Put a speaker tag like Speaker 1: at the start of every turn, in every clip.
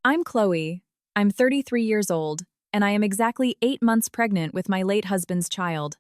Speaker 1: I'm Chloe. I'm 33 years old, and I am exactly 8 months pregnant with my late husband's child.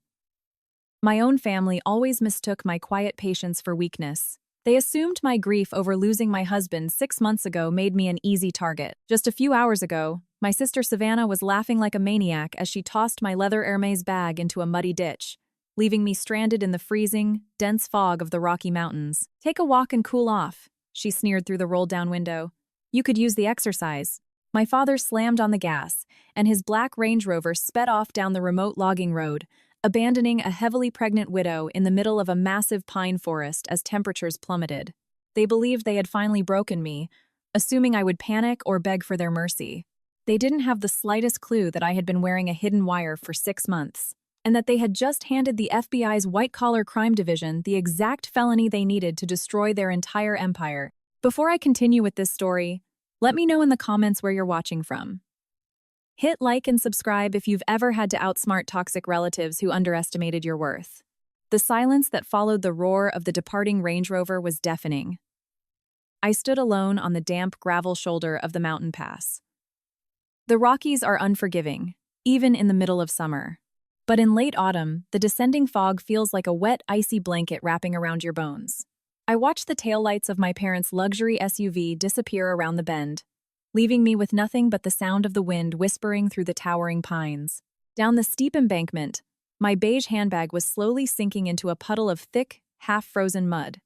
Speaker 1: My own family always mistook my quiet patience for weakness. They assumed my grief over losing my husband 6 months ago made me an easy target. Just a few hours ago, my sister Savannah was laughing like a maniac as she tossed my leather Hermes bag into a muddy ditch, leaving me stranded in the freezing, dense fog of the Rocky Mountains. "Take a walk and cool off," she sneered through the rolled-down window. "You could use the exercise." My father slammed on the gas, and his black Range Rover sped off down the remote logging road, abandoning a heavily pregnant widow in the middle of a massive pine forest as temperatures plummeted. They believed they had finally broken me, assuming I would panic or beg for their mercy. They didn't have the slightest clue that I had been wearing a hidden wire for 6 months, and that they had just handed the FBI's white-collar crime division the exact felony they needed to destroy their entire empire. Before I continue with this story, let me know in the comments where you're watching from. Hit like and subscribe if you've ever had to outsmart toxic relatives who underestimated your worth. The silence that followed the roar of the departing Range Rover was deafening. I stood alone on the damp gravel shoulder of the mountain pass. The Rockies are unforgiving, even in the middle of summer. But in late autumn, the descending fog feels like a wet, icy blanket wrapping around your bones. I watched the taillights of my parents' luxury SUV disappear around the bend, leaving me with nothing but the sound of the wind whispering through the towering pines. Down the steep embankment, my beige handbag was slowly sinking into a puddle of thick, half-frozen mud.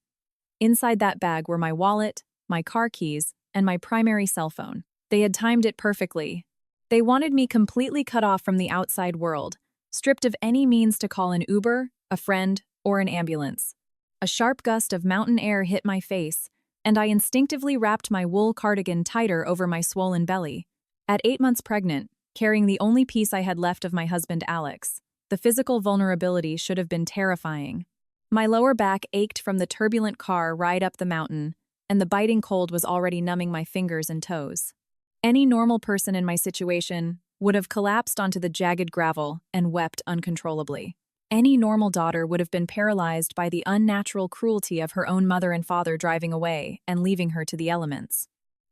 Speaker 1: Inside that bag were my wallet, my car keys, and my primary cell phone. They had timed it perfectly. They wanted me completely cut off from the outside world, stripped of any means to call an Uber, a friend, or an ambulance. A sharp gust of mountain air hit my face, and I instinctively wrapped my wool cardigan tighter over my swollen belly. At 8 months pregnant, carrying the only piece I had left of my husband Alex, the physical vulnerability should have been terrifying. My lower back ached from the turbulent car ride up the mountain, and the biting cold was already numbing my fingers and toes. Any normal person in my situation would have collapsed onto the jagged gravel and wept uncontrollably. Any normal daughter would have been paralyzed by the unnatural cruelty of her own mother and father driving away and leaving her to the elements.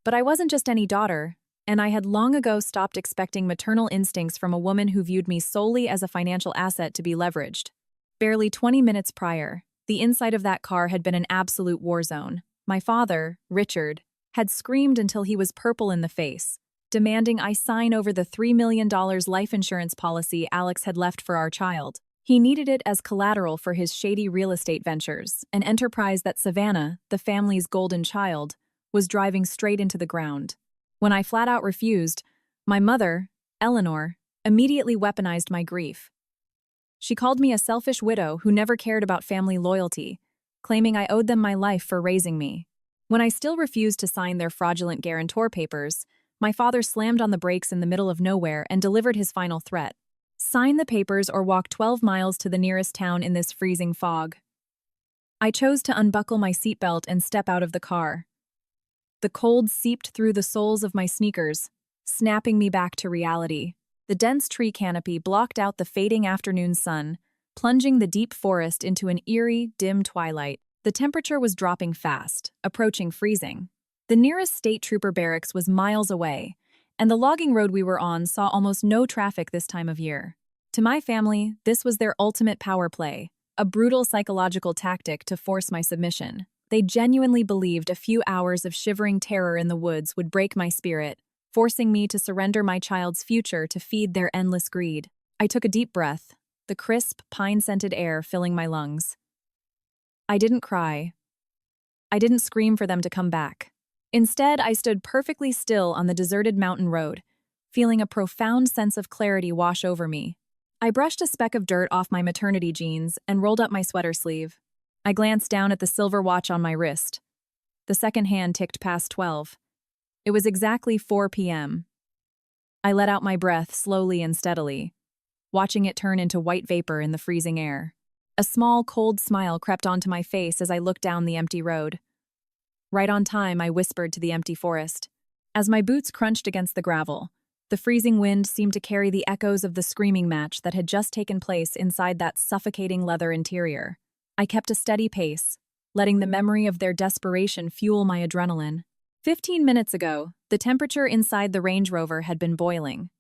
Speaker 1: But I wasn't just any daughter, and I had long ago stopped expecting maternal instincts from a woman who viewed me solely as a financial asset to be leveraged. Barely 20 minutes prior, the inside of that car had been an absolute war zone. My father, Richard, had screamed until he was purple in the face, demanding I sign over the $3 million life insurance policy Alex had left for our child. He needed it as collateral for his shady real estate ventures, an enterprise that Savannah, the family's golden child, was driving straight into the ground. When I flat out refused, my mother, Eleanor, immediately weaponized my grief. She called me a selfish widow who never cared about family loyalty, claiming I owed them my life for raising me. When I still refused to sign their fraudulent guarantor papers, my father slammed on the brakes in the middle of nowhere and delivered his final threat. "Sign the papers or walk 12 miles to the nearest town in this freezing fog." I chose to unbuckle my seatbelt and step out of the car. The cold seeped through the soles of my sneakers, snapping me back to reality. The dense tree canopy blocked out the fading afternoon sun, plunging the deep forest into an eerie, dim twilight. The temperature was dropping fast, approaching freezing. The nearest state trooper barracks was miles away, and the logging road we were on saw almost no traffic this time of year. To my family, this was their ultimate power play, a brutal psychological tactic to force my submission. They genuinely believed a few hours of shivering terror in the woods would break my spirit, forcing me to surrender my child's future to feed their endless greed. I took a deep breath, the crisp, pine-scented air filling my lungs. I didn't cry. I didn't scream for them to come back. Instead, I stood perfectly still on the deserted mountain road, feeling a profound sense of clarity wash over me. I brushed a speck of dirt off my maternity jeans and rolled up my sweater sleeve. I glanced down at the silver watch on my wrist. The second hand ticked past 12. It was exactly 4 p.m. I let out my breath slowly and steadily, watching it turn into white vapor in the freezing air. A small, cold smile crept onto my face as I looked down the empty road. Right on time, I whispered to the empty forest. As my boots crunched against the gravel, the freezing wind seemed to carry the echoes of the screaming match that had just taken place inside that suffocating leather interior. I kept a steady pace, letting the memory of their desperation fuel my adrenaline. 15 minutes ago, the temperature inside the Range Rover had been boiling.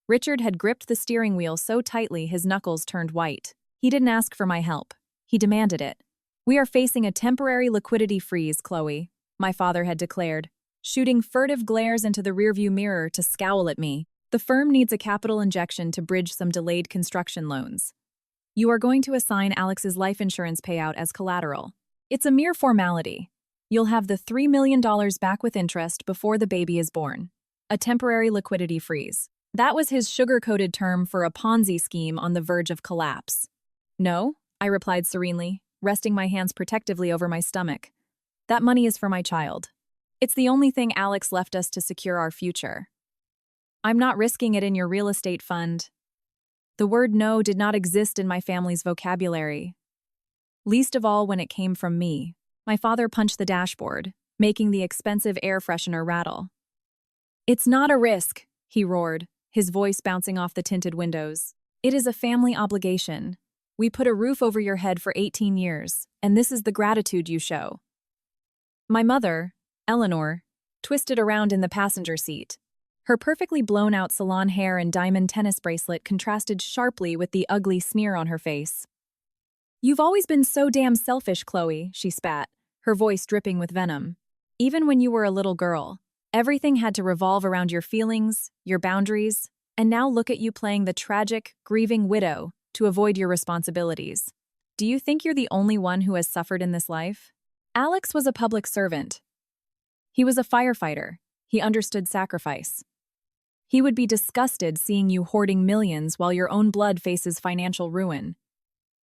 Speaker 1: Richard had gripped the steering wheel so tightly his knuckles turned white. He didn't ask for my help. He demanded it. "We are facing a temporary liquidity freeze, Chloe," my father had declared, shooting furtive glares into the rearview mirror to scowl at me. "The firm needs a capital injection to bridge some delayed construction loans. You are going to assign Alex's life insurance payout as collateral. It's a mere formality. You'll have the $3 million back with interest before the baby is born. A temporary liquidity freeze." That was his sugar-coated term for a Ponzi scheme on the verge of collapse. "No," I replied serenely, resting my hands protectively over my stomach. "That money is for my child. It's the only thing Alex left us to secure our future. I'm not risking it in your real estate fund." The word no did not exist in my family's vocabulary. Least of all when it came from me. My father punched the dashboard, making the expensive air freshener rattle. "It's not a risk," he roared, his voice bouncing off the tinted windows. "It is a family obligation. We put a roof over your head for 18 years, and this is the gratitude you show." My mother, Eleanor, twisted around in the passenger seat. Her perfectly blown-out salon hair and diamond tennis bracelet contrasted sharply with the ugly sneer on her face. "You've always been so damn selfish, Chloe," she spat, her voice dripping with venom. "Even when you were a little girl, everything had to revolve around your feelings, your boundaries, and now look at you playing the tragic, grieving widow to avoid your responsibilities. Do you think you're the only one who has suffered in this life?" Alex was a public servant. He was a firefighter. He understood sacrifice. He would be disgusted seeing you hoarding millions while your own blood faces financial ruin.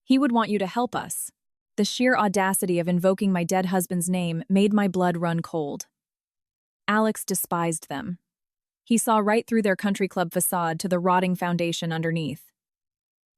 Speaker 1: He would want you to help us. The sheer audacity of invoking my dead husband's name made my blood run cold. Alex despised them. He saw right through their country club facade to the rotting foundation underneath.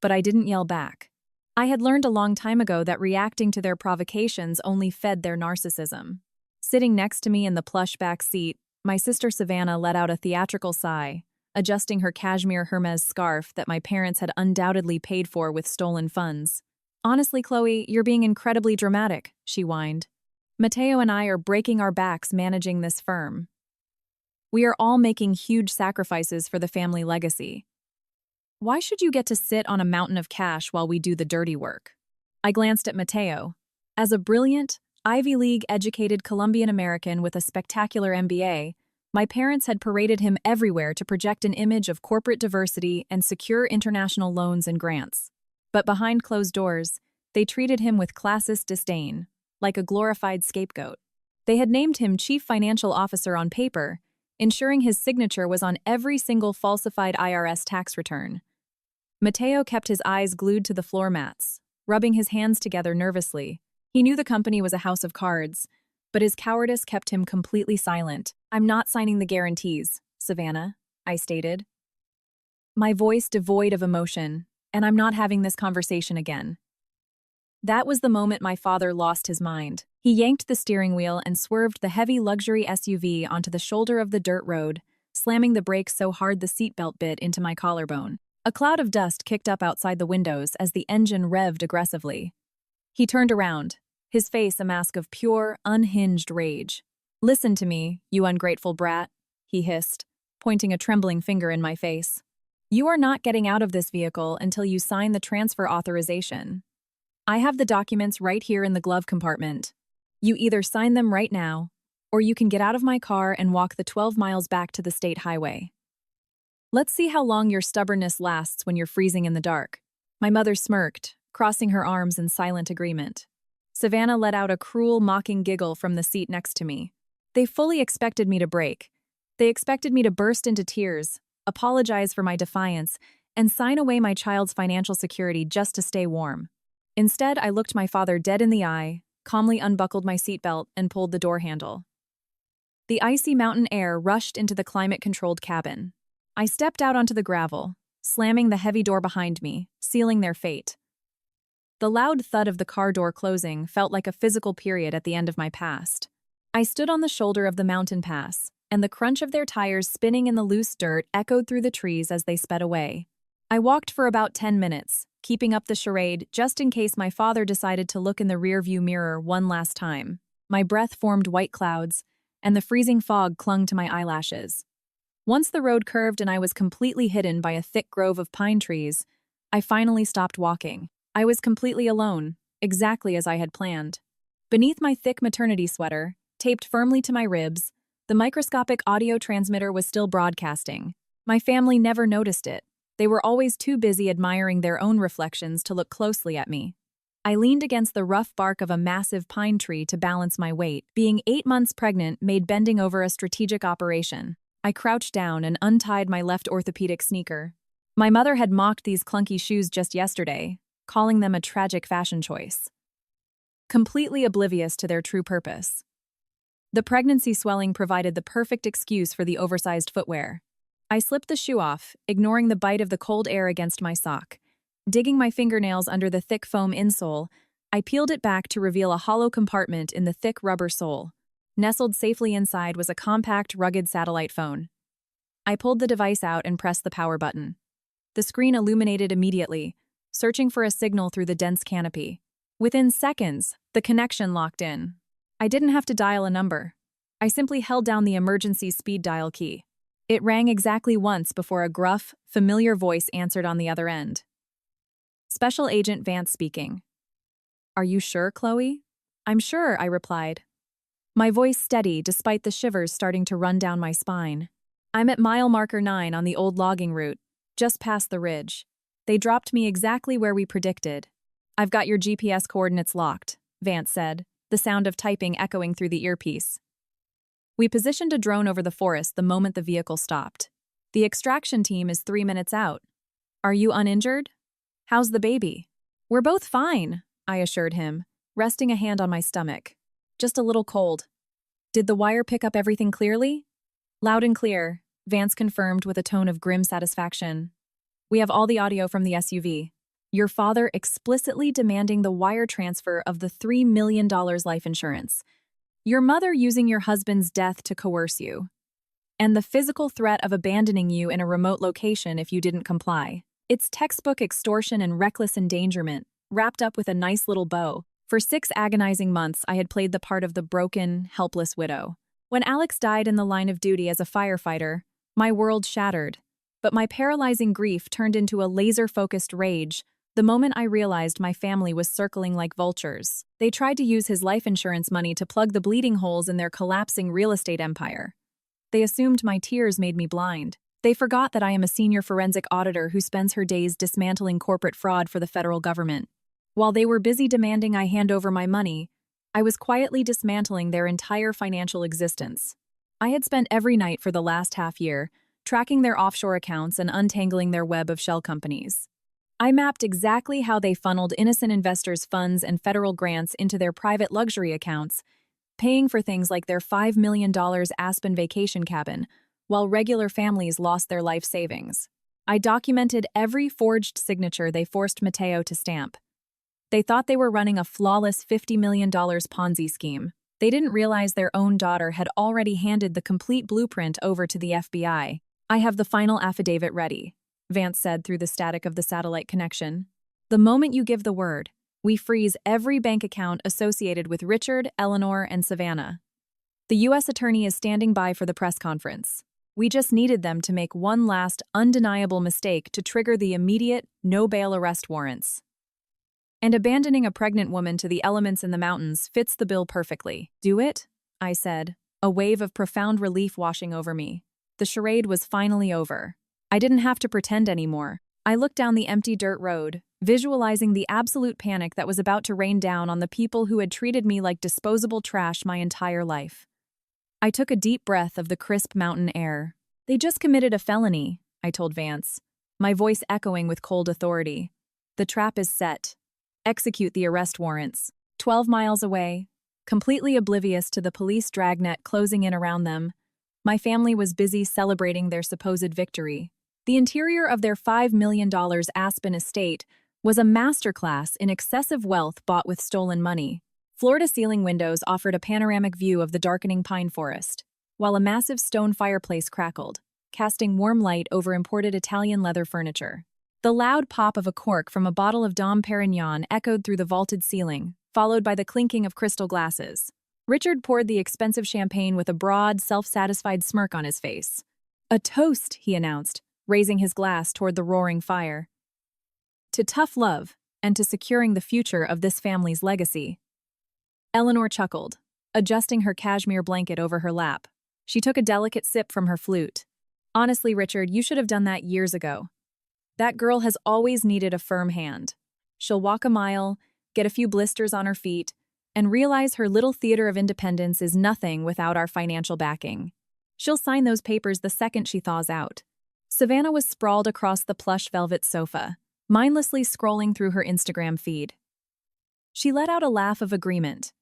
Speaker 1: But I didn't yell back. I had learned a long time ago that reacting to their provocations only fed their narcissism. Sitting next to me in the plush back seat, my sister Savannah let out a theatrical sigh, adjusting her cashmere Hermes scarf that my parents had undoubtedly paid for with stolen funds. "Honestly, Chloe, you're being incredibly dramatic," she whined. "Mateo and I are breaking our backs managing this firm. We are all making huge sacrifices for the family legacy. Why should you get to sit on a mountain of cash while we do the dirty work?" I glanced at Mateo. As a brilliant, Ivy League-educated Colombian American with a spectacular MBA, my parents had paraded him everywhere to project an image of corporate diversity and secure international loans and grants. But behind closed doors, they treated him with classist disdain, like a glorified scapegoat. They had named him Chief Financial Officer on paper, ensuring his signature was on every single falsified IRS tax return. Mateo kept his eyes glued to the floor mats, rubbing his hands together nervously. He knew the company was a house of cards, but his cowardice kept him completely silent. "I'm not signing the guarantees, Savannah," I stated, my voice devoid of emotion, "and I'm not having this conversation again." That was the moment my father lost his mind. He yanked the steering wheel and swerved the heavy luxury SUV onto the shoulder of the dirt road, slamming the brakes so hard the seatbelt bit into my collarbone. A cloud of dust kicked up outside the windows as the engine revved aggressively. He turned around, his face a mask of pure, unhinged rage. "Listen to me, you ungrateful brat," he hissed, pointing a trembling finger in my face. "You are not getting out of this vehicle until you sign the transfer authorization. I have the documents right here in the glove compartment. You either sign them right now, or you can get out of my car and walk the 12 miles back to the state highway. Let's see how long your stubbornness lasts when you're freezing in the dark." My mother smirked, crossing her arms in silent agreement. Savannah let out a cruel, mocking giggle from the seat next to me. They fully expected me to break. They expected me to burst into tears, apologize for my defiance, and sign away my child's financial security just to stay warm. Instead, I looked my father dead in the eye, calmly unbuckled my seatbelt, and pulled the door handle. The icy mountain air rushed into the climate-controlled cabin. I stepped out onto the gravel, slamming the heavy door behind me, sealing their fate. The loud thud of the car door closing felt like a physical period at the end of my past. I stood on the shoulder of the mountain pass, and the crunch of their tires spinning in the loose dirt echoed through the trees as they sped away. I walked for about 10 minutes, keeping up the charade just in case my father decided to look in the rearview mirror one last time. My breath formed white clouds, and the freezing fog clung to my eyelashes. Once the road curved and I was completely hidden by a thick grove of pine trees, I finally stopped walking. I was completely alone, exactly as I had planned. Beneath my thick maternity sweater, taped firmly to my ribs, the microscopic audio transmitter was still broadcasting. My family never noticed it. They were always too busy admiring their own reflections to look closely at me. I leaned against the rough bark of a massive pine tree to balance my weight. Being 8 months pregnant made bending over a strategic operation. I crouched down and untied my left orthopedic sneaker. My mother had mocked these clunky shoes just yesterday, calling them a tragic fashion choice. Completely oblivious to their true purpose. The pregnancy swelling provided the perfect excuse for the oversized footwear. I slipped the shoe off, ignoring the bite of the cold air against my sock. Digging my fingernails under the thick foam insole, I peeled it back to reveal a hollow compartment in the thick rubber sole. Nestled safely inside was a compact, rugged satellite phone. I pulled the device out and pressed the power button. The screen illuminated immediately, searching for a signal through the dense canopy. Within seconds, the connection locked in. I didn't have to dial a number. I simply held down the emergency speed dial key. It rang exactly once before a gruff, familiar voice answered on the other end. Special Agent Vance speaking. "Are you sure, Chloe?" "I'm sure," I replied. My voice steady despite the shivers starting to run down my spine. "I'm at mile marker 9 on the old logging route, just past the ridge. They dropped me exactly where we predicted." "I've got your GPS coordinates locked," Vance said, the sound of typing echoing through the earpiece. We positioned a drone over the forest the moment the vehicle stopped. "The extraction team is 3 minutes out. Are you uninjured? How's the baby?" "We're both fine," I assured him, resting a hand on my stomach. "Just a little cold." "Did the wire pick up everything clearly?" "Loud and clear," Vance confirmed with a tone of grim satisfaction. "We have all the audio from the SUV. Your father explicitly demanding the wire transfer of the $3 million life insurance. Your mother using your husband's death to coerce you. And the physical threat of abandoning you in a remote location if you didn't comply. It's textbook extortion and reckless endangerment, wrapped up with a nice little bow. For 6 agonizing months, I had played the part of the broken, helpless widow. When Alex died in the line of duty as a firefighter, my world shattered. But my paralyzing grief turned into a laser-focused rage the moment I realized my family was circling like vultures. They tried to use his life insurance money to plug the bleeding holes in their collapsing real estate empire. They assumed my tears made me blind. They forgot that I am a senior forensic auditor who spends her days dismantling corporate fraud for the federal government. While they were busy demanding I hand over my money, I was quietly dismantling their entire financial existence. I had spent every night for the last half year, tracking their offshore accounts and untangling their web of shell companies. I mapped exactly how they funneled innocent investors' funds and federal grants into their private luxury accounts, paying for things like their $5 million Aspen vacation cabin, while regular families lost their life savings. I documented every forged signature they forced Mateo to stamp. They thought they were running a flawless $50 million Ponzi scheme. They didn't realize their own daughter had already handed the complete blueprint over to the FBI. "I have the final affidavit ready," Vance said through the static of the satellite connection. "The moment you give the word, we freeze every bank account associated with Richard, Eleanor, and Savannah. The U.S. Attorney is standing by for the press conference. We just needed them to make one last, undeniable mistake to trigger the immediate, no-bail arrest warrants. And abandoning a pregnant woman to the elements in the mountains fits the bill perfectly." "Do it?" I said, a wave of profound relief washing over me. The charade was finally over. I didn't have to pretend anymore. I looked down the empty dirt road, visualizing the absolute panic that was about to rain down on the people who had treated me like disposable trash my entire life. I took a deep breath of the crisp mountain air. "They just committed a felony," I told Vance, my voice echoing with cold authority. "The trap is set. Execute the arrest warrants." 12 miles away, completely oblivious to the police dragnet closing in around them, my family was busy celebrating their supposed victory. The interior of their $5 million Aspen estate was a masterclass in excessive wealth bought with stolen money. Floor-to-ceiling windows offered a panoramic view of the darkening pine forest, while a massive stone fireplace crackled, casting warm light over imported Italian leather furniture. The loud pop of a cork from a bottle of Dom Perignon echoed through the vaulted ceiling, followed by the clinking of crystal glasses. Richard poured the expensive champagne with a broad, self-satisfied smirk on his face. "A toast," he announced, raising his glass toward the roaring fire. "To tough love, and to securing the future of this family's legacy." Eleanor chuckled, adjusting her cashmere blanket over her lap. She took a delicate sip from her flute. "Honestly, Richard, you should have done that years ago. That girl has always needed a firm hand. She'll walk a mile, get a few blisters on her feet, and realize her little theater of independence is nothing without our financial backing. She'll sign those papers the second she thaws out." Savannah was sprawled across the plush velvet sofa, mindlessly scrolling through her Instagram feed. She let out a laugh of agreement.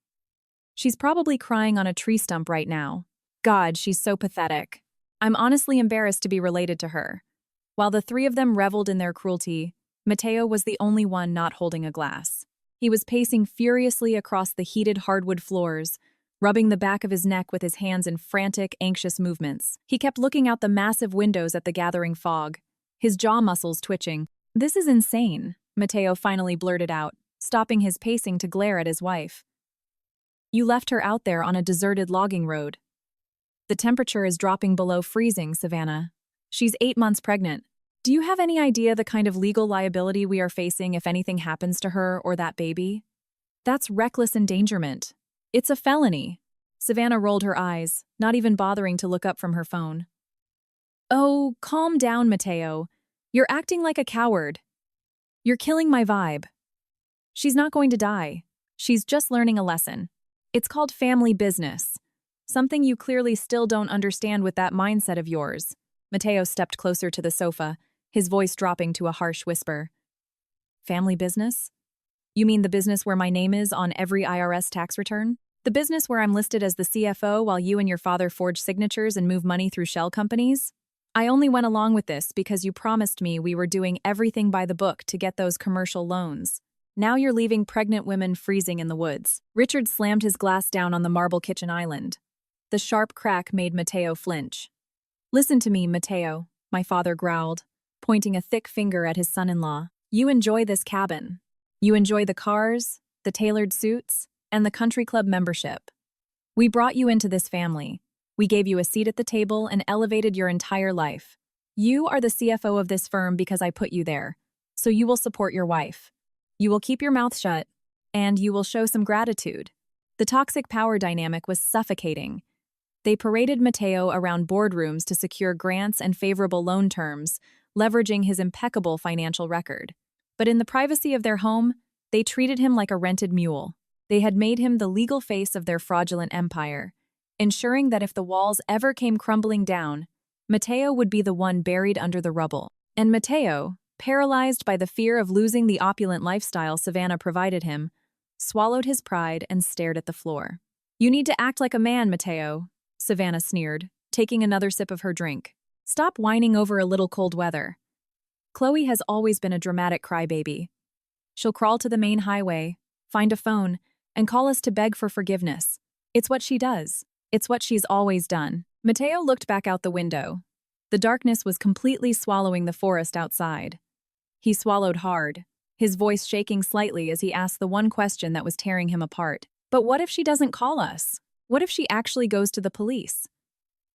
Speaker 1: She's probably crying on a tree stump right now. God, she's so pathetic. I'm honestly embarrassed to be related to her. While the three of them reveled in their cruelty, Mateo was the only one not holding a glass. He was pacing furiously across the heated hardwood floors, rubbing the back of his neck with his hands in frantic, anxious movements. He kept looking out the massive windows at the gathering fog, his jaw muscles twitching. "This is insane," Mateo finally blurted out, stopping his pacing to glare at his wife. "You left her out there on a deserted logging road. The temperature is dropping below freezing, Savannah. She's 8 months pregnant. Do you have any idea the kind of legal liability we are facing if anything happens to her or that baby? That's reckless endangerment. It's a felony." Savannah rolled her eyes, not even bothering to look up from her phone. "Oh, calm down, Mateo. You're acting like a coward. You're killing my vibe. She's not going to die. She's just learning a lesson. It's called family business. Something you clearly still don't understand with that mindset of yours." Mateo stepped closer to the sofa, his voice dropping to a harsh whisper. "Family business? You mean the business where my name is on every IRS tax return? The business where I'm listed as the CFO while you and your father forge signatures and move money through shell companies? I only went along with this because you promised me we were doing everything by the book to get those commercial loans. Now you're leaving pregnant women freezing in the woods." Richard slammed his glass down on the marble kitchen island. The sharp crack made Mateo flinch. "Listen to me, Mateo," my father growled, pointing a thick finger at his son-in-law. "You enjoy this cabin. You enjoy the cars, the tailored suits, and the country club membership. We brought you into this family. We gave you a seat at the table and elevated your entire life. You are the CFO of this firm because I put you there, so you will support your wife. You will keep your mouth shut, and you will show some gratitude." The toxic power dynamic was suffocating. They paraded Mateo around boardrooms to secure grants and favorable loan terms, leveraging his impeccable financial record. But in the privacy of their home, they treated him like a rented mule. They had made him the legal face of their fraudulent empire, ensuring that if the walls ever came crumbling down, Mateo would be the one buried under the rubble. And Mateo, paralyzed by the fear of losing the opulent lifestyle Savannah provided him, swallowed his pride and stared at the floor. "You need to act like a man, Mateo," Savannah sneered, taking another sip of her drink. "Stop whining over a little cold weather. Chloe has always been a dramatic crybaby. She'll crawl to the main highway, find a phone, and call us to beg for forgiveness. It's what she does. It's what she's always done." Mateo looked back out the window. The darkness was completely swallowing the forest outside. He swallowed hard, his voice shaking slightly as he asked the one question that was tearing him apart. "But what if she doesn't call us? What if she actually goes to the police?"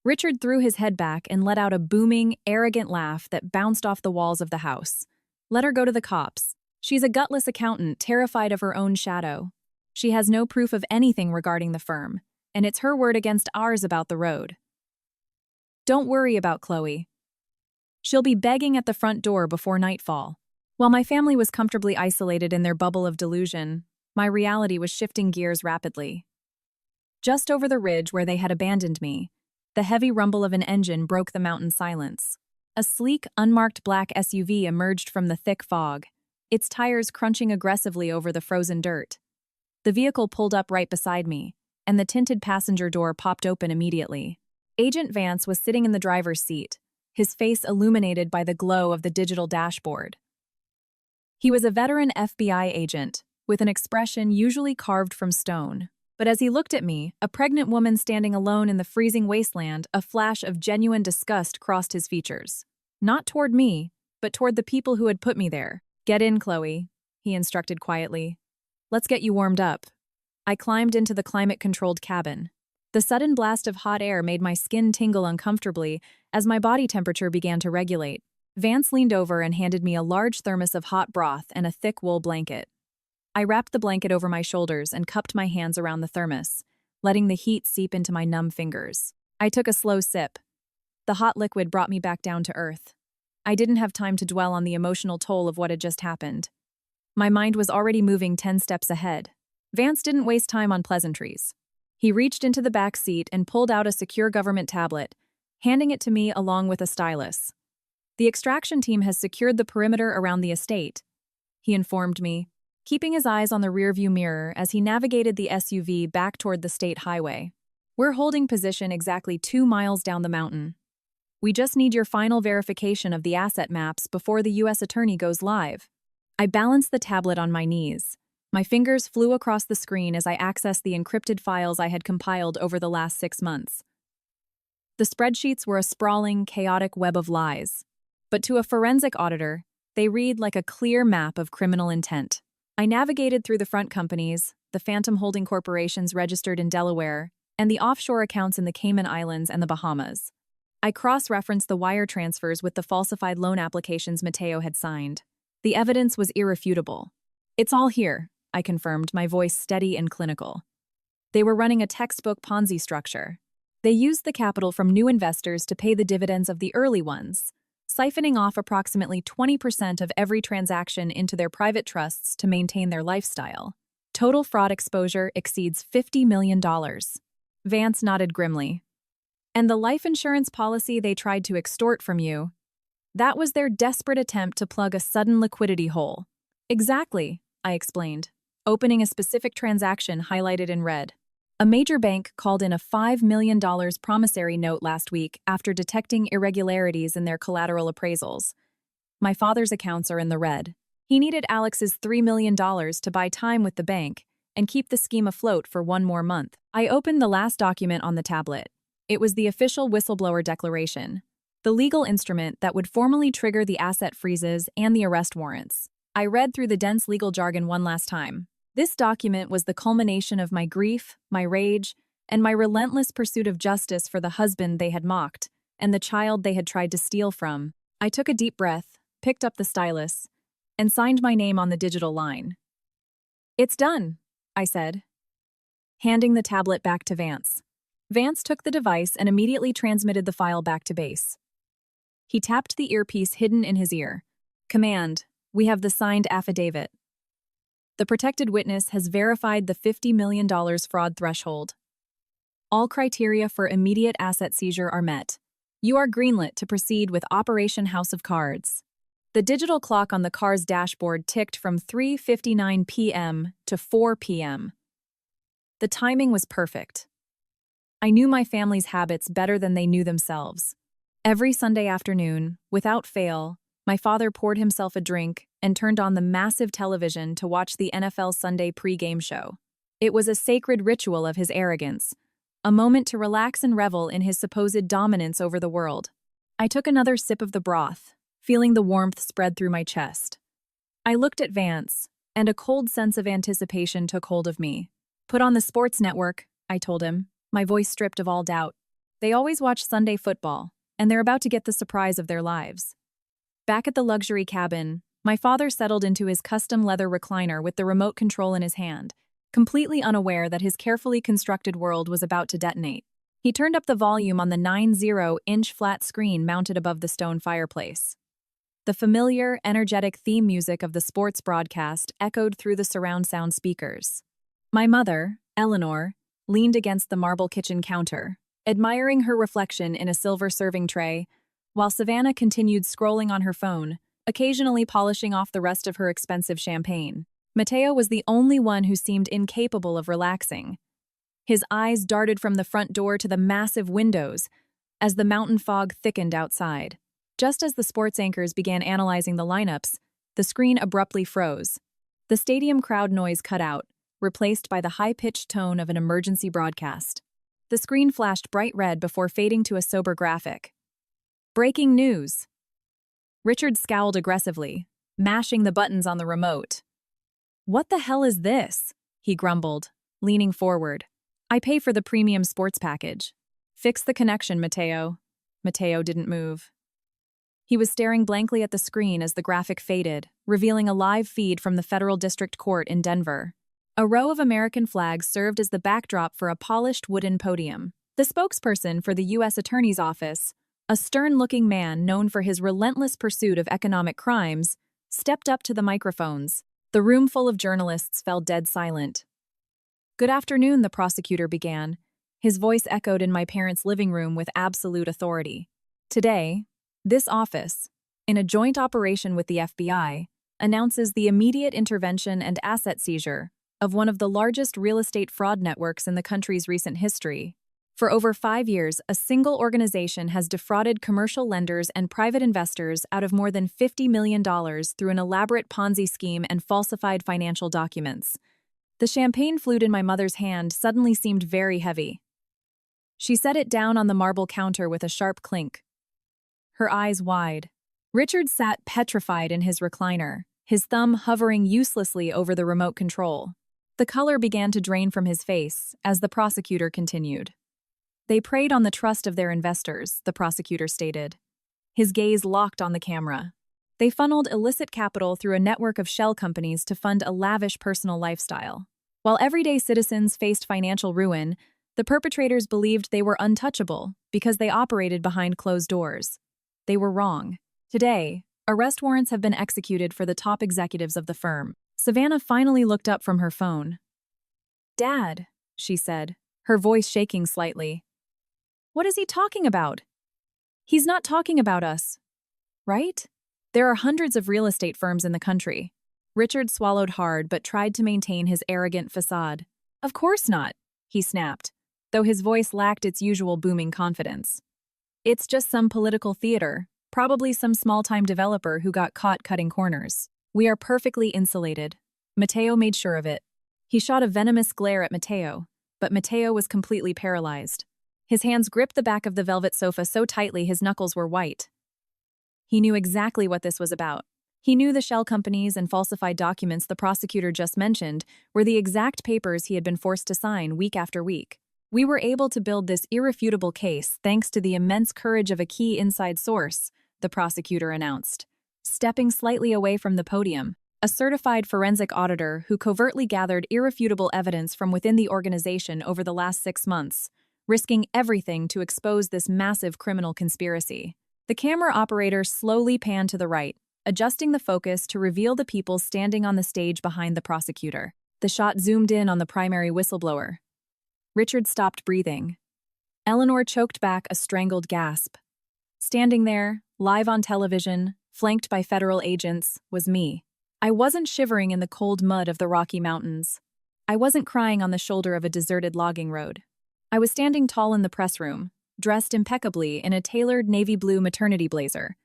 Speaker 1: Richard threw his head back and let out a booming, arrogant laugh that bounced off the walls of the house. "Let her go to the cops. She's a gutless accountant, terrified of her own shadow. She has no proof of anything regarding the firm, and it's her word against ours about the road. Don't worry about Chloe. She'll be begging at the front door before nightfall." While my family was comfortably isolated in their bubble of delusion, my reality was shifting gears rapidly. Just over the ridge where they had abandoned me, the heavy rumble of an engine broke the mountain silence. A sleek, unmarked black SUV emerged from the thick fog, its tires crunching aggressively over the frozen dirt. The vehicle pulled up right beside me, and the tinted passenger door popped open immediately. Agent Vance was sitting in the driver's seat, his face illuminated by the glow of the digital dashboard. He was a veteran FBI agent, with an expression usually carved from stone. But as he looked at me, a pregnant woman standing alone in the freezing wasteland, a flash of genuine disgust crossed his features. Not toward me, but toward the people who had put me there. "Get in, Chloe," he instructed quietly. "Let's get you warmed up." I climbed into the climate-controlled cabin. The sudden blast of hot air made my skin tingle uncomfortably as my body temperature began to regulate. Vance leaned over and handed me a large thermos of hot broth and a thick wool blanket. I wrapped the blanket over my shoulders and cupped my hands around the thermos, letting the heat seep into my numb fingers. I took a slow sip. The hot liquid brought me back down to earth. I didn't have time to dwell on the emotional toll of what had just happened. My mind was already moving 10 steps ahead. Vance didn't waste time on pleasantries. He reached into the back seat and pulled out a secure government tablet, handing it to me along with a stylus. The extraction team has secured the perimeter around the estate, he informed me, keeping his eyes on the rearview mirror as he navigated the SUV back toward the state highway. We're holding position exactly 2 miles down the mountain. We just need your final verification of the asset maps before the U.S. Attorney goes live. I balanced the tablet on my knees. My fingers flew across the screen as I accessed the encrypted files I had compiled over the last 6 months. The spreadsheets were a sprawling, chaotic web of lies. But to a forensic auditor, they read like a clear map of criminal intent. I navigated through the front companies, the phantom holding corporations registered in Delaware, and the offshore accounts in the Cayman Islands and the Bahamas. I cross-referenced the wire transfers with the falsified loan applications Mateo had signed. The evidence was irrefutable. It's all here, I confirmed, my voice steady and clinical. They were running a textbook Ponzi structure. They used the capital from new investors to pay the dividends of the early ones, siphoning off approximately 20% of every transaction into their private trusts to maintain their lifestyle. Total fraud exposure exceeds $50 million. Vance nodded grimly. And the life insurance policy they tried to extort from you? That was their desperate attempt to plug a sudden liquidity hole. Exactly, I explained, opening a specific transaction highlighted in red. A major bank called in a $5 million promissory note last week after detecting irregularities in their collateral appraisals. My father's accounts are in the red. He needed Alex's $3 million to buy time with the bank and keep the scheme afloat for 1 more month. I opened the last document on the tablet. It was the official whistleblower declaration, the legal instrument that would formally trigger the asset freezes and the arrest warrants. I read through the dense legal jargon one last time. This document was the culmination of my grief, my rage, and my relentless pursuit of justice for the husband they had mocked and the child they had tried to steal from. I took a deep breath, picked up the stylus, and signed my name on the digital line. It's done, I said, handing the tablet back to Vance. Vance took the device and immediately transmitted the file back to base. He tapped the earpiece hidden in his ear. Command, we have the signed affidavit. The protected witness has verified the $50 million fraud threshold. All criteria for immediate asset seizure are met. You are greenlit to proceed with Operation House of Cards. The digital clock on the car's dashboard ticked from 3:59 p.m. to 4 p.m. The timing was perfect. I knew my family's habits better than they knew themselves. Every Sunday afternoon, without fail, my father poured himself a drink and turned on the massive television to watch the NFL Sunday pre-game show. It was a sacred ritual of his arrogance, a moment to relax and revel in his supposed dominance over the world. I took another sip of the broth, feeling the warmth spread through my chest. I looked at Vance, and a cold sense of anticipation took hold of me. Put on the sports network, I told him, my voice stripped of all doubt. They always watch Sunday football, and they're about to get the surprise of their lives. Back at the luxury cabin, my father settled into his custom leather recliner with the remote control in his hand, completely unaware that his carefully constructed world was about to detonate. He turned up the volume on the 90-inch flat screen mounted above the stone fireplace. The familiar, energetic theme music of the sports broadcast echoed through the surround sound speakers. My mother, Eleanor, leaned against the marble kitchen counter, admiring her reflection in a silver serving tray, while Savannah continued scrolling on her phone, occasionally polishing off the rest of her expensive champagne. Mateo was the only one who seemed incapable of relaxing. His eyes darted from the front door to the massive windows as the mountain fog thickened outside. Just as the sports anchors began analyzing the lineups, the screen abruptly froze. The stadium crowd noise cut out, replaced by the high-pitched tone of an emergency broadcast. The screen flashed bright red before fading to a sober graphic. Breaking news! Richard scowled aggressively, mashing the buttons on the remote. What the hell is this? He grumbled, leaning forward. I pay for the premium sports package. Fix the connection, Mateo. Mateo didn't move. He was staring blankly at the screen as the graphic faded, revealing a live feed from the Federal District Court in Denver. A row of American flags served as the backdrop for a polished wooden podium. The spokesperson for the U.S. Attorney's Office, a stern-looking man known for his relentless pursuit of economic crimes, stepped up to the microphones. The room full of journalists fell dead silent. "Good afternoon," the prosecutor began. His voice echoed in my parents' living room with absolute authority. "Today, this office, in a joint operation with the FBI, announces the immediate intervention and asset seizure of one of the largest real estate fraud networks in the country's recent history. For over 5 years, a single organization has defrauded commercial lenders and private investors out of more than $50 million through an elaborate Ponzi scheme and falsified financial documents." The champagne flute in my mother's hand suddenly seemed very heavy. She set it down on the marble counter with a sharp clink, her eyes wide. Richard sat petrified in his recliner, his thumb hovering uselessly over the remote control. The color began to drain from his face as the prosecutor continued. "They preyed on the trust of their investors," the prosecutor stated. His gaze locked on the camera. "They funneled illicit capital through a network of shell companies to fund a lavish personal lifestyle. While everyday citizens faced financial ruin, the perpetrators believed they were untouchable because they operated behind closed doors. They were wrong. Today, arrest warrants have been executed for the top executives of the firm." Savannah finally looked up from her phone. "Dad," she said, her voice shaking slightly. "What is he talking about? He's not talking about us, right? There are hundreds of real estate firms in the country." Richard swallowed hard but tried to maintain his arrogant facade. "Of course not," he snapped, though his voice lacked its usual booming confidence. "It's just some political theater, probably some small-time developer who got caught cutting corners. We are perfectly insulated." Mateo made sure of it. He shot a venomous glare at Mateo, but Mateo was completely paralyzed. His hands gripped the back of the velvet sofa so tightly his knuckles were white. He knew exactly what this was about. He knew the shell companies and falsified documents the prosecutor just mentioned were the exact papers he had been forced to sign week after week. "We were able to build this irrefutable case thanks to the immense courage of a key inside source," the prosecutor announced. Stepping slightly away from the podium, a certified forensic auditor who covertly gathered irrefutable evidence from within the organization over the last 6 months, risking everything to expose this massive criminal conspiracy. The camera operator slowly panned to the right, adjusting the focus to reveal the people standing on the stage behind the prosecutor. The shot zoomed in on the primary whistleblower. Richard stopped breathing. Eleanor choked back a strangled gasp. Standing there, live on television, flanked by federal agents, was me. I wasn't shivering in the cold mud of the Rocky Mountains. I wasn't crying on the shoulder of a deserted logging road. I was standing tall in the press room, dressed impeccably in a tailored navy blue maternity blazer.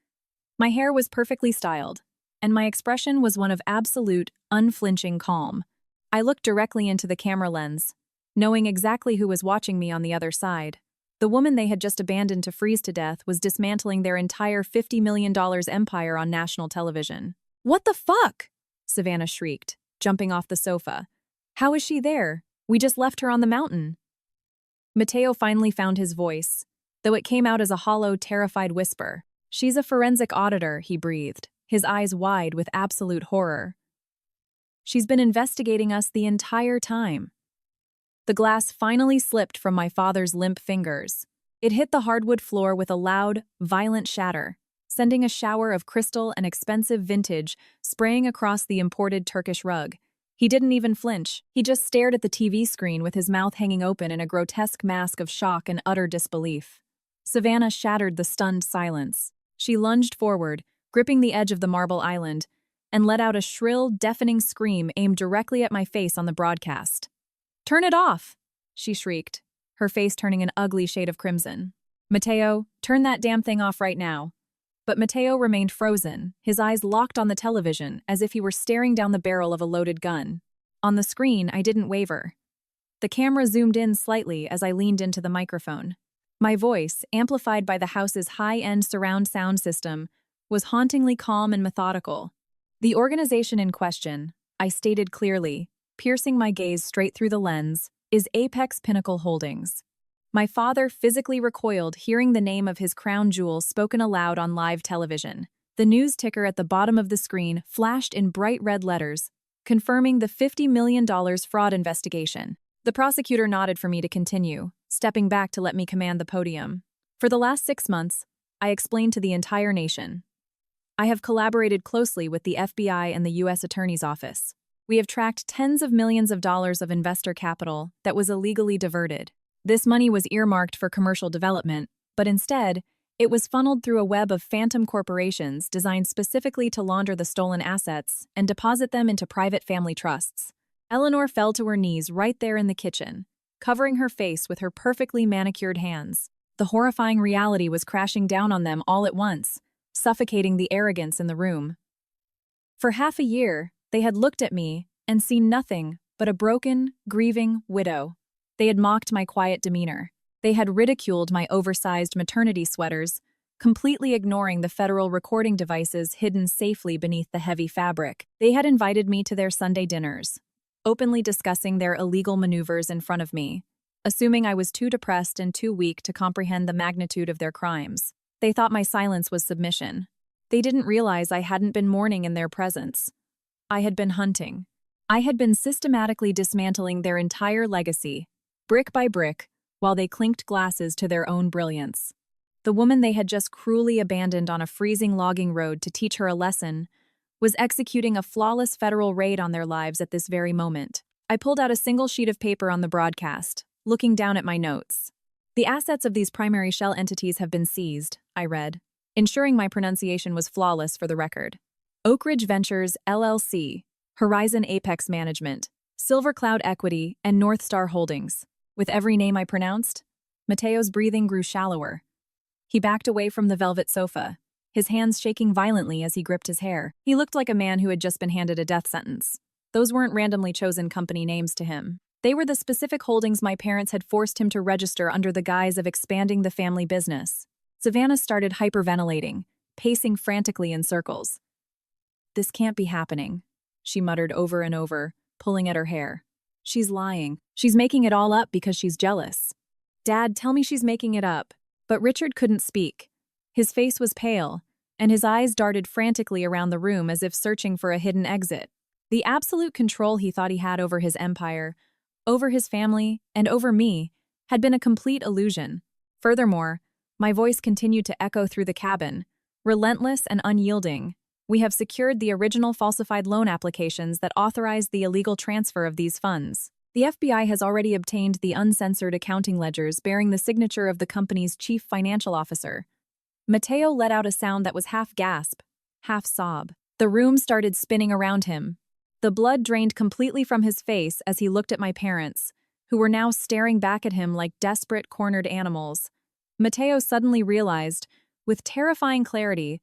Speaker 1: My hair was perfectly styled, and my expression was one of absolute, unflinching calm. I looked directly into the camera lens, knowing exactly who was watching me on the other side. The woman they had just abandoned to freeze to death was dismantling their entire $50 million empire on national television. "What the fuck?" Savannah shrieked, jumping off the sofa. "How is she there? We just left her on the mountain." Mateo finally found his voice, though it came out as a hollow, terrified whisper. "She's a forensic auditor," he breathed, his eyes wide with absolute horror. "She's been investigating us the entire time." The glass finally slipped from my father's limp fingers. It hit the hardwood floor with a loud, violent shatter, sending a shower of crystal and expensive vintage spraying across the imported Turkish rug. He didn't even flinch. He just stared at the TV screen with his mouth hanging open in a grotesque mask of shock and utter disbelief. Savannah shattered the stunned silence. She lunged forward, gripping the edge of the marble island, and let out a shrill, deafening scream aimed directly at my face on the broadcast. "Turn it off!" she shrieked, her face turning an ugly shade of crimson. "Mateo, turn that damn thing off right now." But Mateo remained frozen, his eyes locked on the television as if he were staring down the barrel of a loaded gun. On the screen, I didn't waver. The camera zoomed in slightly as I leaned into the microphone. My voice, amplified by the house's high-end surround sound system, was hauntingly calm and methodical. "The organization in question," I stated clearly, piercing my gaze straight through the lens, is Apex Pinnacle Holdings. My father physically recoiled hearing the name of his crown jewel spoken aloud on live television. The news ticker at the bottom of the screen flashed in bright red letters, confirming the $50 million fraud investigation. The prosecutor nodded for me to continue, stepping back to let me command the podium. For the last 6 months, I explained to the entire nation. I have collaborated closely with the FBI and the U.S. Attorney's Office. We have tracked tens of millions of dollars of investor capital that was illegally diverted. This money was earmarked for commercial development, but instead, it was funneled through a web of phantom corporations designed specifically to launder the stolen assets and deposit them into private family trusts. Eleanor fell to her knees right there in the kitchen, covering her face with her perfectly manicured hands. The horrifying reality was crashing down on them all at once, suffocating the arrogance in the room. For half a year, they had looked at me and seen nothing but a broken, grieving widow. They had mocked my quiet demeanor. They had ridiculed my oversized maternity sweaters, completely ignoring the federal recording devices hidden safely beneath the heavy fabric. They had invited me to their Sunday dinners, openly discussing their illegal maneuvers in front of me, assuming I was too depressed and too weak to comprehend the magnitude of their crimes. They thought my silence was submission. They didn't realize I hadn't been mourning in their presence. I had been hunting. I had been systematically dismantling their entire legacy, brick by brick, while they clinked glasses to their own brilliance. The woman they had just cruelly abandoned on a freezing logging road to teach her a lesson was executing a flawless federal raid on their lives at this very moment. I pulled out a single sheet of paper on the broadcast, looking down at my notes. The assets of these primary shell entities have been seized, I read, ensuring my pronunciation was flawless for the record. Oak Ridge Ventures, LLC, Horizon Apex Management, Silver Cloud Equity, and North Star Holdings. With every name I pronounced, Mateo's breathing grew shallower. He backed away from the velvet sofa, his hands shaking violently as he gripped his hair. He looked like a man who had just been handed a death sentence. Those weren't randomly chosen company names to him. They were the specific holdings my parents had forced him to register under the guise of expanding the family business. Savannah started hyperventilating, pacing frantically in circles. "This can't be happening," she muttered over and over, pulling at her hair. "She's lying. She's making it all up because she's jealous. Dad, tell me she's making it up." But Richard couldn't speak. His face was pale, and his eyes darted frantically around the room as if searching for a hidden exit. The absolute control he thought he had over his empire, over his family, and over me, had been a complete illusion. Furthermore, my voice continued to echo through the cabin, relentless and unyielding. "We have secured the original falsified loan applications that authorized the illegal transfer of these funds. The FBI has already obtained the uncensored accounting ledgers bearing the signature of the company's chief financial officer." Mateo let out a sound that was half gasp, half sob. The room started spinning around him. The blood drained completely from his face as he looked at my parents, who were now staring back at him like desperate, cornered animals. Mateo suddenly realized, with terrifying clarity,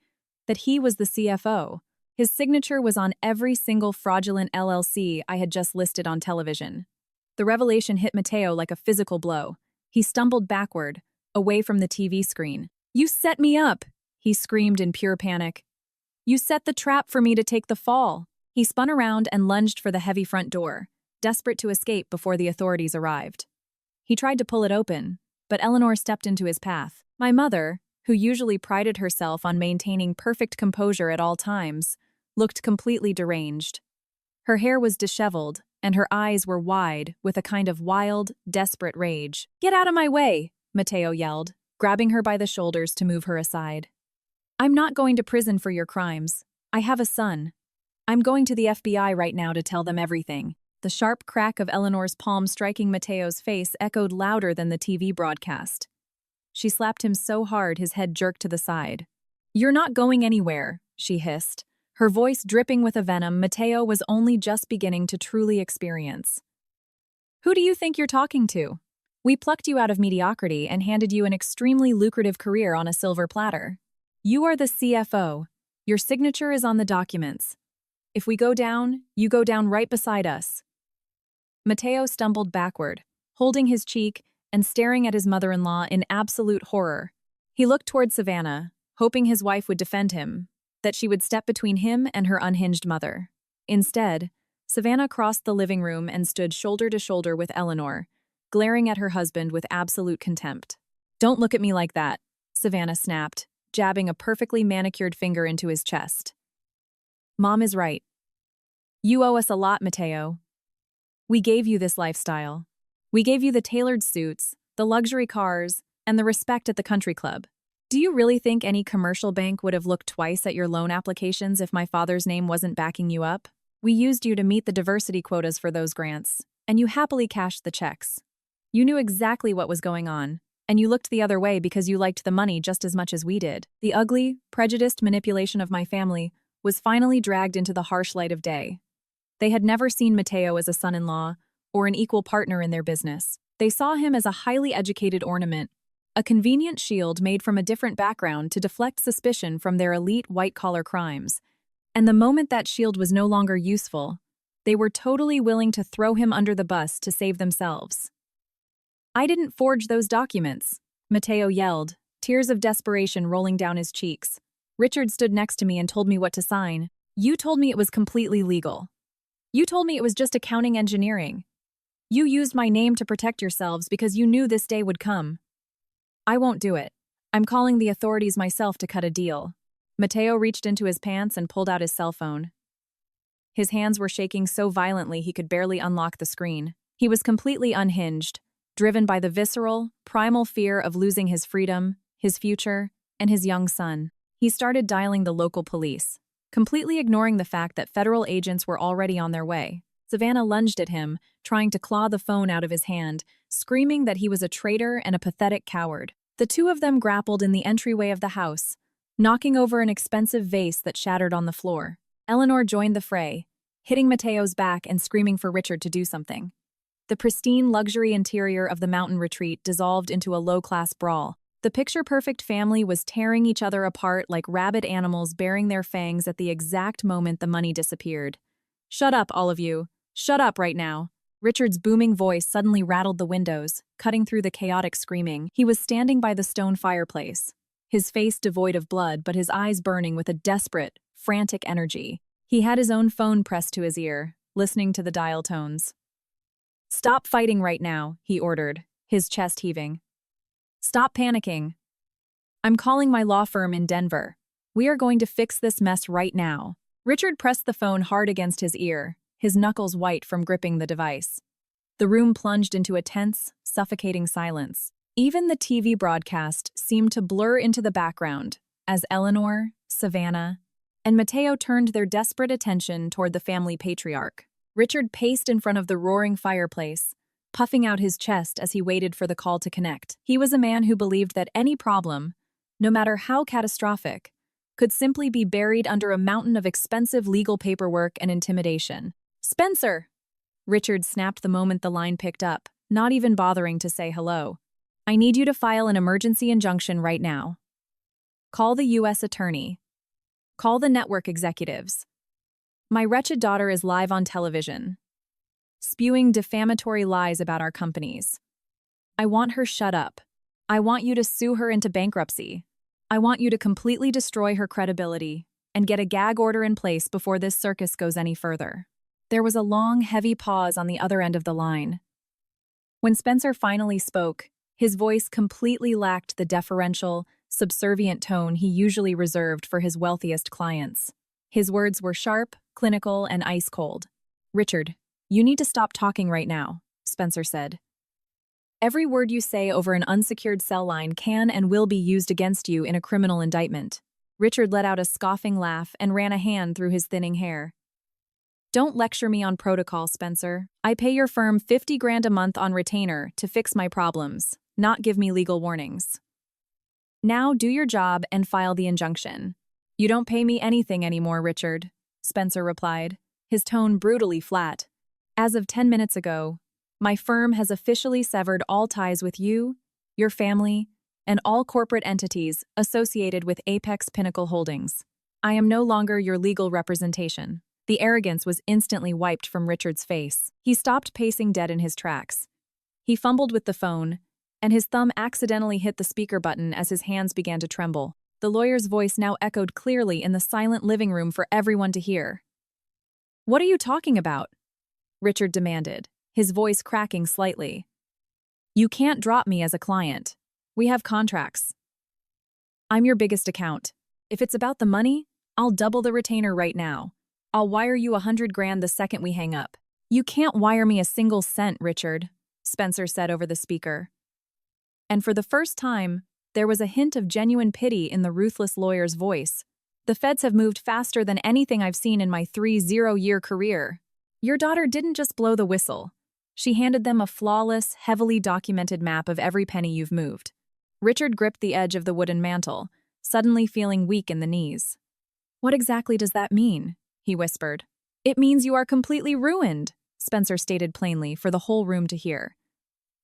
Speaker 1: that he was the CFO. His signature was on every single fraudulent LLC I had just listed on television. The revelation hit Mateo like a physical blow. He stumbled backward, away from the TV screen. "You set me up!" he screamed in pure panic. "You set the trap for me to take the fall." He spun around and lunged for the heavy front door, desperate to escape before the authorities arrived. He tried to pull it open, but Eleanor stepped into his path. My mother, who usually prided herself on maintaining perfect composure at all times, looked completely deranged. Her hair was disheveled, and her eyes were wide with a kind of wild, desperate rage. "Get out of my way!" Mateo yelled, grabbing her by the shoulders to move her aside. "I'm not going to prison for your crimes. I have a son. I'm going to the FBI right now to tell them everything." The sharp crack of Eleanor's palm striking Mateo's face echoed louder than the TV broadcast. She slapped him so hard his head jerked to the side. "You're not going anywhere," she hissed, her voice dripping with a venom Mateo was only just beginning to truly experience. "Who do you think you're talking to? We plucked you out of mediocrity and handed you an extremely lucrative career on a silver platter. You are the CFO. Your signature is on the documents. If we go down, you go down right beside us." Mateo stumbled backward, holding his cheek and staring at his mother-in-law in absolute horror. He looked toward Savannah, hoping his wife would defend him, that she would step between him and her unhinged mother. Instead, Savannah crossed the living room and stood shoulder to shoulder with Eleanor, glaring at her husband with absolute contempt. "Don't look at me like that," Savannah snapped, jabbing a perfectly manicured finger into his chest. "Mom is right. You owe us a lot, Mateo. We gave you this lifestyle. We gave you the tailored suits, the luxury cars, and the respect at the country club. Do you really think any commercial bank would have looked twice at your loan applications if my father's name wasn't backing you up? We used you to meet the diversity quotas for those grants, and you happily cashed the checks. You knew exactly what was going on, and you looked the other way because you liked the money just as much as we did. The ugly, prejudiced manipulation of my family was finally dragged into the harsh light of day. They had never seen Mateo as a son-in-law or an equal partner in their business. They saw him as a highly educated ornament, a convenient shield made from a different background to deflect suspicion from their elite white-collar crimes. And the moment that shield was no longer useful, they were totally willing to throw him under the bus to save themselves. "I didn't forge those documents," Mateo yelled, tears of desperation rolling down his cheeks. "Richard stood next to me and told me what to sign. You told me it was completely legal. You told me it was just accounting engineering. You used my name to protect yourselves because you knew this day would come. I won't do it. I'm calling the authorities myself to cut a deal." Mateo reached into his pants and pulled out his cell phone. His hands were shaking so violently he could barely unlock the screen. He was completely unhinged, driven by the visceral, primal fear of losing his freedom, his future, and his young son. He started dialing the local police, completely ignoring the fact that federal agents were already on their way. Savannah lunged at him, trying to claw the phone out of his hand, screaming that he was a traitor and a pathetic coward. The two of them grappled in the entryway of the house, knocking over an expensive vase that shattered on the floor. Eleanor joined the fray, hitting Mateo's back and screaming for Richard to do something. The pristine luxury interior of the mountain retreat dissolved into a low-class brawl. The picture-perfect family was tearing each other apart like rabid animals baring their fangs at the exact moment the money disappeared. "Shut up, all of you. Shut up right now." Richard's booming voice suddenly rattled the windows, cutting through the chaotic screaming. He was standing by the stone fireplace, his face devoid of blood but his eyes burning with a desperate, frantic energy. He had his own phone pressed to his ear, listening to the dial tones. "Stop fighting right now," he ordered, his chest heaving. "Stop panicking. I'm calling my law firm in Denver. We are going to fix this mess right now." Richard pressed the phone hard against his ear, his knuckles white from gripping the device. The room plunged into a tense, suffocating silence. Even the TV broadcast seemed to blur into the background as Eleanor, Savannah, and Mateo turned their desperate attention toward the family patriarch. Richard paced in front of the roaring fireplace, puffing out his chest as he waited for the call to connect. He was a man who believed that any problem, no matter how catastrophic, could simply be buried under a mountain of expensive legal paperwork and intimidation. "Spencer!" Richard snapped the moment the line picked up, not even bothering to say hello. "I need you to file an emergency injunction right now. Call the U.S. attorney. Call the network executives. My wretched daughter is live on television, spewing defamatory lies about our companies. I want her shut up. I want you to sue her into bankruptcy. I want you to completely destroy her credibility and get a gag order in place before this circus goes any further." There was a long, heavy pause on the other end of the line. When Spencer finally spoke, his voice completely lacked the deferential, subservient tone he usually reserved for his wealthiest clients. His words were sharp, clinical, and ice-cold. "Richard, you need to stop talking right now," Spencer said. "Every word you say over an unsecured cell line can and will be used against you in a criminal indictment." Richard let out a scoffing laugh and ran a hand through his thinning hair. "Don't lecture me on protocol, Spencer. I pay your firm $50,000 a month on retainer to fix my problems, not give me legal warnings. Now do your job and file the injunction." "You don't pay me anything anymore, Richard," Spencer replied, his tone brutally flat. "As of 10 minutes ago, my firm has officially severed all ties with you, your family, and all corporate entities associated with Apex Pinnacle Holdings. I am no longer your legal representation." The arrogance was instantly wiped from Richard's face. He stopped pacing dead in his tracks. He fumbled with the phone, and his thumb accidentally hit the speaker button as his hands began to tremble. The lawyer's voice now echoed clearly in the silent living room for everyone to hear. What are you talking about? Richard demanded, his voice cracking slightly. You can't drop me as a client. We have contracts. I'm your biggest account. If it's about the money, I'll double the retainer right now. I'll wire you $100,000 the second we hang up. You can't wire me a single cent, Richard, Spencer said over the speaker. And for the first time, there was a hint of genuine pity in the ruthless lawyer's voice. The feds have moved faster than anything I've seen in my 30-year career. Your daughter didn't just blow the whistle. She handed them a flawless, heavily documented map of every penny you've moved. Richard gripped the edge of the wooden mantle, suddenly feeling weak in the knees. What exactly does that mean? He whispered. It means you are completely ruined, Spencer stated plainly for the whole room to hear.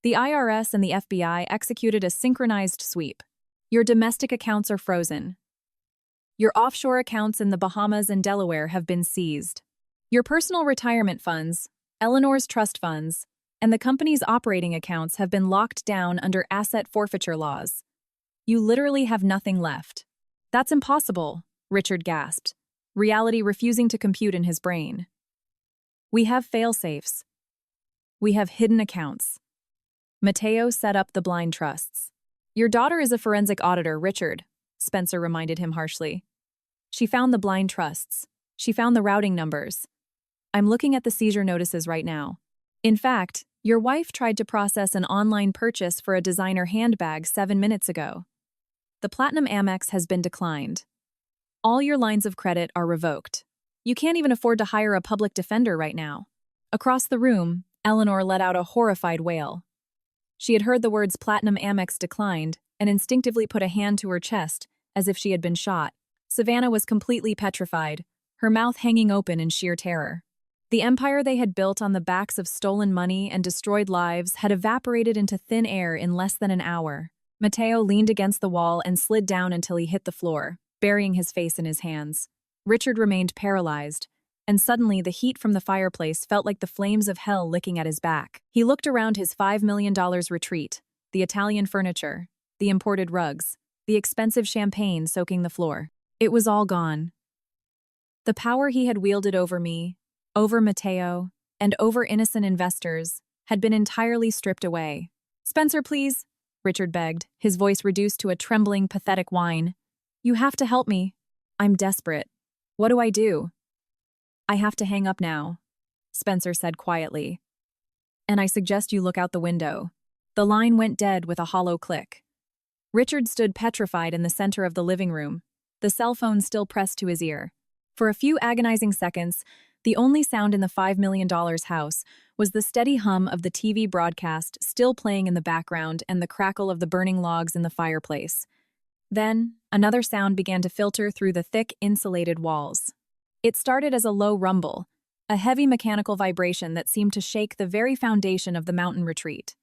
Speaker 1: The IRS and the FBI executed a synchronized sweep. Your domestic accounts are frozen. Your offshore accounts in the Bahamas and Delaware have been seized. Your personal retirement funds, Eleanor's trust funds, and the company's operating accounts have been locked down under asset forfeiture laws. You literally have nothing left. That's impossible, Richard gasped, reality refusing to compute in his brain. We have fail-safes. We have hidden accounts. Mateo set up the blind trusts. Your daughter is a forensic auditor, Richard, Spencer reminded him harshly. She found the blind trusts. She found the routing numbers. I'm looking at the seizure notices right now. In fact, your wife tried to process an online purchase for a designer handbag 7 minutes ago. The Platinum Amex has been declined. All your lines of credit are revoked. You can't even afford to hire a public defender right now. Across the room, Eleanor let out a horrified wail. She had heard the words Platinum Amex declined and instinctively put a hand to her chest as if she had been shot. Savannah was completely petrified, her mouth hanging open in sheer terror. The empire they had built on the backs of stolen money and destroyed lives had evaporated into thin air in less than an hour. Mateo leaned against the wall and slid down until he hit the floor, burying his face in his hands. Richard remained paralyzed, and suddenly the heat from the fireplace felt like the flames of hell licking at his back. He looked around his $5 million retreat, the Italian furniture, the imported rugs, the expensive champagne soaking the floor. It was all gone. The power he had wielded over me, over Mateo, and over innocent investors, had been entirely stripped away. Spencer, please, Richard begged, his voice reduced to a trembling, pathetic whine. You have to help me. I'm desperate. What do I do? I have to hang up now, Spencer said quietly. And I suggest you look out the window. The line went dead with a hollow click. Richard stood petrified in the center of the living room, the cell phone still pressed to his ear. For a few agonizing seconds, the only sound in the $5 million house was the steady hum of the TV broadcast still playing in the background and the crackle of the burning logs in the fireplace. Then, another sound began to filter through the thick, insulated walls. It started as a low rumble, a heavy mechanical vibration that seemed to shake the very foundation of the mountain retreat.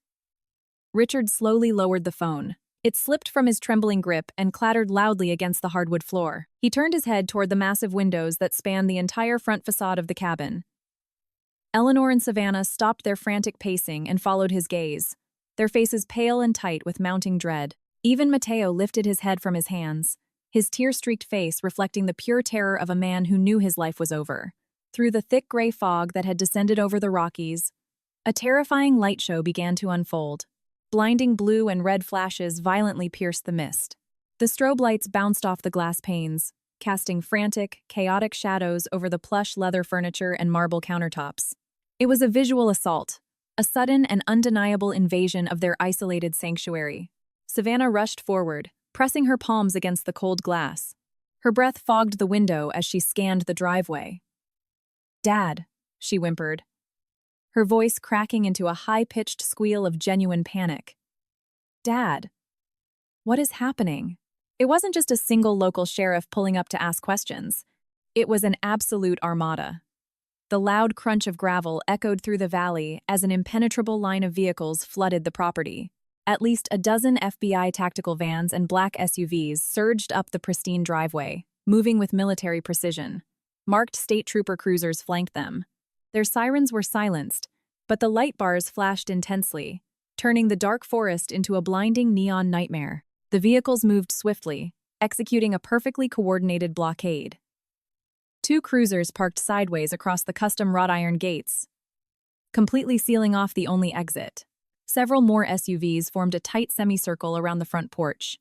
Speaker 1: Richard slowly lowered the phone. It slipped from his trembling grip and clattered loudly against the hardwood floor. He turned his head toward the massive windows that spanned the entire front facade of the cabin. Eleanor and Savannah stopped their frantic pacing and followed his gaze, their faces pale and tight with mounting dread. Even Mateo lifted his head from his hands, his tear-streaked face reflecting the pure terror of a man who knew his life was over. Through the thick gray fog that had descended over the Rockies, a terrifying light show began to unfold. Blinding blue and red flashes violently pierced the mist. The strobe lights bounced off the glass panes, casting frantic, chaotic shadows over the plush leather furniture and marble countertops. It was a visual assault, a sudden and undeniable invasion of their isolated sanctuary. Savannah rushed forward, pressing her palms against the cold glass. Her breath fogged the window as she scanned the driveway. "Dad," she whimpered, her voice cracking into a high-pitched squeal of genuine panic. "Dad, what is happening?" It wasn't just a single local sheriff pulling up to ask questions. It was an absolute armada. The loud crunch of gravel echoed through the valley as an impenetrable line of vehicles flooded the property. At least a dozen FBI tactical vans and black SUVs surged up the pristine driveway, moving with military precision. Marked state trooper cruisers flanked them. Their sirens were silenced, but the light bars flashed intensely, turning the dark forest into a blinding neon nightmare. The vehicles moved swiftly, executing a perfectly coordinated blockade. Two cruisers parked sideways across the custom wrought iron gates, completely sealing off the only exit. Several more SUVs formed a tight semicircle around the front porch.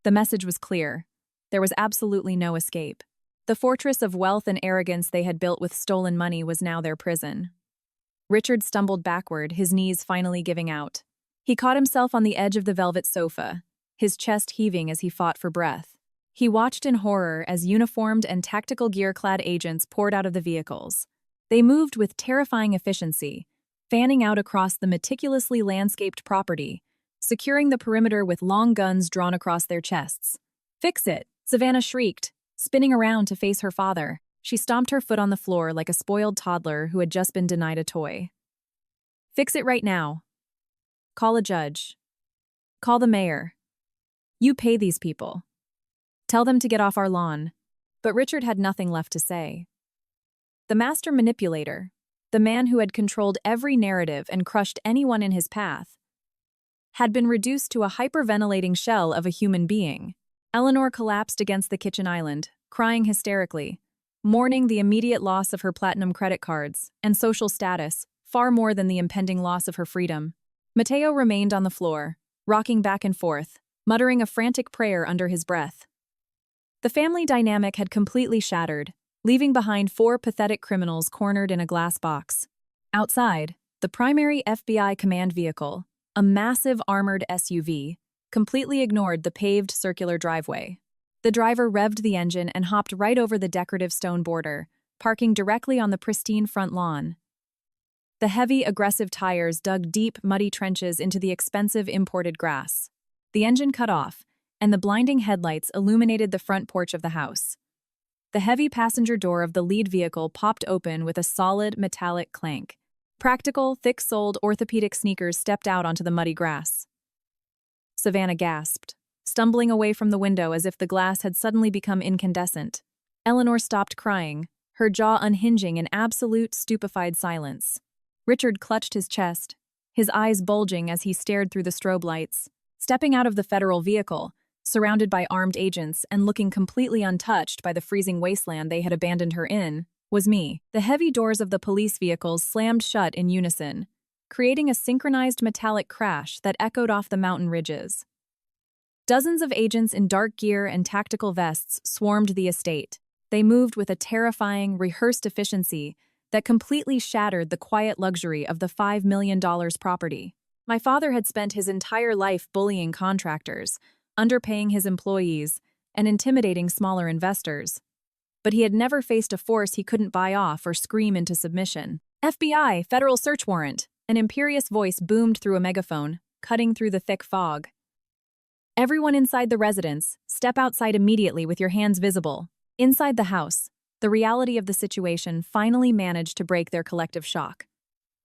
Speaker 1: The message was clear. There was absolutely no escape. The fortress of wealth and arrogance they had built with stolen money was now their prison. Richard stumbled backward, his knees finally giving out. He caught himself on the edge of the velvet sofa, his chest heaving as he fought for breath. He watched in horror as uniformed and tactical gear-clad agents poured out of the vehicles. They moved with terrifying efficiency, fanning out across the meticulously landscaped property, securing the perimeter with long guns drawn across their chests. "Fix it!" Savannah shrieked, spinning around to face her father. She stomped her foot on the floor like a spoiled toddler who had just been denied a toy. "Fix it right now. Call a judge. Call the mayor. You pay these people. Tell them to get off our lawn." But Richard had nothing left to say. The master manipulator, the man who had controlled every narrative and crushed anyone in his path, had been reduced to a hyperventilating shell of a human being. Eleanor collapsed against the kitchen island, crying hysterically, mourning the immediate loss of her platinum credit cards and social status far more than the impending loss of her freedom. Mateo remained on the floor, rocking back and forth, muttering a frantic prayer under his breath. The family dynamic had completely shattered, leaving behind four pathetic criminals cornered in a glass box. Outside, the primary FBI command vehicle, a massive armored SUV, completely ignored the paved circular driveway. The driver revved the engine and hopped right over the decorative stone border, parking directly on the pristine front lawn. The heavy, aggressive tires dug deep, muddy trenches into the expensive imported grass. The engine cut off, and the blinding headlights illuminated the front porch of the house. The heavy passenger door of the lead vehicle popped open with a solid, metallic clank. Practical, thick-soled orthopedic sneakers stepped out onto the muddy grass. Savannah gasped, stumbling away from the window as if the glass had suddenly become incandescent. Eleanor stopped crying, her jaw unhinging in absolute, stupefied silence. Richard clutched his chest, his eyes bulging as he stared through the strobe lights. Stepping out of the federal vehicle, surrounded by armed agents and looking completely untouched by the freezing wasteland they had abandoned her in, was me. The heavy doors of the police vehicles slammed shut in unison, creating a synchronized metallic crash that echoed off the mountain ridges. Dozens of agents in dark gear and tactical vests swarmed the estate. They moved with a terrifying, rehearsed efficiency that completely shattered the quiet luxury of the $5 million property. My father had spent his entire life bullying contractors, underpaying his employees, and intimidating smaller investors. But he had never faced a force he couldn't buy off or scream into submission. "FBI, federal search warrant!" An imperious voice boomed through a megaphone, cutting through the thick fog. "Everyone inside the residence, step outside immediately with your hands visible." Inside the house, the reality of the situation finally managed to break their collective shock.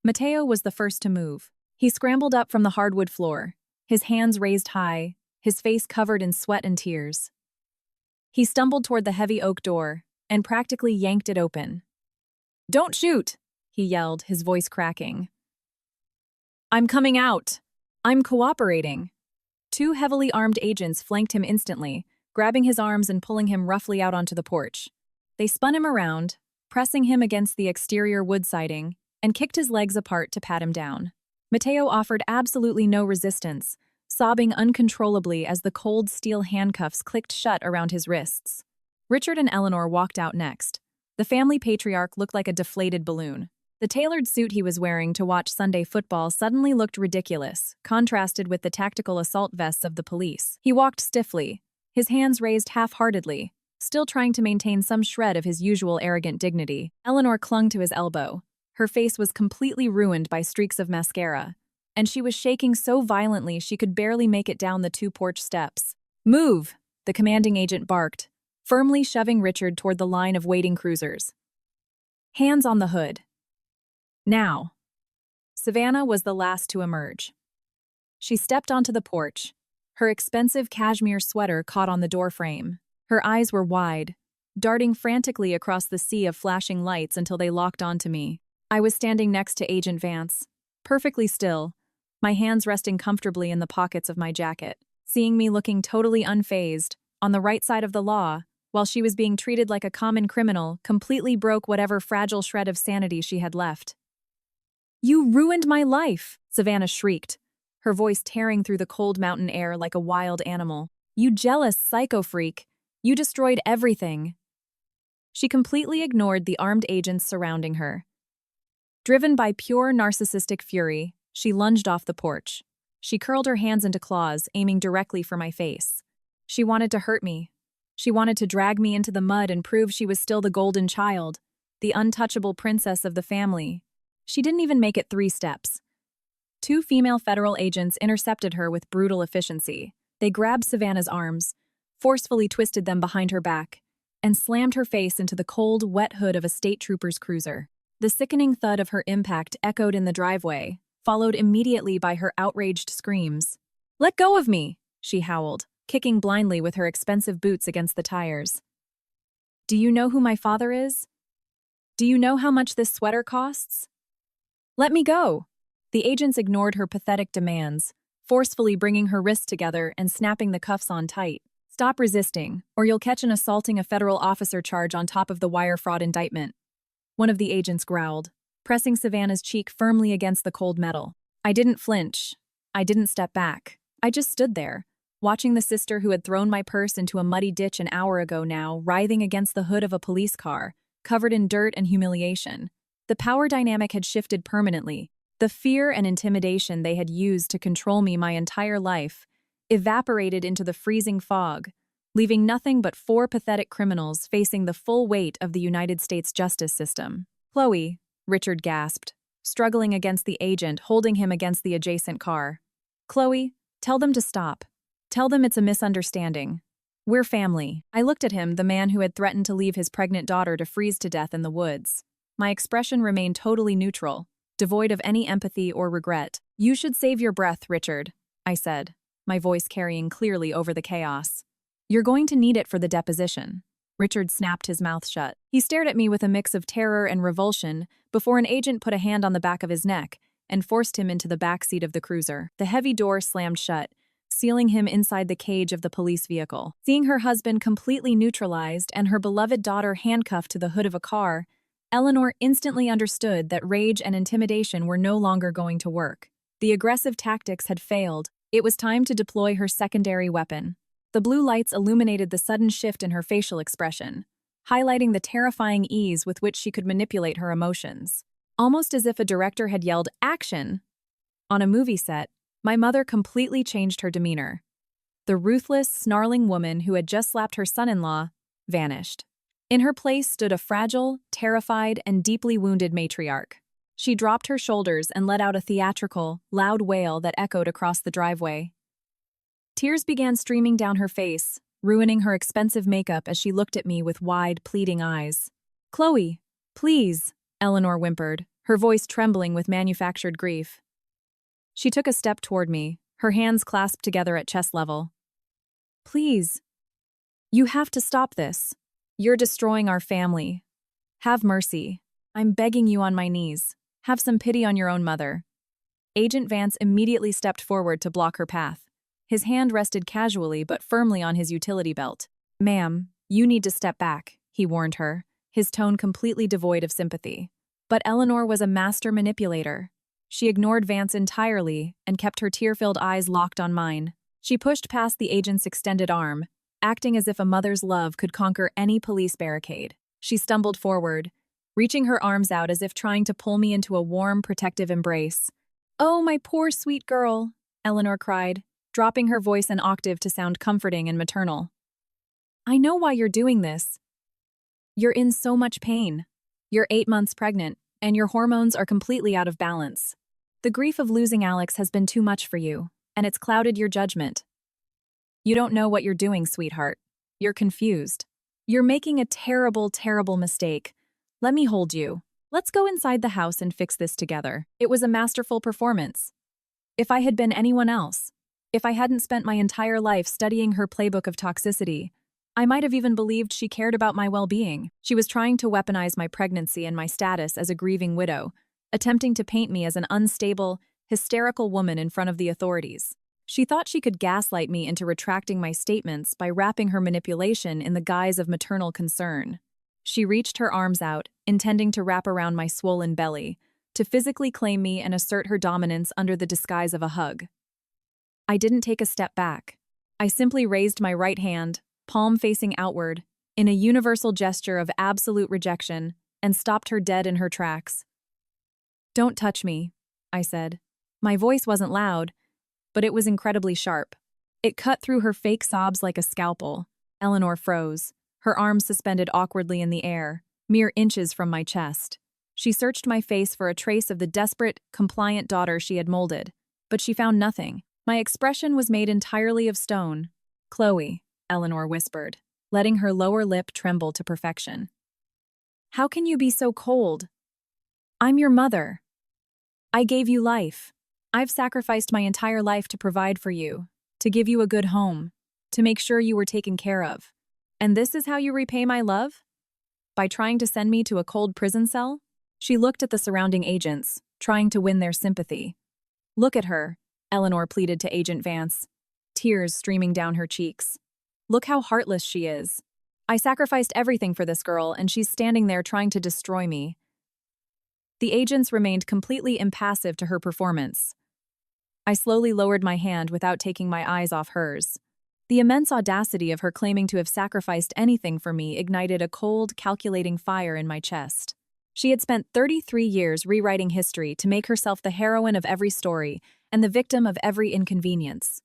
Speaker 1: Mateo was the first to move. He scrambled up from the hardwood floor, his hands raised high, his face covered in sweat and tears. He stumbled toward the heavy oak door and practically yanked it open. "Don't shoot!" he yelled, his voice cracking. "I'm coming out! I'm cooperating!" Two heavily armed agents flanked him instantly, grabbing his arms and pulling him roughly out onto the porch. They spun him around, pressing him against the exterior wood siding, and kicked his legs apart to pat him down. Mateo offered absolutely no resistance, sobbing uncontrollably as the cold steel handcuffs clicked shut around his wrists. Richard and Eleanor walked out next. The family patriarch looked like a deflated balloon. The tailored suit he was wearing to watch Sunday football suddenly looked ridiculous, contrasted with the tactical assault vests of the police. He walked stiffly, his hands raised half-heartedly, still trying to maintain some shred of his usual arrogant dignity. Eleanor clung to his elbow. Her face was completely ruined by streaks of mascara, and she was shaking so violently she could barely make it down the two porch steps. "Move!" the commanding agent barked, firmly shoving Richard toward the line of waiting cruisers. "Hands on the hood. Now." Savannah was the last to emerge. She stepped onto the porch, her expensive cashmere sweater caught on the doorframe. Her eyes were wide, darting frantically across the sea of flashing lights until they locked onto me. I was standing next to Agent Vance, perfectly still, my hands resting comfortably in the pockets of my jacket. Seeing me looking totally unfazed, on the right side of the law, while she was being treated like a common criminal, completely broke whatever fragile shred of sanity she had left. "You ruined my life!" Savannah shrieked, her voice tearing through the cold mountain air like a wild animal. "You jealous psycho freak! You destroyed everything!" She completely ignored the armed agents surrounding her. Driven by pure narcissistic fury, she lunged off the porch. She curled her hands into claws, aiming directly for my face. She wanted to hurt me. She wanted to drag me into the mud and prove she was still the golden child, the untouchable princess of the family. She didn't even make it 3 steps. 2 female federal agents intercepted her with brutal efficiency. They grabbed Savannah's arms, forcefully twisted them behind her back, and slammed her face into the cold, wet hood of a state trooper's cruiser. The sickening thud of her impact echoed in the driveway, followed immediately by her outraged screams. "Let go of me!" she howled, kicking blindly with her expensive boots against the tires. "Do you know who my father is? Do you know how much this sweater costs? Let me go!" The agents ignored her pathetic demands, forcefully bringing her wrists together and snapping the cuffs on tight. "Stop resisting, or you'll catch an assaulting a federal officer charge on top of the wire fraud indictment," one of the agents growled, pressing Savannah's cheek firmly against the cold metal. I didn't flinch. I didn't step back. I just stood there, watching the sister who had thrown my purse into a muddy ditch an hour ago now writhing against the hood of a police car, covered in dirt and humiliation. The power dynamic had shifted permanently. The fear and intimidation they had used to control me my entire life evaporated into the freezing fog, leaving nothing but 4 pathetic criminals facing the full weight of the United States justice system. "Chloe," Richard gasped, struggling against the agent, holding him against the adjacent car. "Chloe, tell them to stop. Tell them it's a misunderstanding. We're family." I looked at him, the man who had threatened to leave his pregnant daughter to freeze to death in the woods. My expression remained totally neutral, devoid of any empathy or regret. "You should save your breath, Richard," I said, my voice carrying clearly over the chaos. "You're going to need it for the deposition." Richard snapped his mouth shut. He stared at me with a mix of terror and revulsion before an agent put a hand on the back of his neck and forced him into the back seat of the cruiser. The heavy door slammed shut, sealing him inside the cage of the police vehicle. Seeing her husband completely neutralized and her beloved daughter handcuffed to the hood of a car, Eleanor instantly understood that rage and intimidation were no longer going to work. The aggressive tactics had failed. It was time to deploy her secondary weapon. The blue lights illuminated the sudden shift in her facial expression, highlighting the terrifying ease with which she could manipulate her emotions. Almost as if a director had yelled, "Action!" on a movie set, my mother completely changed her demeanor. The ruthless, snarling woman who had just slapped her son-in-law vanished. In her place stood a fragile, terrified, and deeply wounded matriarch. She dropped her shoulders and let out a theatrical, loud wail that echoed across the driveway. Tears began streaming down her face, ruining her expensive makeup as she looked at me with wide, pleading eyes. "Chloe, please," Eleanor whimpered, her voice trembling with manufactured grief. She took a step toward me, her hands clasped together at chest level. "Please. You have to stop this. You're destroying our family. Have mercy. I'm begging you on my knees. Have some pity on your own mother." Agent Vance immediately stepped forward to block her path. His hand rested casually but firmly on his utility belt. "Ma'am, you need to step back," he warned her, his tone completely devoid of sympathy. But Eleanor was a master manipulator. She ignored Vance entirely and kept her tear-filled eyes locked on mine. She pushed past the agent's extended arm, acting as if a mother's love could conquer any police barricade. She stumbled forward, reaching her arms out as if trying to pull me into a warm, protective embrace. "Oh, my poor sweet girl," Eleanor cried, dropping her voice an octave to sound comforting and maternal. "I know why you're doing this. You're in so much pain. You're 8 months pregnant, and your hormones are completely out of balance. The grief of losing Alex has been too much for you, and it's clouded your judgment. You don't know what you're doing, sweetheart. You're confused. You're making a terrible, terrible mistake. Let me hold you. Let's go inside the house and fix this together." It was a masterful performance. If I had been anyone else, if I hadn't spent my entire life studying her playbook of toxicity, I might have even believed she cared about my well-being. She was trying to weaponize my pregnancy and my status as a grieving widow, attempting to paint me as an unstable, hysterical woman in front of the authorities. She thought she could gaslight me into retracting my statements by wrapping her manipulation in the guise of maternal concern. She reached her arms out, intending to wrap around my swollen belly, to physically claim me and assert her dominance under the disguise of a hug. I didn't take a step back. I simply raised my right hand, palm facing outward, in a universal gesture of absolute rejection, and stopped her dead in her tracks. "Don't touch me," I said. My voice wasn't loud, but it was incredibly sharp. It cut through her fake sobs like a scalpel. Eleanor froze, her arms suspended awkwardly in the air, mere inches from my chest. She searched my face for a trace of the desperate, compliant daughter she had molded, but she found nothing. My expression was made entirely of stone. "Chloe," Eleanor whispered, letting her lower lip tremble to perfection. "How can you be so cold? I'm your mother. I gave you life. I've sacrificed my entire life to provide for you, to give you a good home, to make sure you were taken care of. And this is how you repay my love? By trying to send me to a cold prison cell?" She looked at the surrounding agents, trying to win their sympathy. "Look at her," Eleanor pleaded to Agent Vance, tears streaming down her cheeks. "Look how heartless she is. I sacrificed everything for this girl, and she's standing there trying to destroy me." The agents remained completely impassive to her performance. I slowly lowered my hand without taking my eyes off hers. The immense audacity of her claiming to have sacrificed anything for me ignited a cold, calculating fire in my chest. She had spent 33 years rewriting history to make herself the heroine of every story and the victim of every inconvenience.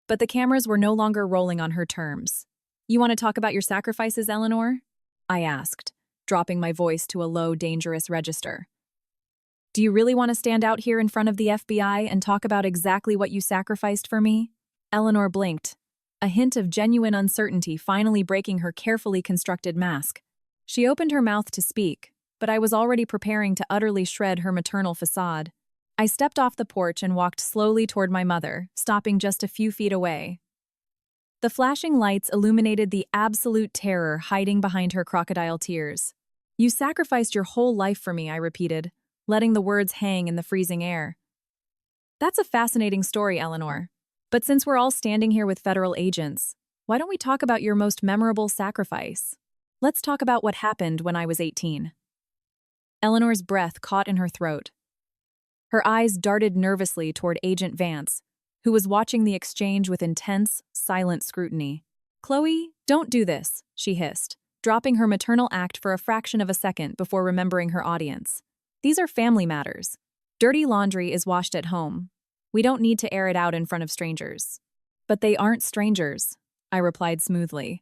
Speaker 1: But the cameras were no longer rolling on her terms. "You want to talk about your sacrifices, Eleanor?" I asked, dropping my voice to a low, dangerous register. "Do you really want to stand out here in front of the FBI and talk about exactly what you sacrificed for me?" Eleanor blinked, a hint of genuine uncertainty finally breaking her carefully constructed mask. She opened her mouth to speak, but I was already preparing to utterly shred her maternal facade. I stepped off the porch and walked slowly toward my mother, stopping just a few feet away. The flashing lights illuminated the absolute terror hiding behind her crocodile tears. "You sacrificed your whole life for me," I repeated, letting the words hang in the freezing air. "That's a fascinating story, Eleanor. But since we're all standing here with federal agents, why don't we talk about your most memorable sacrifice? Let's talk about what happened when I was 18. Eleanor's breath caught in her throat. Her eyes darted nervously toward Agent Vance, who was watching the exchange with intense, silent scrutiny. "Chloe, don't do this," she hissed, dropping her maternal act for a fraction of a second before remembering her audience. "These are family matters. Dirty laundry is washed at home. We don't need to air it out in front of strangers." "But they aren't strangers," I replied smoothly.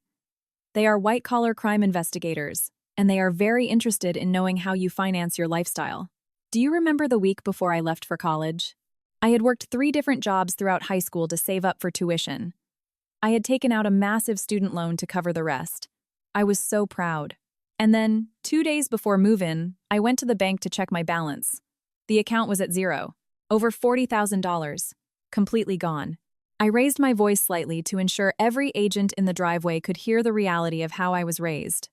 Speaker 1: "They are white-collar crime investigators, and they are very interested in knowing how you finance your lifestyle. Do you remember the week before I left for college? I had worked 3 different jobs throughout high school to save up for tuition. I had taken out a massive student loan to cover the rest. I was so proud. And then, 2 days before move-in, I went to the bank to check my balance. The account was at zero, over $40,000, completely gone. I raised my voice slightly to ensure every agent in the driveway could hear the reality of how I was raised.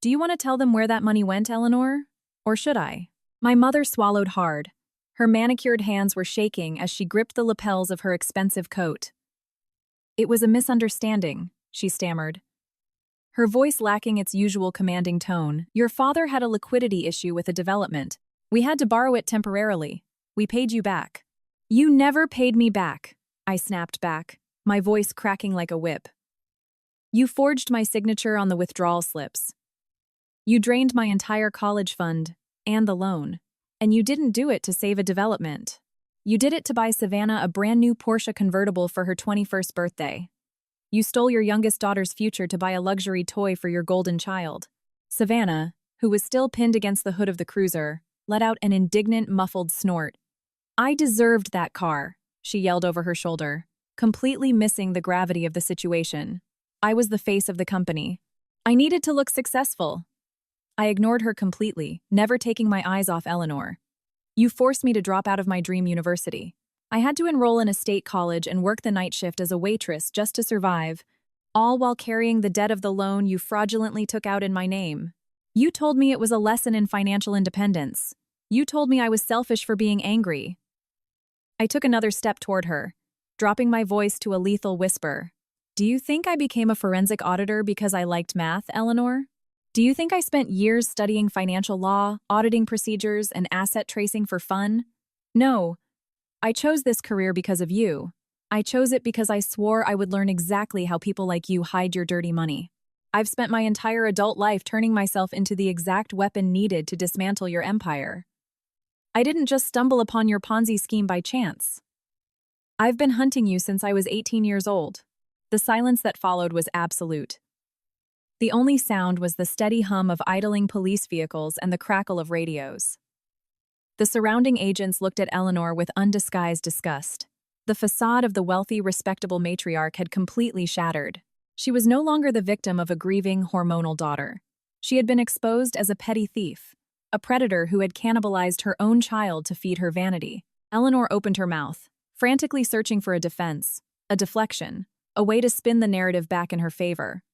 Speaker 1: "Do you want to tell them where that money went, Eleanor? Or should I?" My mother swallowed hard. Her manicured hands were shaking as she gripped the lapels of her expensive coat. "It was a misunderstanding," she stammered, her voice lacking its usual commanding tone. "Your father had a liquidity issue with a development. We had to borrow it temporarily. We paid you back." "You never paid me back," I snapped back, my voice cracking like a whip. "You forged my signature on the withdrawal slips. You drained my entire college fund and the loan. And you didn't do it to save a development. You did it to buy Savannah a brand new Porsche convertible for her 21st birthday. You stole your youngest daughter's future to buy a luxury toy for your golden child." Savannah, who was still pinned against the hood of the cruiser, let out an indignant, muffled snort. "I deserved that car," she yelled over her shoulder, completely missing the gravity of the situation. "I was the face of the company. I needed to look successful." I ignored her completely, never taking my eyes off Eleanor. "You forced me to drop out of my dream university. I had to enroll in a state college and work the night shift as a waitress just to survive, all while carrying the debt of the loan you fraudulently took out in my name. You told me it was a lesson in financial independence. You told me I was selfish for being angry." I took another step toward her, dropping my voice to a lethal whisper. Do you think I became a forensic auditor because I liked math, Eleanor? Do you think I spent years studying financial law, auditing procedures, and asset tracing for fun? No. I chose this career because of you. I chose it because I swore I would learn exactly how people like you hide your dirty money. I've spent my entire adult life turning myself into the exact weapon needed to dismantle your empire. I didn't just stumble upon your Ponzi scheme by chance. I've been hunting you since I was 18 years old. The silence that followed was absolute. The only sound was the steady hum of idling police vehicles and the crackle of radios. The surrounding agents looked at Eleanor with undisguised disgust. The facade of the wealthy, respectable matriarch had completely shattered. She was no longer the victim of a grieving, hormonal daughter. She had been exposed as a petty thief, a predator who had cannibalized her own child to feed her vanity. Eleanor opened her mouth, frantically searching for a defense, a deflection, a way to spin the narrative back in her favor.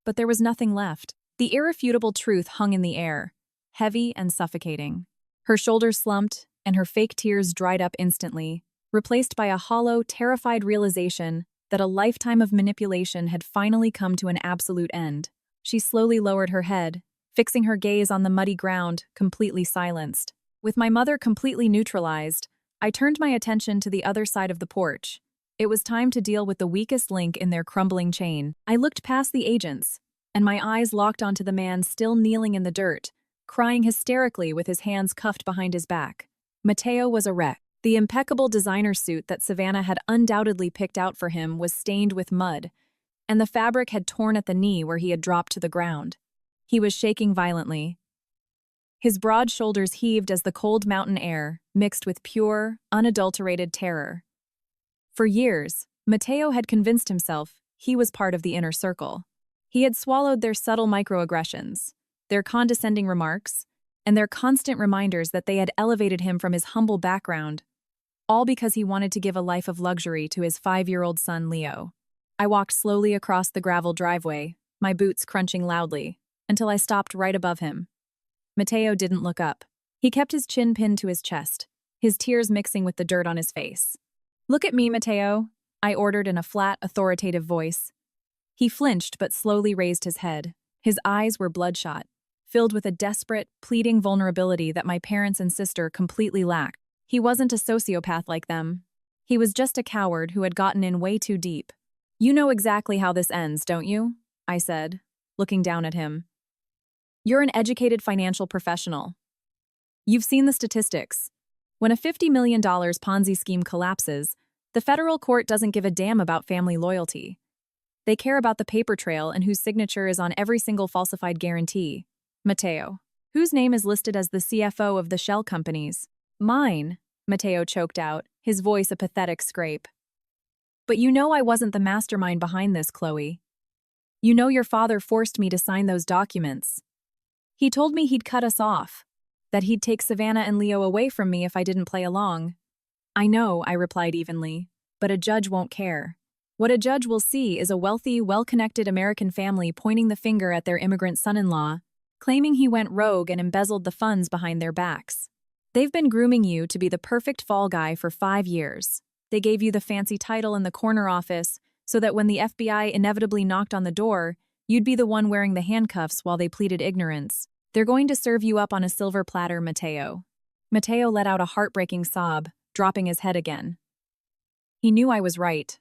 Speaker 1: But there was nothing left. The irrefutable truth hung in the air, heavy and suffocating. Her shoulders slumped, and her fake tears dried up instantly, replaced by a hollow, terrified realization that a lifetime of manipulation had finally come to an absolute end. She slowly lowered her head, fixing her gaze on the muddy ground, completely silenced. With my mother completely neutralized, I turned my attention to the other side of the porch. It was time to deal with the weakest link in their crumbling chain. I looked past the agents, and my eyes locked onto the man still kneeling in the dirt, crying hysterically with his hands cuffed behind his back. Mateo was a wreck. The impeccable designer suit that Savannah had undoubtedly picked out for him was stained with mud, and the fabric had torn at the knee where he had dropped to the ground. He was shaking violently. His broad shoulders heaved as the cold mountain air mixed with pure, unadulterated terror. For years, Mateo had convinced himself he was part of the inner circle. He had swallowed their subtle microaggressions, their condescending remarks, and their constant reminders that they had elevated him from his humble background, all because he wanted to give a life of luxury to his 5-year-old son, Leo. I walked slowly across the gravel driveway, my boots crunching loudly, until I stopped right above him. Mateo didn't look up. He kept his chin pinned to his chest, his tears mixing with the dirt on his face. "Look at me, Mateo," I ordered in a flat, authoritative voice. He flinched but slowly raised his head. His eyes were bloodshot, filled with a desperate, pleading vulnerability that my parents and sister completely lacked. He wasn't a sociopath like them. He was just a coward who had gotten in way too deep. "You know exactly how this ends, don't you?" I said, looking down at him. "You're an educated financial professional. You've seen the statistics. When a $50 million Ponzi scheme collapses, the federal court doesn't give a damn about family loyalty. They care about the paper trail and whose signature is on every single falsified guarantee. Mateo, whose name is listed as the CFO of the shell companies?" "Mine," Mateo choked out, his voice a pathetic scrape. "But you know I wasn't the mastermind behind this, Chloe. You know your father forced me to sign those documents. He told me he'd cut us off, that he'd take Savannah and Leo away from me if I didn't play along." "I know," I replied evenly, "but a judge won't care. What a judge will see is a wealthy, well-connected American family pointing the finger at their immigrant son-in-law, claiming he went rogue and embezzled the funds behind their backs. They've been grooming you to be the perfect fall guy for 5 years. They gave you the fancy title in the corner office so that when the FBI inevitably knocked on the door, you'd be the one wearing the handcuffs while they pleaded ignorance. They're going to serve you up on a silver platter, Mateo." Mateo let out a heartbreaking sob, dropping his head again. He knew I was right.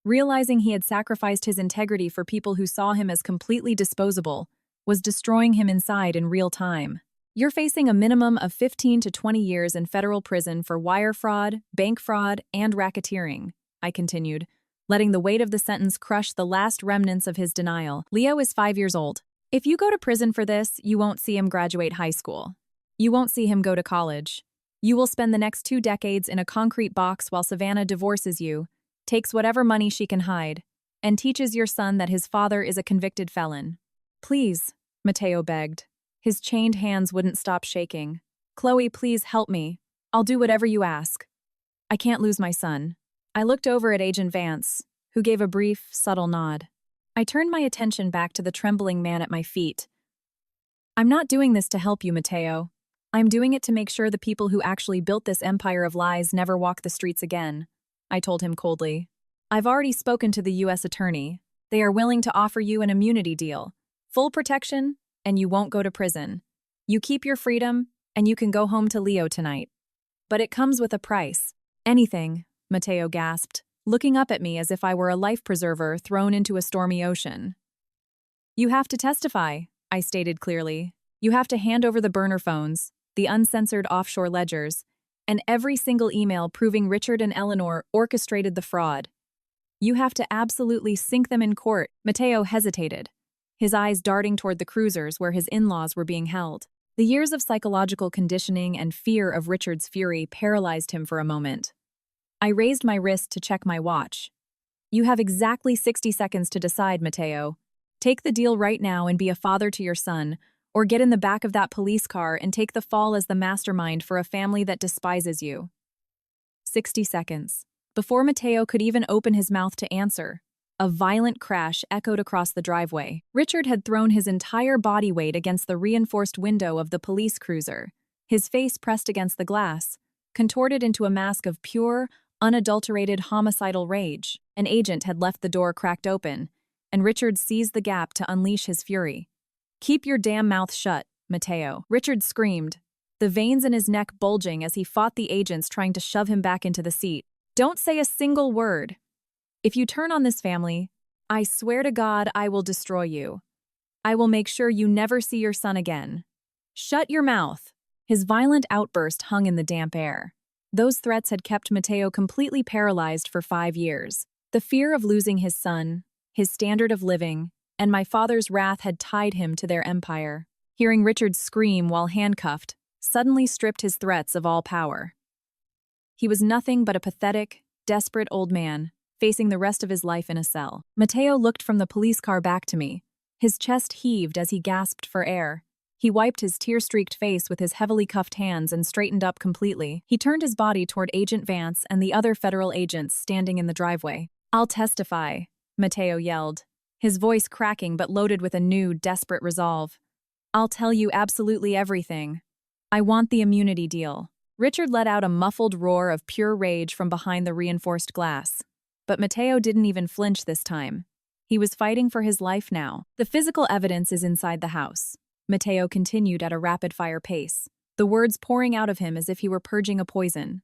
Speaker 1: Realizing he had sacrificed his integrity for people who saw him as completely disposable was destroying him inside in real time. "You're facing a minimum of 15 to 20 years in federal prison for wire fraud, bank fraud, and racketeering," I continued, letting the weight of the sentence crush the last remnants of his denial. "Leo is 5 years old. If you go to prison for this, you won't see him graduate high school. You won't see him go to college. You will spend the next 2 decades in a concrete box while Savannah divorces you, takes whatever money she can hide, and teaches your son that his father is a convicted felon." "Please," Mateo begged. His chained hands wouldn't stop shaking. "Chloe, please help me. I'll do whatever you ask. I can't lose my son." I looked over at Agent Vance, who gave a brief, subtle nod. I turned my attention back to the trembling man at my feet. "I'm not doing this to help you, Mateo. I'm doing it to make sure the people who actually built this empire of lies never walk the streets again. I told him coldly. I've already spoken to the U.S. attorney. They are willing to offer you an immunity deal. Full protection, and you won't go to prison. You keep your freedom, and you can go home to Leo tonight. But it comes with a price. Anything, Mateo gasped, looking up at me as if I were a life preserver thrown into a stormy ocean. You have to testify, I stated clearly. You have to hand over the burner phones, the uncensored offshore ledgers, and every single email proving Richard and Eleanor orchestrated the fraud. You have to absolutely sink them in court. Mateo hesitated, his eyes darting toward the cruisers where his in-laws were being held. The years of psychological conditioning and fear of Richard's fury paralyzed him for a moment. I raised my wrist to check my watch. You have exactly 60 seconds to decide, Mateo. Take the deal right now and be a father to your son, or get in the back of that police car and take the fall as the mastermind for a family that despises you. 60 seconds. Before Mateo could even open his mouth to answer, a violent crash echoed across the driveway. Richard had thrown his entire body weight against the reinforced window of the police cruiser, his face pressed against the glass, contorted into a mask of pure, unadulterated homicidal rage. An agent had left the door cracked open, and Richard seized the gap to unleash his fury. Keep your damn mouth shut, Mateo. Richard screamed, the veins in his neck bulging as he fought the agents trying to shove him back into the seat. Don't say a single word. If you turn on this family, I swear to God I will destroy you. I will make sure you never see your son again. Shut your mouth. His violent outburst hung in the damp air. Those threats had kept Mateo completely paralyzed for 5 years. The fear of losing his son, his standard of living, and my father's wrath had tied him to their empire. Hearing Richard scream while handcuffed suddenly stripped his threats of all power. He was nothing but a pathetic, desperate old man, facing the rest of his life in a cell. Mateo looked from the police car back to me. His chest heaved as he gasped for air. He wiped his tear-streaked face with his heavily cuffed hands and straightened up completely. He turned his body toward Agent Vance and the other federal agents standing in the driveway. I'll testify, Mateo yelled, his voice cracking but loaded with a new, desperate resolve. I'll tell you absolutely everything. I want the immunity deal. Richard let out a muffled roar of pure rage from behind the reinforced glass. But Mateo didn't even flinch this time. He was fighting for his life now. The physical evidence is inside the house. Mateo continued at a rapid-fire pace, the words pouring out of him as if he were purging a poison.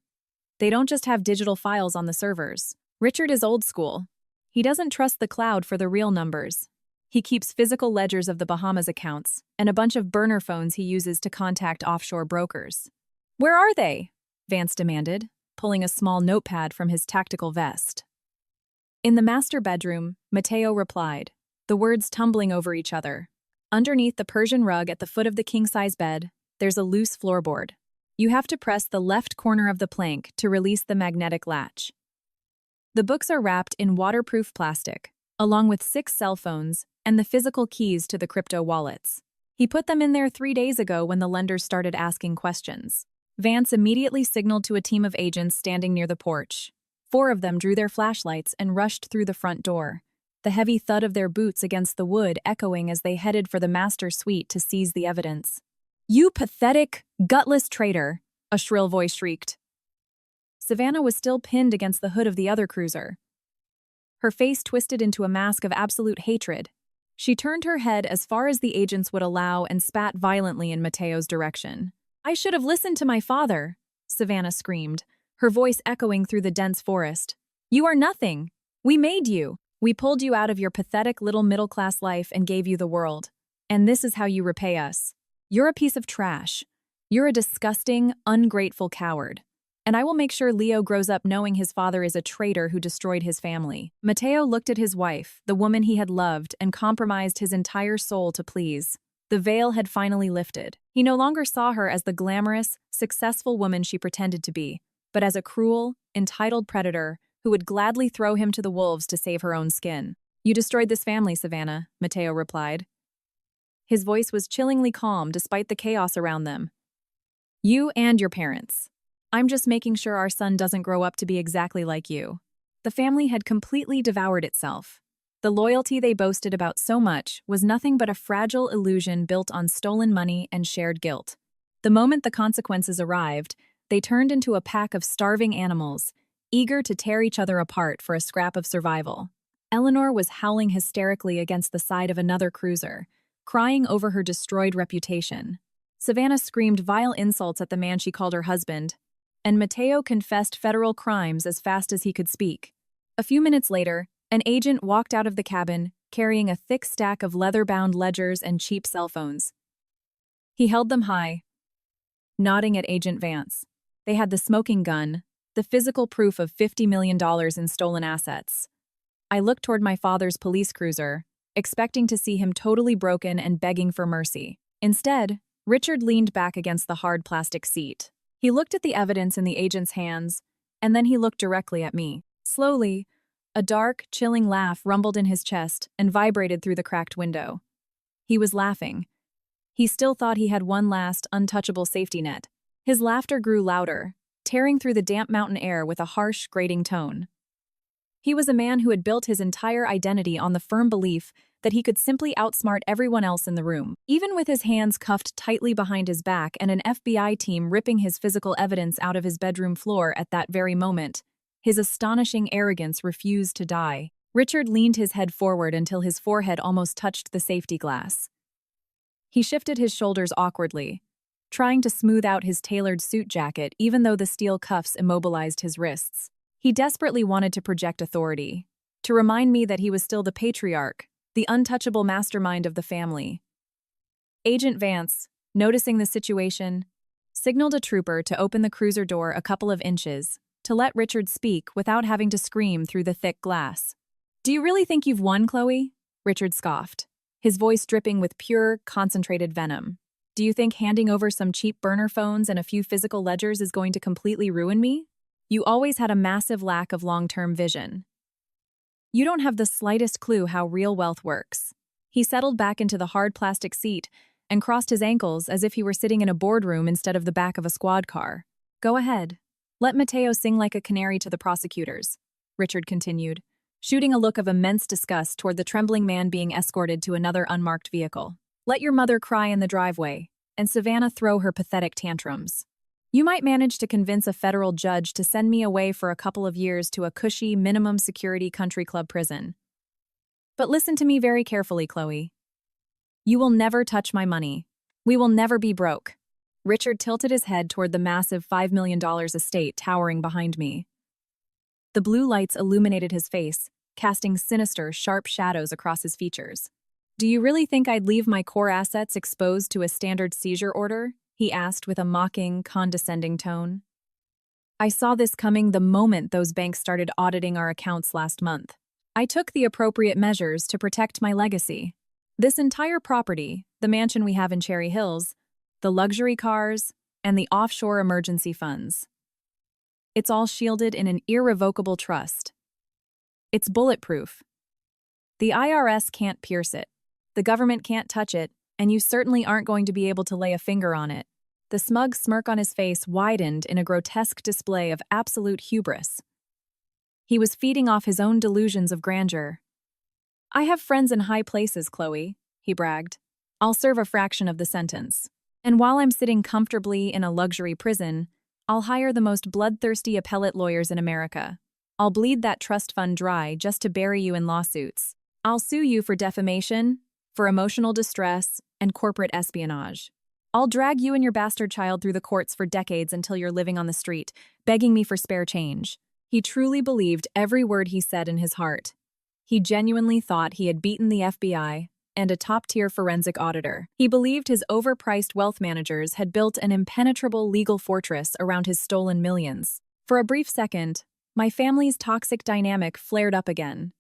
Speaker 1: They don't just have digital files on the servers. Richard is old school. He doesn't trust the cloud for the real numbers. He keeps physical ledgers of the Bahamas accounts and a bunch of burner phones he uses to contact offshore brokers. Where are they? Vance demanded, pulling a small notepad from his tactical vest. In the master bedroom, Mateo replied, the words tumbling over each other. Underneath the Persian rug at the foot of the king-size bed, there's a loose floorboard. You have to press the left corner of the plank to release the magnetic latch. The books are wrapped in waterproof plastic, along with 6 cell phones and the physical keys to the crypto wallets. He put them in there 3 days ago when the lenders started asking questions. Vance immediately signaled to a team of agents standing near the porch. 4 of them drew their flashlights and rushed through the front door, the heavy thud of their boots against the wood echoing as they headed for the master suite to seize the evidence. You pathetic, gutless traitor, a shrill voice shrieked. Savannah was still pinned against the hood of the other cruiser, her face twisted into a mask of absolute hatred. She turned her head as far as the agents would allow and spat violently in Mateo's direction. I should have listened to my father, Savannah screamed, her voice echoing through the dense forest. You are nothing. We made you. We pulled you out of your pathetic little middle-class life and gave you the world. And this is how you repay us. You're a piece of trash. You're a disgusting, ungrateful coward. And I will make sure Leo grows up knowing his father is a traitor who destroyed his family. Mateo looked at his wife, the woman he had loved and compromised his entire soul to please. The veil had finally lifted. He no longer saw her as the glamorous, successful woman she pretended to be, but as a cruel, entitled predator who would gladly throw him to the wolves to save her own skin. You destroyed this family, Savannah, Mateo replied. His voice was chillingly calm despite the chaos around them. You and your parents. I'm just making sure our son doesn't grow up to be exactly like you. The family had completely devoured itself. The loyalty they boasted about so much was nothing but a fragile illusion built on stolen money and shared guilt. The moment the consequences arrived, they turned into a pack of starving animals, eager to tear each other apart for a scrap of survival. Eleanor was howling hysterically against the side of another cruiser, crying over her destroyed reputation. Savannah screamed vile insults at the man she called her husband, and Mateo confessed federal crimes as fast as he could speak. A few minutes later, an agent walked out of the cabin, carrying a thick stack of leather-bound ledgers and cheap cell phones. He held them high, nodding at Agent Vance. They had the smoking gun, the physical proof of $50 million in stolen assets. I looked toward my father's police cruiser, expecting to see him totally broken and begging for mercy. Instead, Richard leaned back against the hard plastic seat. He looked at the evidence in the agent's hands, and then he looked directly at me. Slowly, a dark, chilling laugh rumbled in his chest and vibrated through the cracked window. He was laughing. He still thought he had one last, untouchable safety net. His laughter grew louder, tearing through the damp mountain air with a harsh, grating tone. He was a man who had built his entire identity on the firm belief that he could simply outsmart everyone else in the room. Even with his hands cuffed tightly behind his back and an FBI team ripping his physical evidence out of his bedroom floor at that very moment, his astonishing arrogance refused to die. Richard leaned his head forward until his forehead almost touched the safety glass. He shifted his shoulders awkwardly, trying to smooth out his tailored suit jacket even though the steel cuffs immobilized his wrists. He desperately wanted to project authority, to remind me that he was still the patriarch, the untouchable mastermind of the family. Agent Vance, noticing the situation, signaled a trooper to open the cruiser door a couple of inches, to let Richard speak without having to scream through the thick glass. "Do you really think you've won, Chloe?" Richard scoffed, his voice dripping with pure, concentrated venom. "Do you think handing over some cheap burner phones and a few physical ledgers is going to completely ruin me? You always had a massive lack of long-term vision. You don't have the slightest clue how real wealth works." He settled back into the hard plastic seat and crossed his ankles as if he were sitting in a boardroom instead of the back of a squad car. "Go ahead. Let Mateo sing like a canary to the prosecutors," Richard continued, shooting a look of immense disgust toward the trembling man being escorted to another unmarked vehicle. "Let your mother cry in the driveway, and Savannah throw her pathetic tantrums. You might manage to convince a federal judge to send me away for a couple of years to a cushy, minimum security country club prison. But listen to me very carefully, Chloe. You will never touch my money. We will never be broke." Richard tilted his head toward the massive $5 million estate towering behind me. The blue lights illuminated his face, casting sinister, sharp shadows across his features. "Do you really think I'd leave my core assets exposed to a standard seizure order?" he asked with a mocking, condescending tone. "I saw this coming the moment those banks started auditing our accounts last month. I took the appropriate measures to protect my legacy. This entire property, the mansion we have in Cherry Hills, the luxury cars, and the offshore emergency funds. It's all shielded in an irrevocable trust. It's bulletproof. The IRS can't pierce it. The government can't touch it, and you certainly aren't going to be able to lay a finger on it." The smug smirk on his face widened in a grotesque display of absolute hubris. He was feeding off his own delusions of grandeur. "I have friends in high places, Chloe," he bragged. "I'll serve a fraction of the sentence. And while I'm sitting comfortably in a luxury prison, I'll hire the most bloodthirsty appellate lawyers in America. I'll bleed that trust fund dry just to bury you in lawsuits. I'll sue you for defamation, for emotional distress, and corporate espionage. I'll drag you and your bastard child through the courts for decades until you're living on the street, begging me for spare change." He truly believed every word he said in his heart. He genuinely thought he had beaten the FBI and a top-tier forensic auditor. He believed his overpriced wealth managers had built an impenetrable legal fortress around his stolen millions. For a brief second, my family's toxic dynamic flared up again.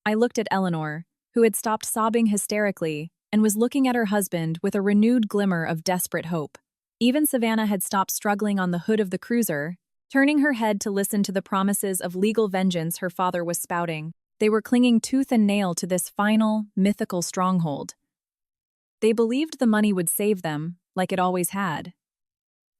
Speaker 1: I looked at Eleanor, who had stopped sobbing hysterically and was looking at her husband with a renewed glimmer of desperate hope. Even Savannah had stopped struggling on the hood of the cruiser, turning her head to listen to the promises of legal vengeance her father was spouting. They were clinging tooth and nail to this final, mythical stronghold. They believed the money would save them, like it always had.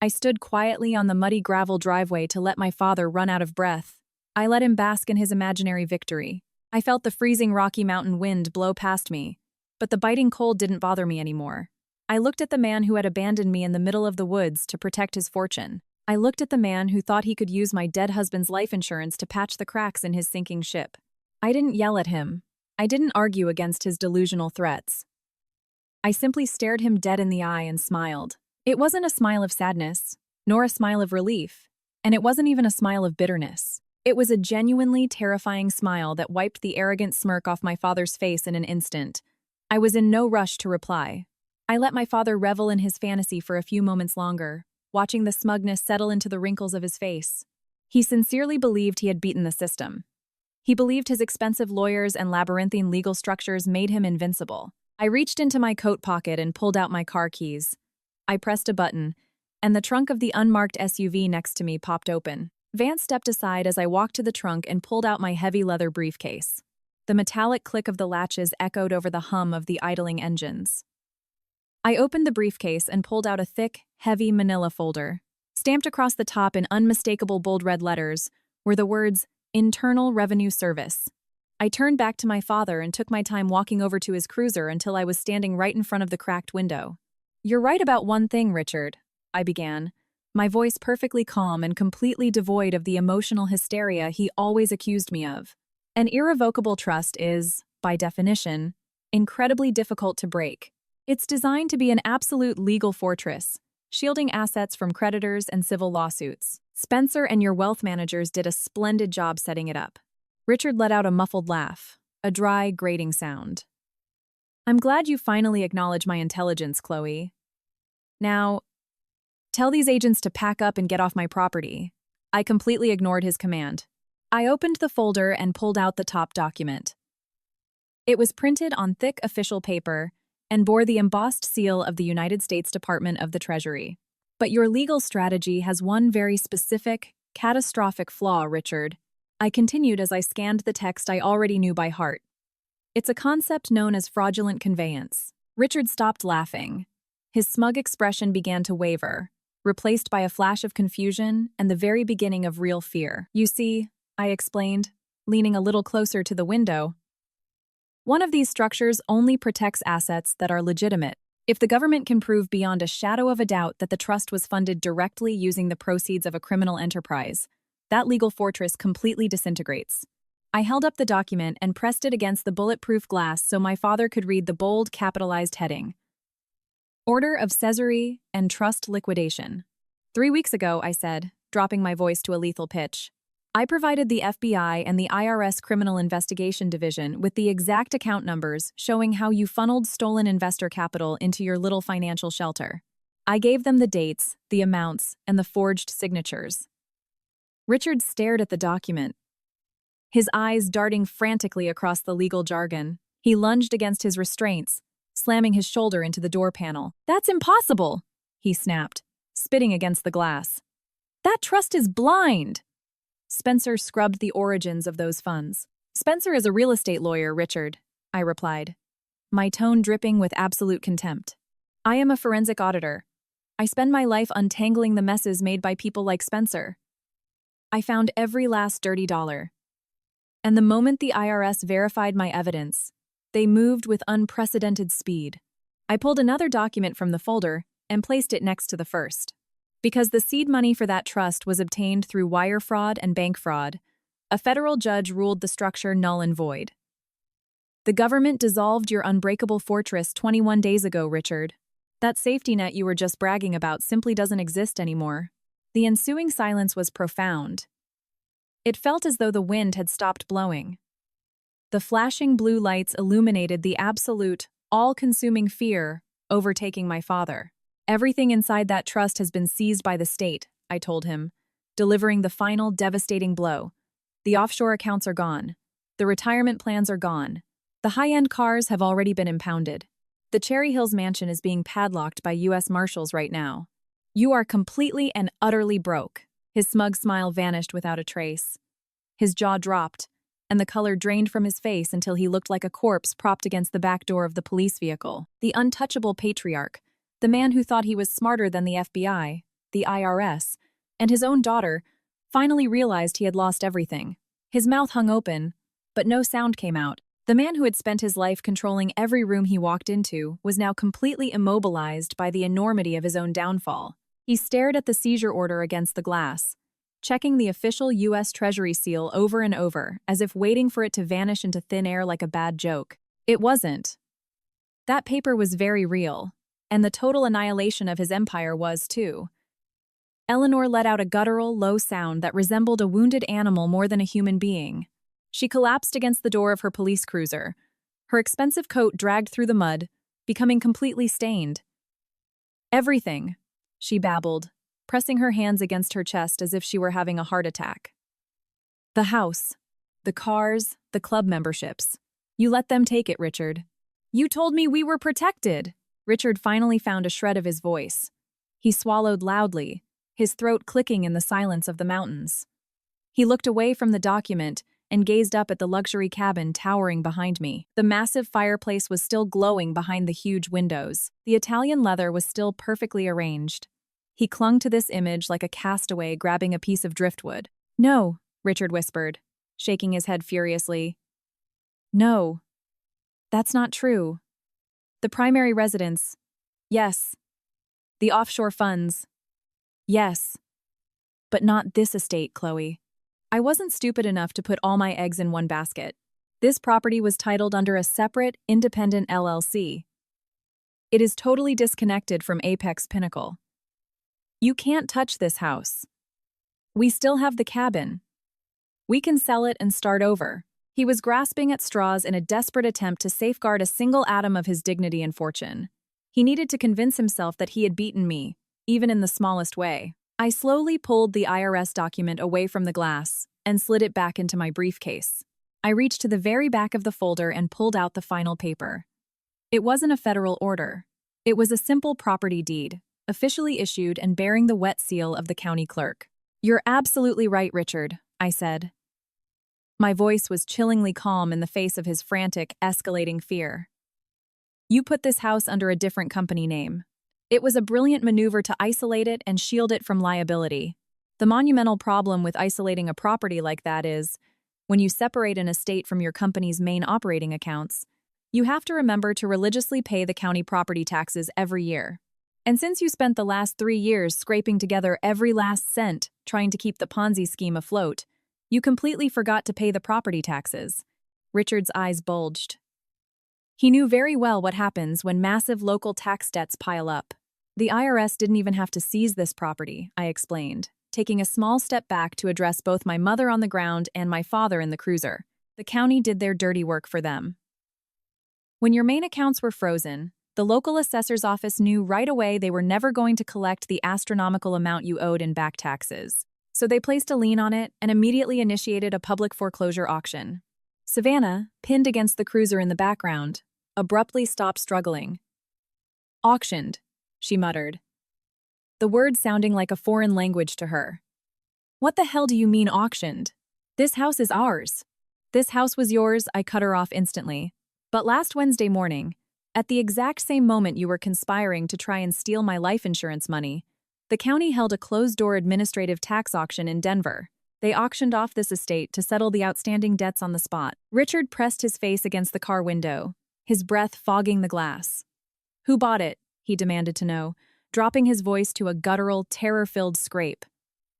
Speaker 1: I stood quietly on the muddy gravel driveway to let my father run out of breath. I let him bask in his imaginary victory. I felt the freezing Rocky Mountain wind blow past me, but the biting cold didn't bother me anymore. I looked at the man who had abandoned me in the middle of the woods to protect his fortune. I looked at the man who thought he could use my dead husband's life insurance to patch the cracks in his sinking ship. I didn't yell at him. I didn't argue against his delusional threats. I simply stared him dead in the eye and smiled. It wasn't a smile of sadness, nor a smile of relief, and it wasn't even a smile of bitterness. It was a genuinely terrifying smile that wiped the arrogant smirk off my father's face in an instant. I was in no rush to reply. I let my father revel in his fantasy for a few moments longer, watching the smugness settle into the wrinkles of his face. He sincerely believed he had beaten the system. He believed his expensive lawyers and labyrinthine legal structures made him invincible. I reached into my coat pocket and pulled out my car keys. I pressed a button, and the trunk of the unmarked SUV next to me popped open. Vance stepped aside as I walked to the trunk and pulled out my heavy leather briefcase. The metallic click of the latches echoed over the hum of the idling engines. I opened the briefcase and pulled out a thick, heavy manila folder. Stamped across the top in unmistakable bold red letters were the words, Internal Revenue Service. I turned back to my father and took my time walking over to his cruiser until I was standing right in front of the cracked window. "You're right about one thing, Richard," I began, my voice perfectly calm and completely devoid of the emotional hysteria he always accused me of. An irrevocable trust is, by definition, incredibly difficult to break. It's designed to be an absolute legal fortress, shielding assets from creditors and civil lawsuits. Spencer and your wealth managers did a splendid job setting it up. Richard let out a muffled laugh, a dry, grating sound. "I'm glad you finally acknowledge my intelligence, Chloe. Now, tell these agents to pack up and get off my property." I completely ignored his command. I opened the folder and pulled out the top document. It was printed on thick official paper and bore the embossed seal of the United States Department of the Treasury. "But your legal strategy has one very specific, catastrophic flaw, Richard," I continued as I scanned the text I already knew by heart. "It's a concept known as fraudulent conveyance." Richard stopped laughing. His smug expression began to waver, replaced by a flash of confusion and the very beginning of real fear. "You see," I explained, leaning a little closer to the window, "one of these structures only protects assets that are legitimate. If the government can prove beyond a shadow of a doubt that the trust was funded directly using the proceeds of a criminal enterprise, that legal fortress completely disintegrates." I held up the document and pressed it against the bulletproof glass so my father could read the bold, capitalized heading. "Order of Cesare and Trust Liquidation." 3 weeks ago, I said, dropping my voice to a lethal pitch, I provided the FBI and the IRS Criminal Investigation Division with the exact account numbers showing how you funneled stolen investor capital into your little financial shelter. I gave them the dates, the amounts, and the forged signatures. Richard stared at the document, his eyes darting frantically across the legal jargon. He lunged against his restraints, slamming his shoulder into the door panel. "That's impossible," he snapped, spitting against the glass. "That trust is blind." Spencer scrubbed the origins of those funds. "Spencer is a real estate lawyer, Richard," I replied, my tone dripping with absolute contempt. "I am a forensic auditor. I spend my life untangling the messes made by people like Spencer. I found every last dirty dollar. And the moment the IRS verified my evidence, they moved with unprecedented speed. I pulled another document from the folder and placed it next to the first. Because the seed money for that trust was obtained through wire fraud and bank fraud, a federal judge ruled the structure null and void. The government dissolved your unbreakable fortress 21 days ago, Richard. That safety net you were just bragging about simply doesn't exist anymore." The ensuing silence was profound. It felt as though the wind had stopped blowing. The flashing blue lights illuminated the absolute, all-consuming fear overtaking my father. "Everything inside that trust has been seized by the state," I told him, delivering the final devastating blow. "The offshore accounts are gone. The retirement plans are gone. The high-end cars have already been impounded. The Cherry Hills mansion is being padlocked by U.S. Marshals right now. You are completely and utterly broke." His smug smile vanished without a trace. His jaw dropped, and the color drained from his face until he looked like a corpse propped against the back door of the police vehicle. The untouchable patriarch, the man who thought he was smarter than the FBI, the IRS, and his own daughter, finally realized he had lost everything. His mouth hung open, but no sound came out. The man who had spent his life controlling every room he walked into was now completely immobilized by the enormity of his own downfall. He stared at the seizure order against the glass, checking the official U.S. Treasury seal over and over, as if waiting for it to vanish into thin air like a bad joke. It wasn't. That paper was very real, and the total annihilation of his empire was, too. Eleanor let out a guttural, low sound that resembled a wounded animal more than a human being. She collapsed against the door of her police cruiser. Her expensive coat dragged through the mud, becoming completely stained. "Everything," she babbled, pressing her hands against her chest as if she were having a heart attack. "The house, the cars, the club memberships. You let them take it, Richard. You told me we were protected." Richard finally found a shred of his voice. He swallowed loudly, his throat clicking in the silence of the mountains. He looked away from the document and gazed up at the luxury cabin towering behind me. The massive fireplace was still glowing behind the huge windows. The Italian leather was still perfectly arranged. He clung to this image like a castaway grabbing a piece of driftwood. "No," Richard whispered, shaking his head furiously. "No. That's not true. The primary residence, yes. The offshore funds, yes. But not this estate, Chloe. I wasn't stupid enough to put all my eggs in one basket. This property was titled under a separate, independent LLC. It is totally disconnected from Apex Pinnacle. You can't touch this house. We still have the cabin. We can sell it and start over." He was grasping at straws in a desperate attempt to safeguard a single atom of his dignity and fortune. He needed to convince himself that he had beaten me, even in the smallest way. I slowly pulled the IRS document away from the glass and slid it back into my briefcase. I reached to the very back of the folder and pulled out the final paper. It wasn't a federal order. It was a simple property deed, officially issued and bearing the wet seal of the county clerk. "You're absolutely right, Richard," I said. My voice was chillingly calm in the face of his frantic, escalating fear. "You put this house under a different company name. It was a brilliant maneuver to isolate it and shield it from liability. The monumental problem with isolating a property like that is, when you separate an estate from your company's main operating accounts, you have to remember to religiously pay the county property taxes every year. And since you spent the last 3 years scraping together every last cent trying to keep the Ponzi scheme afloat, you completely forgot to pay the property taxes." Richard's eyes bulged. He knew very well what happens when massive local tax debts pile up. "The IRS didn't even have to seize this property," I explained, taking a small step back to address both my mother on the ground and my father in the cruiser. "The county did their dirty work for them. When your main accounts were frozen, the local assessor's office knew right away they were never going to collect the astronomical amount you owed in back taxes. So they placed a lien on it and immediately initiated a public foreclosure auction." Savannah, pinned against the cruiser in the background, abruptly stopped struggling. "Auctioned," she muttered, the word sounding like a foreign language to her. "What the hell do you mean auctioned? This house is ours." "This house was yours," I cut her off instantly. "But last Wednesday morning, at the exact same moment you were conspiring to try and steal my life insurance money, the county held a closed-door administrative tax auction in Denver. They auctioned off this estate to settle the outstanding debts on the spot." Richard pressed his face against the car window, his breath fogging the glass. "Who bought it?" he demanded to know, dropping his voice to a guttural, terror-filled scrape.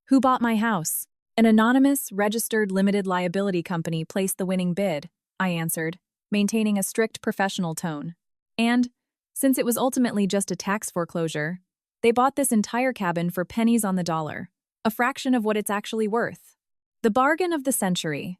Speaker 1: "Who bought my house?" "An anonymous, registered limited liability company placed the winning bid," I answered, maintaining a strict professional tone. "And, since it was ultimately just a tax foreclosure, they bought this entire cabin for pennies on the dollar, a fraction of what it's actually worth. The bargain of the century.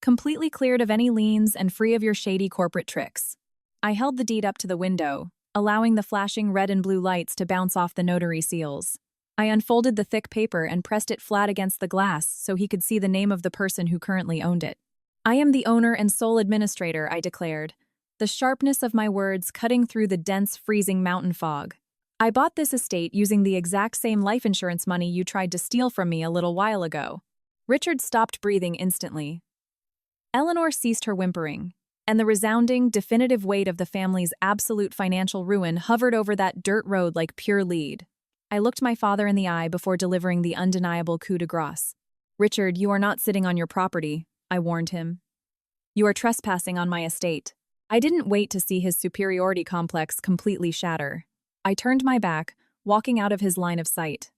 Speaker 1: Completely cleared of any liens and free of your shady corporate tricks." I held the deed up to the window, allowing the flashing red and blue lights to bounce off the notary seals. I unfolded the thick paper and pressed it flat against the glass so he could see the name of the person who currently owned it. "I am the owner and sole administrator," I declared, the sharpness of my words cutting through the dense, freezing mountain fog. "I bought this estate using the exact same life insurance money you tried to steal from me a little while ago." Richard stopped breathing instantly. Eleanor ceased her whimpering, and the resounding, definitive weight of the family's absolute financial ruin hovered over that dirt road like pure lead. I looked my father in the eye before delivering the undeniable coup de grace. "Richard, you are not sitting on your property," I warned him. "You are trespassing on my estate." I didn't wait to see his superiority complex completely shatter. I turned my back, walking out of his line of sight.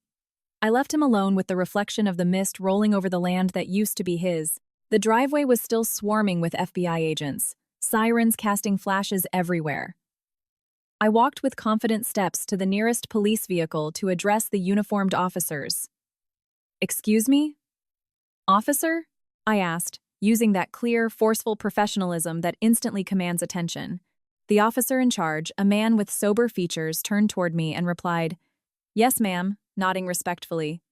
Speaker 1: I left him alone with the reflection of the mist rolling over the land that used to be his. The driveway was still swarming with FBI agents, sirens casting flashes everywhere. I walked with confident steps to the nearest police vehicle to address the uniformed officers. "Excuse me? Officer?" I asked, using that clear, forceful professionalism that instantly commands attention. The officer in charge, a man with sober features, turned toward me and replied, "Yes, ma'am," nodding respectfully.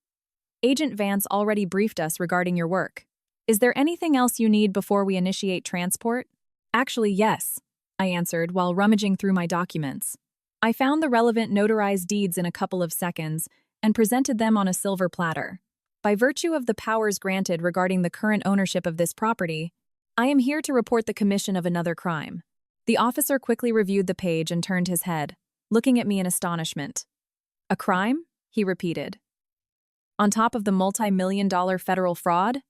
Speaker 1: "Agent Vance already briefed us regarding your work. Is there anything else you need before we initiate transport?" "Actually, yes," I answered while rummaging through my documents. I found the relevant notarized deeds in a couple of seconds and presented them on a silver platter. By virtue of the powers granted regarding the current ownership of this property, I am here to report the commission of another crime. The officer quickly reviewed the page and turned his head, looking at me in astonishment. "A crime?" he repeated. "On top of the multi-million-dollar federal fraud?"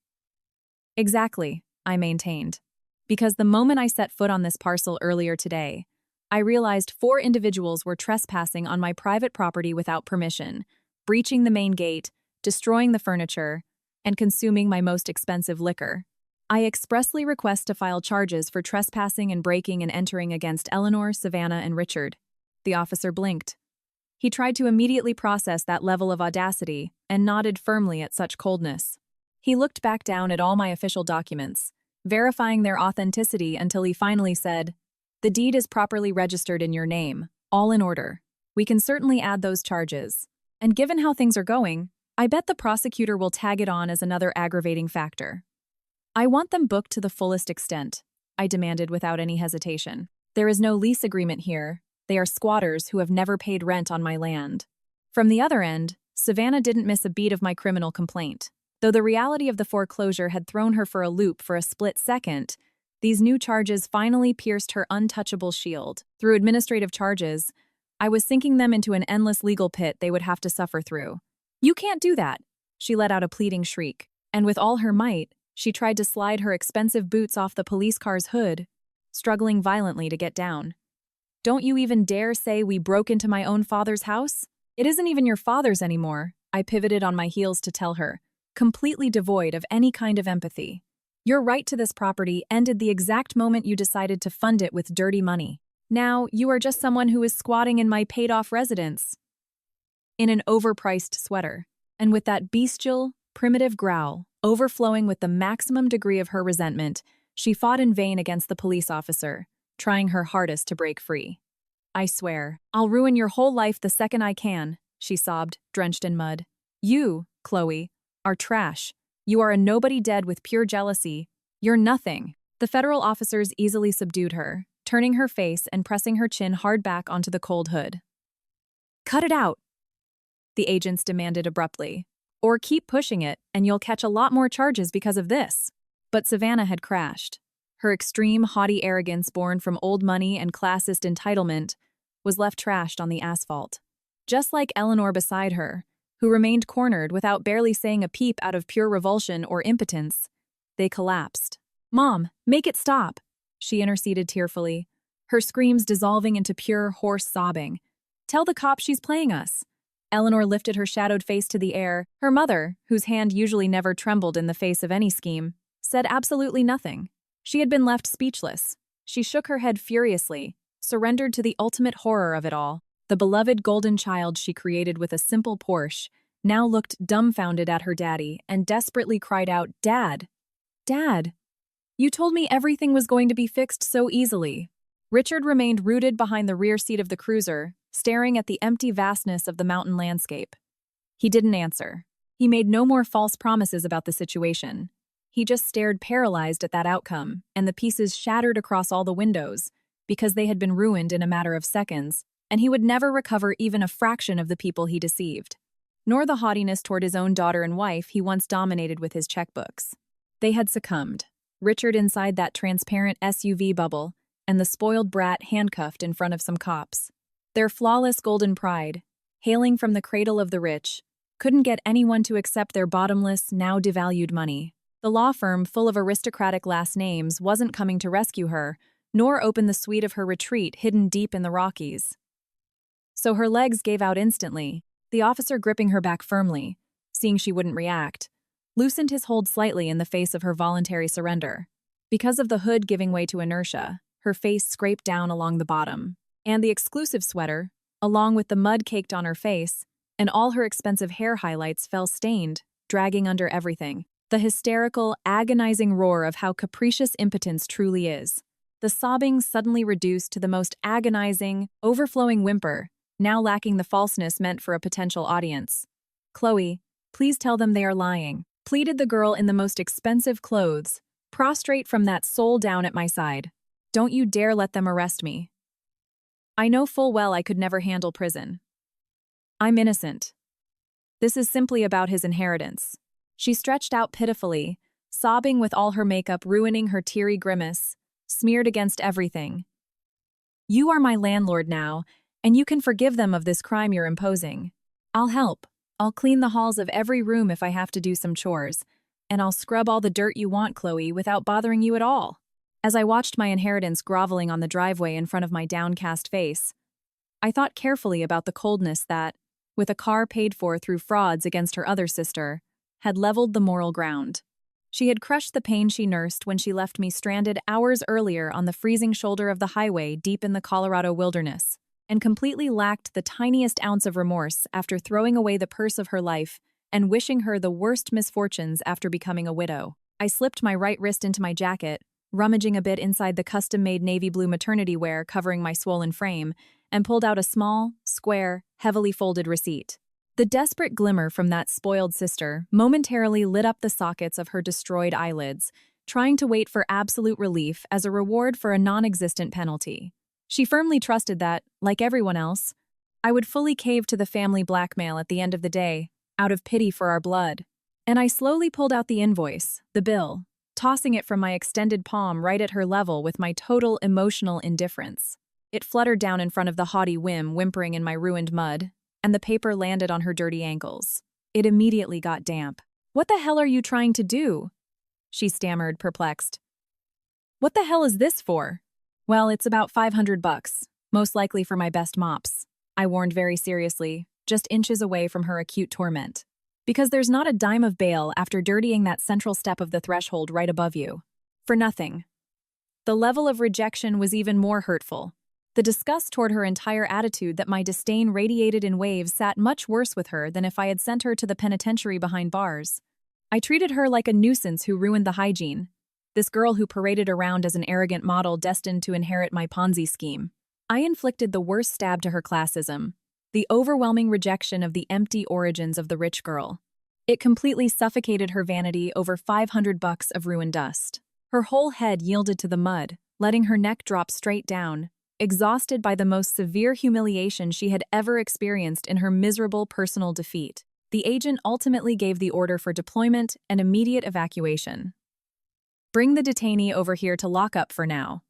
Speaker 1: "Exactly," I maintained. Because the moment I set foot on this parcel earlier today, I realized 4 individuals were trespassing on my private property without permission, breaching the main gate, destroying the furniture, and consuming my most expensive liquor. I expressly request to file charges for trespassing and breaking and entering against Eleanor, Savannah, and Richard. The officer blinked. He tried to immediately process that level of audacity and nodded firmly at such coldness. He looked back down at all my official documents, verifying their authenticity until he finally said, "The deed is properly registered in your name, all in order. We can certainly add those charges. And given how things are going, I bet the prosecutor will tag it on as another aggravating factor." "I want them booked to the fullest extent," I demanded without any hesitation. "There is no lease agreement here. They are squatters who have never paid rent on my land." From the other end, Savannah didn't miss a beat of my criminal complaint. Though the reality of the foreclosure had thrown her for a loop for a split second, these new charges finally pierced her untouchable shield. Through administrative charges, I was sinking them into an endless legal pit they would have to suffer through. "You can't do that!" She let out a pleading shriek, and with all her might, she tried to slide her expensive boots off the police car's hood, struggling violently to get down. "Don't you even dare say we broke into my own father's house? It isn't even your father's anymore," I pivoted on my heels to tell her, completely devoid of any kind of empathy. "Your right to this property ended the exact moment you decided to fund it with dirty money. Now, you are just someone who is squatting in my paid-off residence in an overpriced sweater." And with that bestial, primitive growl, overflowing with the maximum degree of her resentment, she fought in vain against the police officer, trying her hardest to break free. "I swear, I'll ruin your whole life the second I can," she sobbed, drenched in mud. "You, Chloe, are trash. You are a nobody dead with pure jealousy. You're nothing." The federal officers easily subdued her, turning her face and pressing her chin hard back onto the cold hood. "Cut it out," the agents demanded abruptly. "Or keep pushing it, and you'll catch a lot more charges because of this." But Savannah had crashed. Her extreme, haughty arrogance born from old money and classist entitlement was left trashed on the asphalt. Just like Eleanor beside her, who remained cornered without barely saying a peep out of pure revulsion or impotence, they collapsed. "Mom, make it stop," she interceded tearfully, her screams dissolving into pure, hoarse sobbing. "Tell the cops she's playing us." Eleanor lifted her shadowed face to the air. Her mother, whose hand usually never trembled in the face of any scheme, said absolutely nothing. She had been left speechless. She shook her head furiously, surrendered to the ultimate horror of it all. The beloved golden child she created with a simple Porsche now looked dumbfounded at her daddy and desperately cried out, "Dad! Dad! You told me everything was going to be fixed so easily." Richard remained rooted behind the rear seat of the cruiser, staring at the empty vastness of the mountain landscape. He didn't answer. He made no more false promises about the situation. He just stared paralyzed at that outcome, and the pieces shattered across all the windows, because they had been ruined in a matter of seconds, and he would never recover even a fraction of the people he deceived, nor the haughtiness toward his own daughter and wife he once dominated with his checkbooks. They had succumbed, Richard inside that transparent SUV bubble, and the spoiled brat handcuffed in front of some cops. Their flawless golden pride, hailing from the cradle of the rich, couldn't get anyone to accept their bottomless, now devalued money. The law firm full of aristocratic last names wasn't coming to rescue her, nor open the suite of her retreat hidden deep in the Rockies. so her legs gave out instantly. The officer, gripping her back firmly, seeing she wouldn't react, loosened his hold slightly in the face of her voluntary surrender. Because of the hood giving way to inertia, her face scraped down along the bottom, and the exclusive sweater, along with the mud caked on her face, and all her expensive hair highlights fell stained, dragging under everything. The hysterical, agonizing roar of how capricious impotence truly is. The sobbing suddenly reduced to the most agonizing, overflowing whimper, now lacking the falseness meant for a potential audience. "Chloe, please tell them they are lying," pleaded the girl in the most expensive clothes, prostrate from that soul down at my side. "Don't you dare let them arrest me. I know full well I could never handle prison. I'm innocent. This is simply about his inheritance." She stretched out pitifully, sobbing with all her makeup ruining her teary grimace, smeared against everything. "You are my landlord now, and you can forgive them of this crime you're imposing. I'll help. I'll clean the halls of every room if I have to do some chores, and I'll scrub all the dirt you want, Chloe, without bothering you at all." As I watched my inheritance groveling on the driveway in front of my downcast face, I thought carefully about the coldness that, with a car paid for through frauds against her other sister, had leveled the moral ground. She had crushed the pain she nursed when she left me stranded hours earlier on the freezing shoulder of the highway deep in the Colorado wilderness, and completely lacked the tiniest ounce of remorse after throwing away the purse of her life and wishing her the worst misfortunes after becoming a widow. I slipped my right wrist into my jacket, rummaging a bit inside the custom-made navy blue maternity wear covering my swollen frame, and pulled out a small, square, heavily folded receipt. The desperate glimmer from that spoiled sister momentarily lit up the sockets of her destroyed eyelids, trying to wait for absolute relief as a reward for a non-existent penalty. She firmly trusted that, like everyone else, I would fully cave to the family blackmail at the end of the day, out of pity for our blood. And I slowly pulled out the invoice, the bill, tossing it from my extended palm right at her level with my total emotional indifference. It fluttered down in front of the haughty whim whimpering in my ruined mud, and the paper landed on her dirty ankles. It immediately got damp. "What the hell are you trying to do?" she stammered, perplexed. "What the hell is this for?" "Well, it's about $500, most likely for my best mops," I warned very seriously, just inches away from her acute torment. "Because there's not a dime of bail after dirtying that central step of the threshold right above you. For nothing." The level of rejection was even more hurtful. The disgust toward her entire attitude that my disdain radiated in waves sat much worse with her than if I had sent her to the penitentiary behind bars. I treated her like a nuisance who ruined the hygiene. This girl who paraded around as an arrogant model destined to inherit my Ponzi scheme. I inflicted the worst stab to her classism, the overwhelming rejection of the empty origins of the rich girl. It completely suffocated her vanity over $500 of ruined dust. Her whole head yielded to the mud, letting her neck drop straight down, exhausted by the most severe humiliation she had ever experienced in her miserable personal defeat. The agent ultimately gave the order for deployment and immediate evacuation. "Bring the detainee over here to lock up for now,"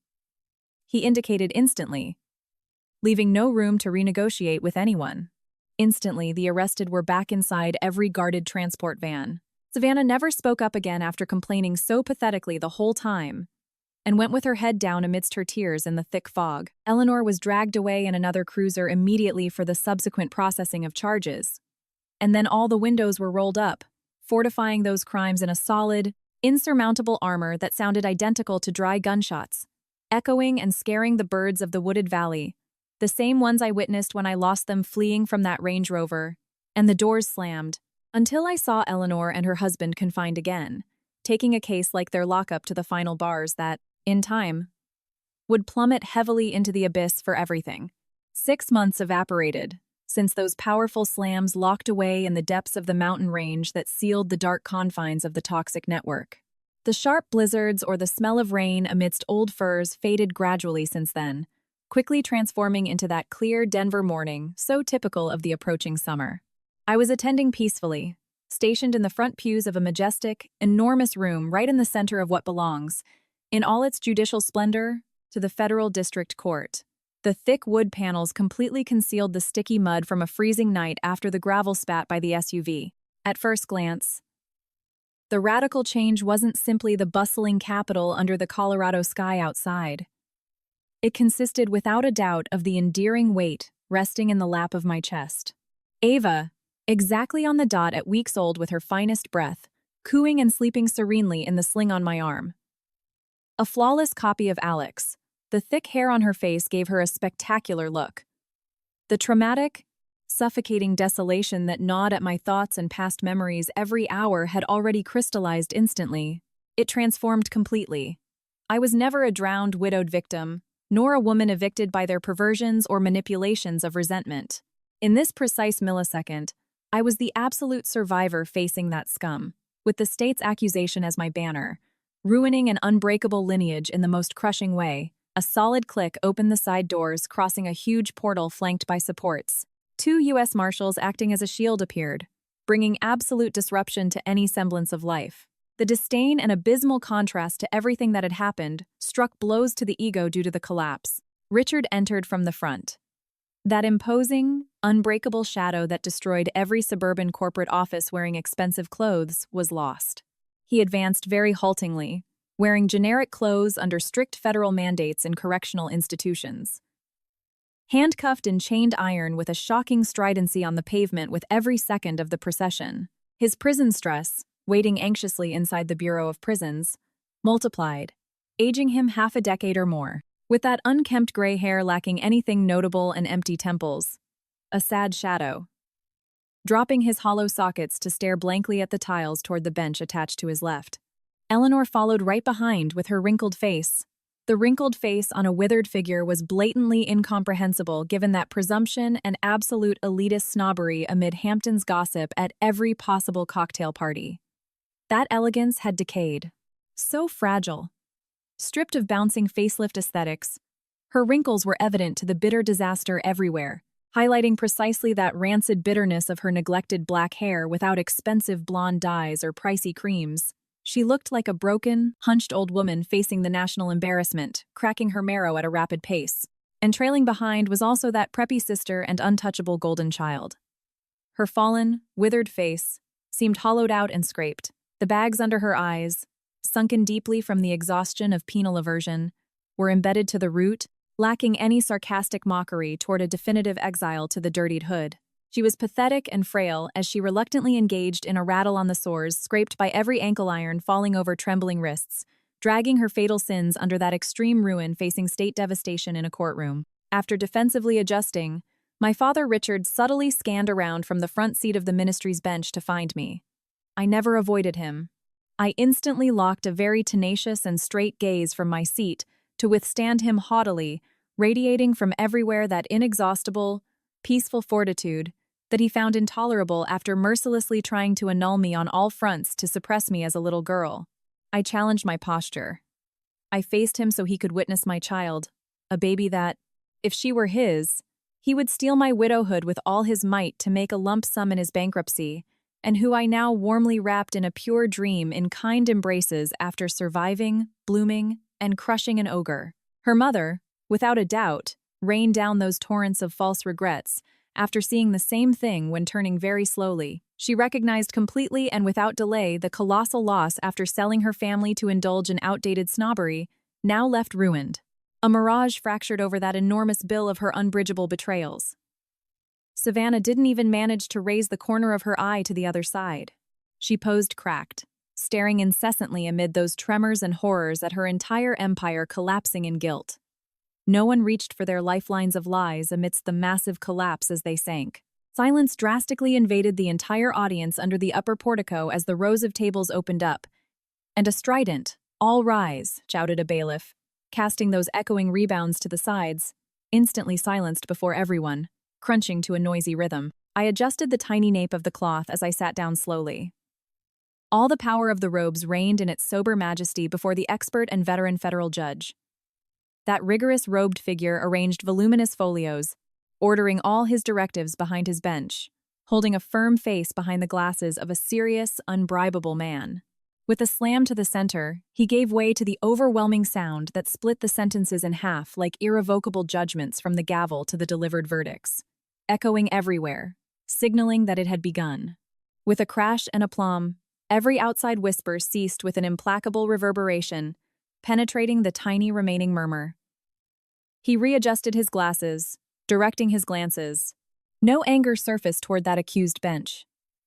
Speaker 1: he indicated instantly, leaving no room to renegotiate with anyone. Instantly, the arrested were back inside every guarded transport van. Savannah never spoke up again after complaining so pathetically the whole time, and went with her head down amidst her tears in the thick fog. Eleanor was dragged away in another cruiser immediately for the subsequent processing of charges. And then all the windows were rolled up, fortifying those crimes in a solid, insurmountable armor that sounded identical to dry gunshots, echoing and scaring the birds of the wooded valley, the same ones I witnessed when I lost them fleeing from that Range Rover, and the doors slammed, until I saw Eleanor and her husband confined again, taking a case like their lockup to the final bars that, in time, would plummet heavily into the abyss for everything. 6 months evaporated since those powerful slams locked away in the depths of the mountain range that sealed the dark confines of the toxic network. The sharp blizzards or the smell of rain amidst old firs faded gradually since then, quickly transforming into that clear Denver morning so typical of the approaching summer. I was attending peacefully, stationed in the front pews of a majestic, enormous room right in the center of what belongs, in all its judicial splendor, to the federal district court. The thick wood panels completely concealed the sticky mud from a freezing night after the gravel spat by the SUV. At first glance, the radical change wasn't simply the bustling capital under the Colorado sky outside. It consisted without a doubt of the endearing weight, resting in the lap of my chest. Ava, exactly on the dot at weeks old with her finest breath, cooing and sleeping serenely in the sling on my arm. A flawless copy of Alex. The thick hair on her face gave her a spectacular look. The traumatic, suffocating desolation that gnawed at my thoughts and past memories every hour had already crystallized instantly. It transformed completely. I was never a drowned, widowed victim, nor a woman evicted by their perversions or manipulations of resentment. In this precise millisecond, I was the absolute survivor facing that scum, with the state's accusation as my banner, ruining an unbreakable lineage in the most crushing way. A solid click opened the side doors, crossing a huge portal flanked by supports. 2 U.S. Marshals acting as a shield appeared, bringing absolute disruption to any semblance of life. The disdain and abysmal contrast to everything that had happened struck blows to the ego due to the collapse. Richard entered from the front. That imposing, unbreakable shadow that destroyed every suburban corporate office wearing expensive clothes was lost. He advanced very haltingly, wearing generic clothes under strict federal mandates in correctional institutions. Handcuffed in chained iron with a shocking stridency on the pavement with every second of the procession, his prison stress, waiting anxiously inside the Bureau of Prisons, multiplied, aging him half a decade or more. With that unkempt gray hair lacking anything notable and empty temples, a sad shadow. Dropping his hollow sockets to stare blankly at the tiles toward the bench attached to his left. Eleanor followed right behind with her wrinkled face. The wrinkled face on a withered figure was blatantly incomprehensible given that presumption and absolute elitist snobbery amid Hampton's gossip at every possible cocktail party. That elegance had decayed. So fragile. Stripped of bouncing facelift aesthetics, her wrinkles were evident to the bitter disaster everywhere, highlighting precisely that rancid bitterness of her neglected black hair without expensive blonde dyes or pricey creams. She looked like a broken, hunched old woman facing the national embarrassment, cracking her marrow at a rapid pace. And trailing behind was also that preppy sister and untouchable golden child. Her fallen, withered face seemed hollowed out and scraped. The bags under her eyes, sunken deeply from the exhaustion of penal aversion, were embedded to the root, lacking any sarcastic mockery toward a definitive exile to the dirtied hood. She was pathetic and frail as she reluctantly engaged in a rattle on the sores scraped by every ankle iron falling over trembling wrists, dragging her fatal sins under that extreme ruin facing state devastation in a courtroom. After defensively adjusting, my father Richard subtly scanned around from the front seat of the ministry's bench to find me. I never avoided him. I instantly locked a very tenacious and straight gaze from my seat to withstand him haughtily, radiating from everywhere that inexhaustible, peaceful fortitude that he found intolerable after mercilessly trying to annul me on all fronts to suppress me as a little girl. I challenged my posture. I faced him so he could witness my child, a baby that, if she were his, he would steal my widowhood with all his might to make a lump sum in his bankruptcy, and who I now warmly wrapped in a pure dream in kind embraces after surviving, blooming, and crushing an ogre. Her mother, without a doubt, rained down those torrents of false regrets after seeing the same thing when turning very slowly. She recognized completely and without delay the colossal loss after selling her family to indulge in outdated snobbery, now left ruined. A mirage fractured over that enormous bill of her unbridgeable betrayals. Savannah didn't even manage to raise the corner of her eye to the other side. She posed cracked, staring incessantly amid those tremors and horrors at her entire empire collapsing in guilt. No one reached for their lifelines of lies amidst the massive collapse as they sank. Silence drastically invaded the entire audience under the upper portico as the rows of tables opened up. And a strident, "All rise," shouted a bailiff, casting those echoing rebounds to the sides, instantly silenced before everyone, crunching to a noisy rhythm. I adjusted the tiny nape of the cloth as I sat down slowly. All the power of the robes reigned in its sober majesty before the expert and veteran federal judge. That rigorous robed figure arranged voluminous folios, ordering all his directives behind his bench, holding a firm face behind the glasses of a serious, unbribable man. With a slam to the center, he gave way to the overwhelming sound that split the sentences in half like irrevocable judgments from the gavel to the delivered verdicts, echoing everywhere, signaling that it had begun. With a crash and aplomb, every outside whisper ceased with an implacable reverberation, penetrating the tiny remaining murmur. He readjusted his glasses, directing his glances. No anger surfaced toward that accused bench.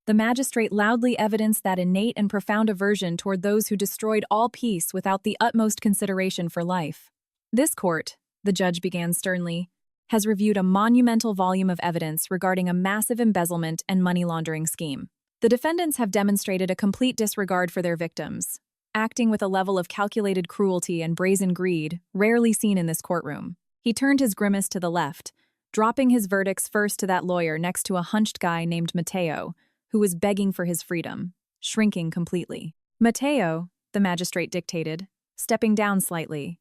Speaker 1: The magistrate loudly evidenced that innate and profound aversion toward those who destroyed all peace without the utmost consideration for life. This court, the judge began sternly, has reviewed a monumental volume of evidence regarding a massive embezzlement and money laundering scheme. The defendants have demonstrated a complete disregard for their victims, acting with a level of calculated cruelty and brazen greed rarely seen in this courtroom. He turned his grimace to the left, dropping his verdicts first to that lawyer next to a hunched guy named Mateo, who was begging for his freedom, shrinking completely. "Mateo," the magistrate dictated, stepping down slightly.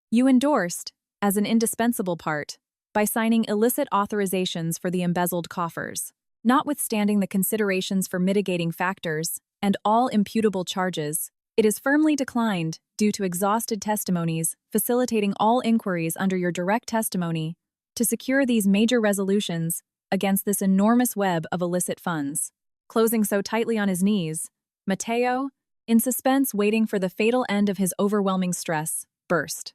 Speaker 1: "You endorsed, as an indispensable part, by signing illicit authorizations for the embezzled coffers. Notwithstanding the considerations for mitigating factors and all imputable charges, it is firmly declined, due to exhausted testimonies, facilitating all inquiries under your direct testimony, to secure these major resolutions against this enormous web of illicit funds." Closing so tightly on his knees, Mateo, in suspense waiting for the fatal end of his overwhelming stress, burst.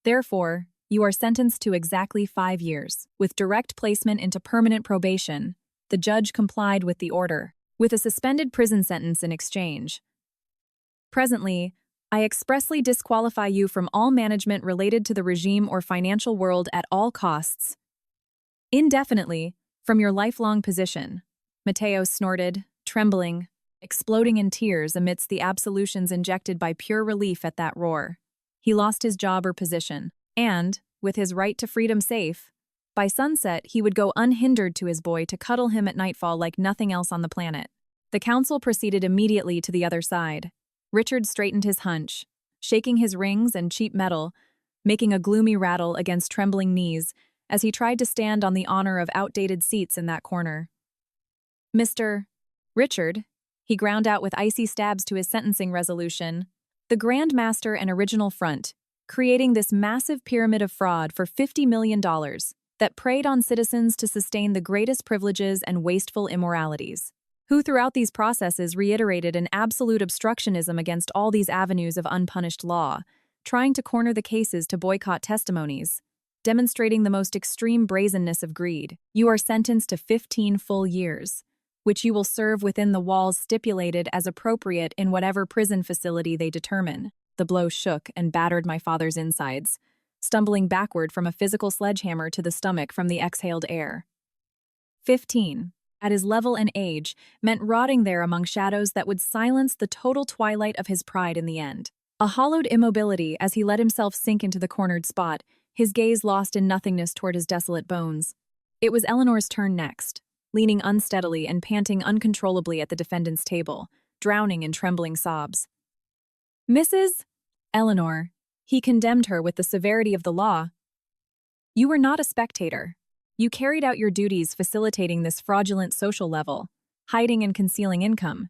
Speaker 1: "Therefore, you are sentenced to exactly 5 years, with direct placement into permanent probation." The judge complied with the order, with a suspended prison sentence in exchange. "Presently, I expressly disqualify you from all management related to the regime or financial world at all costs. Indefinitely, from your lifelong position." Mateo snorted, trembling, exploding in tears amidst the absolutions injected by pure relief at that roar. He lost his job or position, and, with his right to freedom safe, by sunset he would go unhindered to his boy to cuddle him at nightfall like nothing else on the planet. The counsel proceeded immediately to the other side. Richard straightened his hunch, shaking his rings and cheap metal, making a gloomy rattle against trembling knees as he tried to stand on the honor of outdated seats in that corner. "Mr. Richard," he ground out with icy stabs to his sentencing resolution, "the Grand Master and original front, creating this massive pyramid of fraud for $50 million that preyed on citizens to sustain the greatest privileges and wasteful immoralities, who throughout these processes reiterated an absolute obstructionism against all these avenues of unpunished law, trying to corner the cases to boycott testimonies, demonstrating the most extreme brazenness of greed. You are sentenced to 15 full years, which you will serve within the walls stipulated as appropriate in whatever prison facility they determine." The blow shook and battered my father's insides, stumbling backward from a physical sledgehammer to the stomach from the exhaled air. 15, at his level and age, meant rotting there among shadows that would silence the total twilight of his pride in the end. A hollowed immobility as he let himself sink into the cornered spot, his gaze lost in nothingness toward his desolate bones. It was Eleanor's turn next, leaning unsteadily and panting uncontrollably at the defendant's table, drowning in trembling sobs. "Mrs. Eleanor," he condemned her with the severity of the law, "you were not a spectator. You carried out your duties facilitating this fraudulent social level, hiding and concealing income,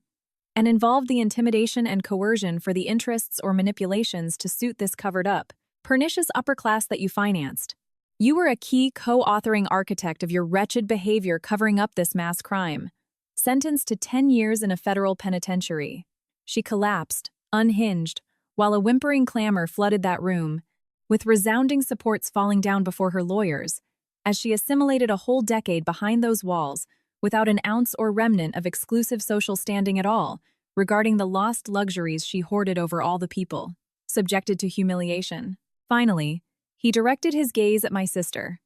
Speaker 1: and involved the intimidation and coercion for the interests or manipulations to suit this covered-up, pernicious upper class that you financed. You were a key co-authoring architect of your wretched behavior covering up this mass crime. Sentenced to 10 years in a federal penitentiary." She collapsed, unhinged, while a whimpering clamor flooded that room, with resounding supports falling down before her lawyers, as she assimilated a whole decade behind those walls without an ounce or remnant of exclusive social standing at all, regarding the lost luxuries she hoarded over all the people, subjected to humiliation. Finally, he directed his gaze at my sister.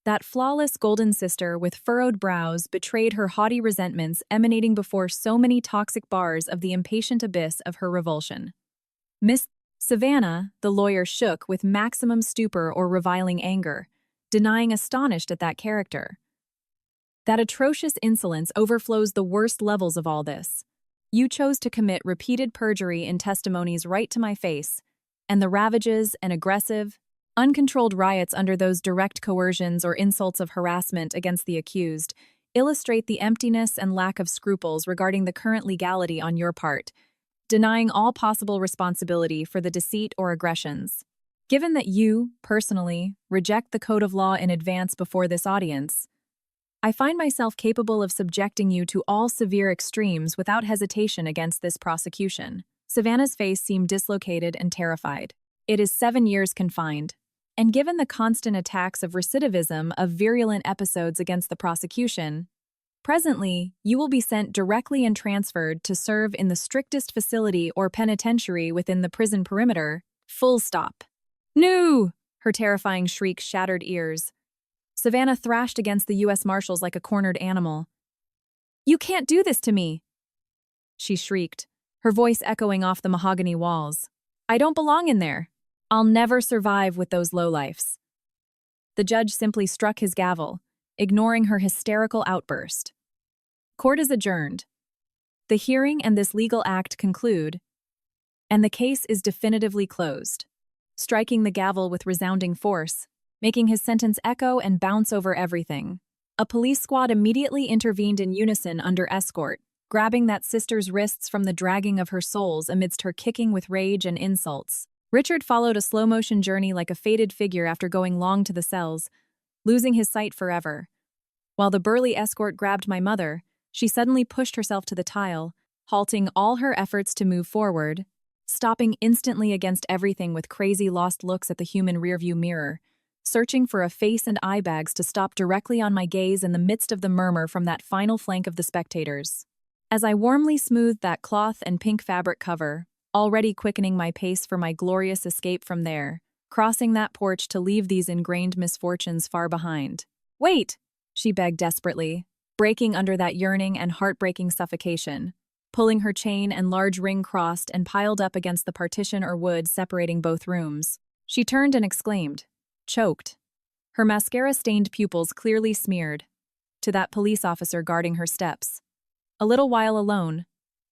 Speaker 1: That flawless golden sister with furrowed brows betrayed her haughty resentments emanating before so many toxic bars of the impatient abyss of her revulsion. "Miss Savannah," the lawyer shook with maximum stupor or reviling anger, denying astonished at that character. "That atrocious insolence overflows the worst levels of all this. You chose to commit repeated perjury in testimonies right to my face, and the ravages and aggressive, uncontrolled riots under those direct coercions or insults of harassment against the accused illustrate the emptiness and lack of scruples regarding the current legality on your part, denying all possible responsibility for the deceit or aggressions. Given that you, personally, reject the code of law in advance before this audience, I find myself capable of subjecting you to all severe extremes without hesitation against this prosecution." Savannah's face seemed dislocated and terrified. "It is 7 years confined. And given the constant attacks of recidivism of virulent episodes against the prosecution, presently, you will be sent directly and transferred to serve in the strictest facility or penitentiary within the prison perimeter. Full stop. No! Her terrifying shriek shattered ears. Savannah thrashed against the U.S. Marshals like a cornered animal. "You can't do this to me!" she shrieked, her voice echoing off the mahogany walls. "I don't belong in there. I'll never survive with those lowlifes." The judge simply struck his gavel, ignoring her hysterical outburst. Court is adjourned. The hearing and this legal act conclude, and the case is definitively closed. Striking the gavel with resounding force, making his sentence echo and bounce over everything. A police squad immediately intervened in unison under escort, grabbing that sister's wrists from the dragging of her soles amidst her kicking with rage and insults. Richard followed a slow-motion journey like a faded figure after going long to the cells, losing his sight forever. While the burly escort grabbed my mother, she suddenly pushed herself to the tile, halting all her efforts to move forward, stopping instantly against everything with crazy lost looks at the human rearview mirror, searching for a face and eye bags to stop directly on my gaze in the midst of the murmur from that final flank of the spectators. As I warmly smoothed that cloth and pink fabric cover, already quickening my pace for my glorious escape from there, crossing that porch to leave these ingrained misfortunes far behind. "Wait!" she begged desperately, breaking under that yearning and heartbreaking suffocation, pulling her chain and large ring crossed and piled up against the partition or wood separating both rooms. She turned and exclaimed, choked, her mascara-stained pupils clearly smeared, to that police officer guarding her steps. "A little while alone.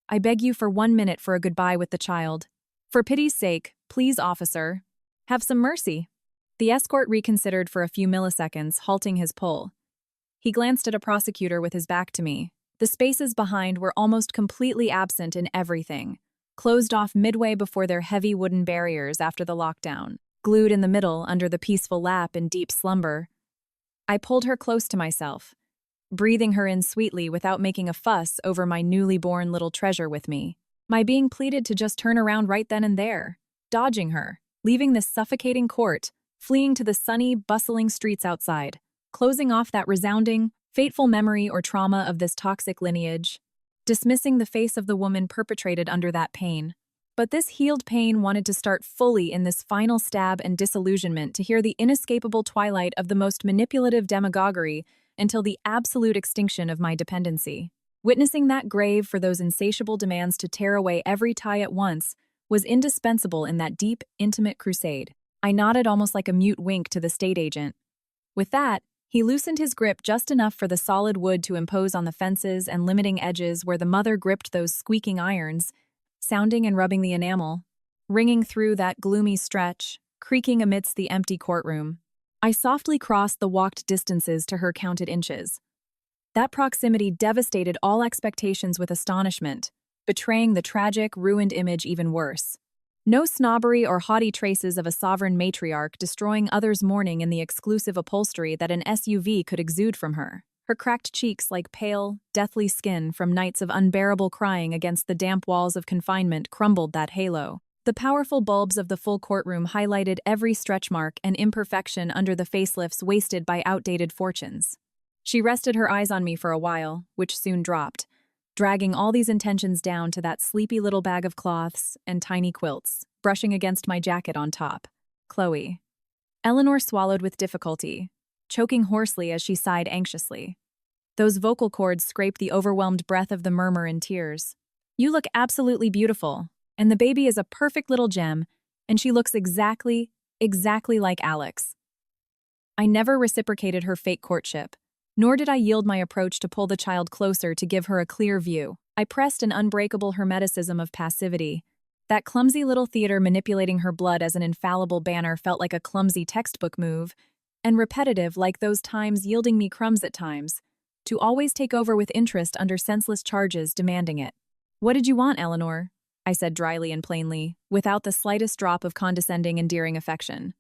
Speaker 1: I beg you for 1 minute for a goodbye with the child. For pity's sake, please, officer. Have some mercy." The escort reconsidered for a few milliseconds, halting his pull. He glanced at a prosecutor with his back to me. The spaces behind were almost completely absent in everything, closed off midway before their heavy wooden barriers after the lockdown. Glued in the middle under the peaceful lap in deep slumber. I pulled her close to myself, breathing her in sweetly without making a fuss over my newly born little treasure with me. My being pleaded to just turn around right then and there, dodging her, leaving this suffocating court, fleeing to the sunny, bustling streets outside, closing off that resounding, fateful memory or trauma of this toxic lineage, dismissing the face of the woman perpetrated under that pain. But this healed pain wanted to start fully in this final stab and disillusionment to hear the inescapable twilight of the most manipulative demagoguery until the absolute extinction of my dependency. Witnessing that grave for those insatiable demands to tear away every tie at once was indispensable in that deep, intimate crusade. I nodded almost like a mute wink to the state agent. With that, he loosened his grip just enough for the solid wood to impose on the fences and limiting edges where the mother gripped those squeaking irons, sounding and rubbing the enamel, ringing through that gloomy stretch, creaking amidst the empty courtroom. I softly crossed the walked distances to her counted inches. That proximity devastated all expectations with astonishment, betraying the tragic, ruined image even worse. No snobbery or haughty traces of a sovereign matriarch destroying others' mourning in the exclusive upholstery that an SUV could exude from her. Her cracked cheeks like pale, deathly skin from nights of unbearable crying against the damp walls of confinement crumbled that halo. The powerful bulbs of the full courtroom highlighted every stretch mark and imperfection under the facelifts wasted by outdated fortunes. She rested her eyes on me for a while, which soon dropped, dragging all these intentions down to that sleepy little bag of cloths and tiny quilts, brushing against my jacket on top. Chloe. Eleanor swallowed with difficulty, choking hoarsely as she sighed anxiously. Those vocal cords scraped the overwhelmed breath of the murmur in tears. "You look absolutely beautiful, and the baby is a perfect little gem, and she looks exactly like Alex." I never reciprocated her fake courtship, nor did I yield my approach to pull the child closer to give her a clear view. I pressed an unbreakable hermeticism of passivity. That clumsy little theater manipulating her blood as an infallible banner felt like a clumsy textbook move, and repetitive like those times yielding me crumbs at times, to always take over with interest under senseless charges demanding it. "What did you want, Eleanor?" I said dryly and plainly, without the slightest drop of condescending, endearing affection.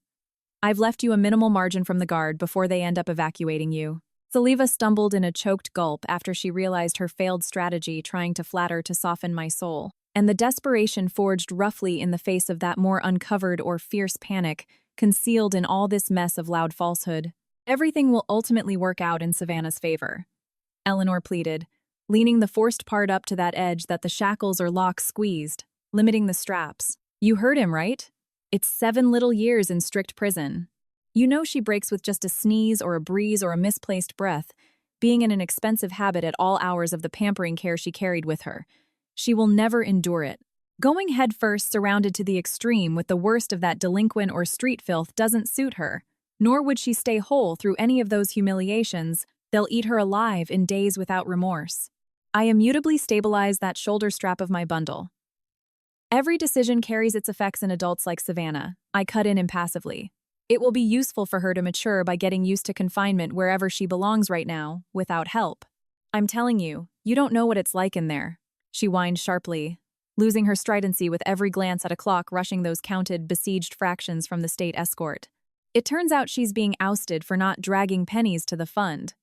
Speaker 1: "I've left you a minimal margin from the guard before they end up evacuating you." Saliva stumbled in a choked gulp after she realized her failed strategy trying to flatter to soften my soul, and the desperation forged roughly in the face of that more uncovered or fierce panic concealed in all this mess of loud falsehood. Everything will ultimately work out in Savannah's favor, Eleanor pleaded, leaning the forced part up to that edge that the shackles or locks squeezed, limiting the straps. You heard him, right? It's 7 little years in strict prison. You know she breaks with just a sneeze or a breeze or a misplaced breath, being in an expensive habit at all hours of the pampering care she carried with her. She will never endure it. Going headfirst surrounded to the extreme with the worst of that delinquent or street filth doesn't suit her, nor would she stay whole through any of those humiliations. They'll eat her alive in days without remorse. I immutably stabilize that shoulder strap of my bundle. Every decision carries its effects in adults like Savannah. I cut in impassively. It will be useful for her to mature by getting used to confinement wherever she belongs right now, without help. I'm telling you, you don't know what it's like in there, she whined sharply, losing her stridency with every glance at a clock rushing those counted, besieged fractions from the state escort. It turns out she's being ousted for not dragging pennies to the fund.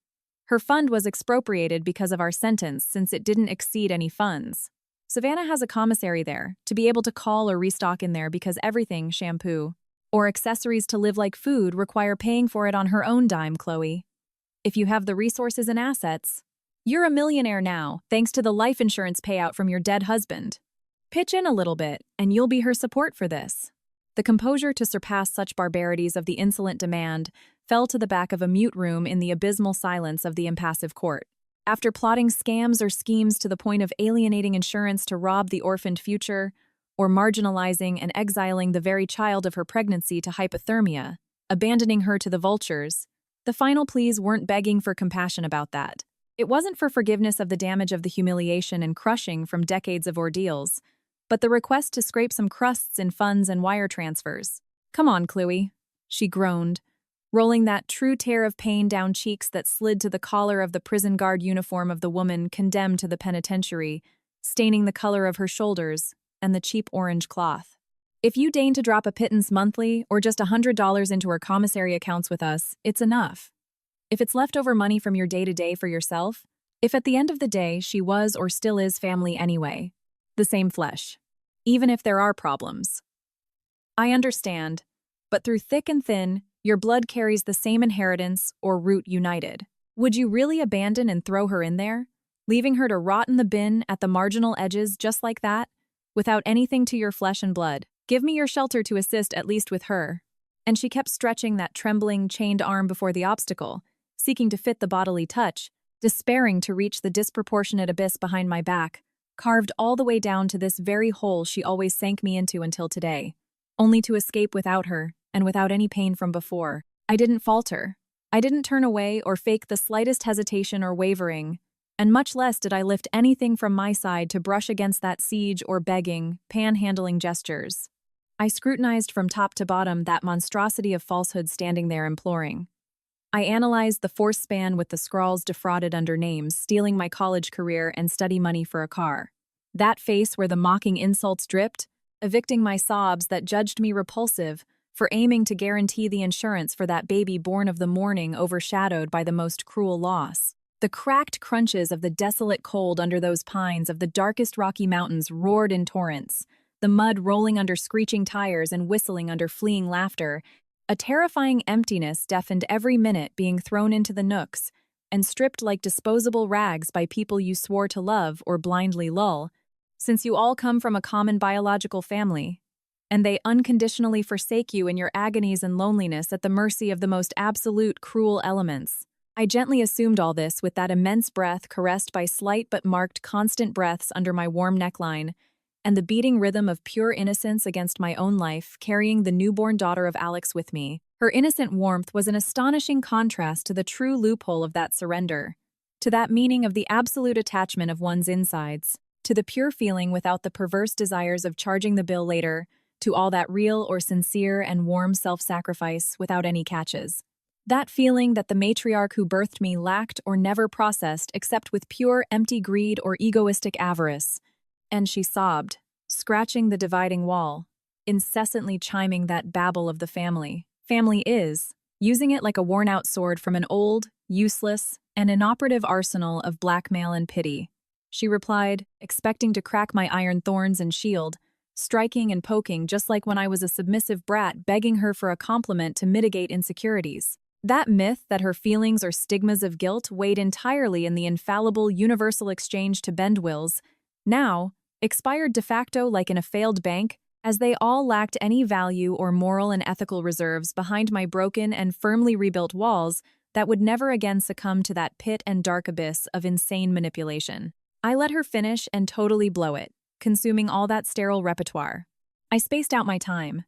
Speaker 1: Her fund was expropriated because of our sentence since it didn't exceed any funds. Savannah has a commissary there, to be able to call or restock in there because everything, shampoo, or accessories to live like food require paying for it on her own dime, Chloe. If you have the resources and assets, you're a millionaire now, thanks to the life insurance payout from your dead husband. Pitch in a little bit, and you'll be her support for this. The composure to surpass such barbarities of the insolent demand fell to the back of a mute room in the abysmal silence of the impassive court. After plotting scams or schemes to the point of alienating insurance to rob the orphaned future, or marginalizing and exiling the very child of her pregnancy to hypothermia, abandoning her to the vultures, the final pleas weren't begging for compassion about that. It wasn't for forgiveness of the damage of the humiliation and crushing from decades of ordeals, but the request to scrape some crusts in funds and wire transfers. Come on, Chloe, she groaned, rolling that true tear of pain down cheeks that slid to the collar of the prison guard uniform of the woman condemned to the penitentiary, staining the color of her shoulders and the cheap orange cloth. If you deign to drop a pittance monthly or just $100 into her commissary accounts with us, it's enough. If it's leftover money from your day-to-day for yourself, if at the end of the day she was or still is family anyway, the same flesh, even if there are problems. I understand, but through thick and thin, your blood carries the same inheritance or root united. Would you really abandon and throw her in there, leaving her to rot in the bin at the marginal edges just like that, without anything to your flesh and blood? Give me your shelter to assist at least with her. And she kept stretching that trembling, chained arm before the obstacle, seeking to fit the bodily touch, despairing to reach the disproportionate abyss behind my back, carved all the way down to this very hole she always sank me into until today, only to escape without her, and without any pain from before. I didn't falter. I didn't turn away or fake the slightest hesitation or wavering, and much less did I lift anything from my side to brush against that siege or begging, panhandling gestures. I scrutinized from top to bottom that monstrosity of falsehood standing there imploring. I analyzed the force span with the scrawls defrauded under names, stealing my college career and study money for a car. That face where the mocking insults dripped, evicting my sobs that judged me repulsive for aiming to guarantee the insurance for that baby born of the morning overshadowed by the most cruel loss. The cracked crunches of the desolate cold under those pines of the darkest Rocky Mountains roared in torrents, the mud rolling under screeching tires and whistling under fleeing laughter. A terrifying emptiness deafened every minute being thrown into the nooks and stripped like disposable rags by people you swore to love or blindly lull, since you all come from a common biological family, and they unconditionally forsake you in your agonies and loneliness at the mercy of the most absolute cruel elements. I gently assumed all this with that immense breath caressed by slight but marked constant breaths under my warm neckline, and the beating rhythm of pure innocence against my own life, carrying the newborn daughter of Alex with me. Her innocent warmth was an astonishing contrast to the true loophole of that surrender, to that meaning of the absolute attachment of one's insides, to the pure feeling without the perverse desires of charging the bill later, to all that real or sincere and warm self-sacrifice without any catches. That feeling that the matriarch who birthed me lacked or never processed except with pure empty greed or egoistic avarice. And she sobbed, scratching the dividing wall, incessantly chiming that babble of the family. Family is, using it like a worn-out sword from an old, useless, and inoperative arsenal of blackmail and pity. She replied, expecting to crack my iron thorns and shield, striking and poking just like when I was a submissive brat begging her for a compliment to mitigate insecurities. That myth that her feelings or stigmas of guilt weighed entirely in the infallible universal exchange to bend wills, now, expired de facto like in a failed bank, as they all lacked any value or moral and ethical reserves behind my broken and firmly rebuilt walls that would never again succumb to that pit and dark abyss of insane manipulation. I let her finish and totally blow it, consuming all that sterile repertoire. I spaced out my time.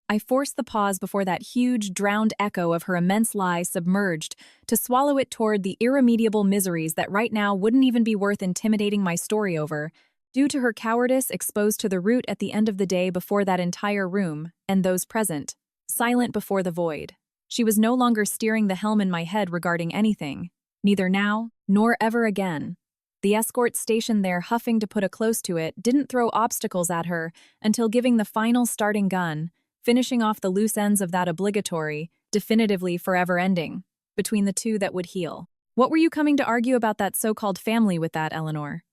Speaker 1: I forced the pause before that huge, drowned echo of her immense lie submerged to swallow it toward the irremediable miseries that right now wouldn't even be worth intimidating my story over, due to her cowardice exposed to the root at the end of the day before that entire room, and those present, silent before the void. She was no longer steering the helm in my head regarding anything, neither now nor ever again. The escort stationed there huffing to put a close to it didn't throw obstacles at her until giving the final starting gun, finishing off the loose ends of that obligatory, definitively forever ending, between the two that would heal. What were you coming to argue about that so-called family with that, Eleanor?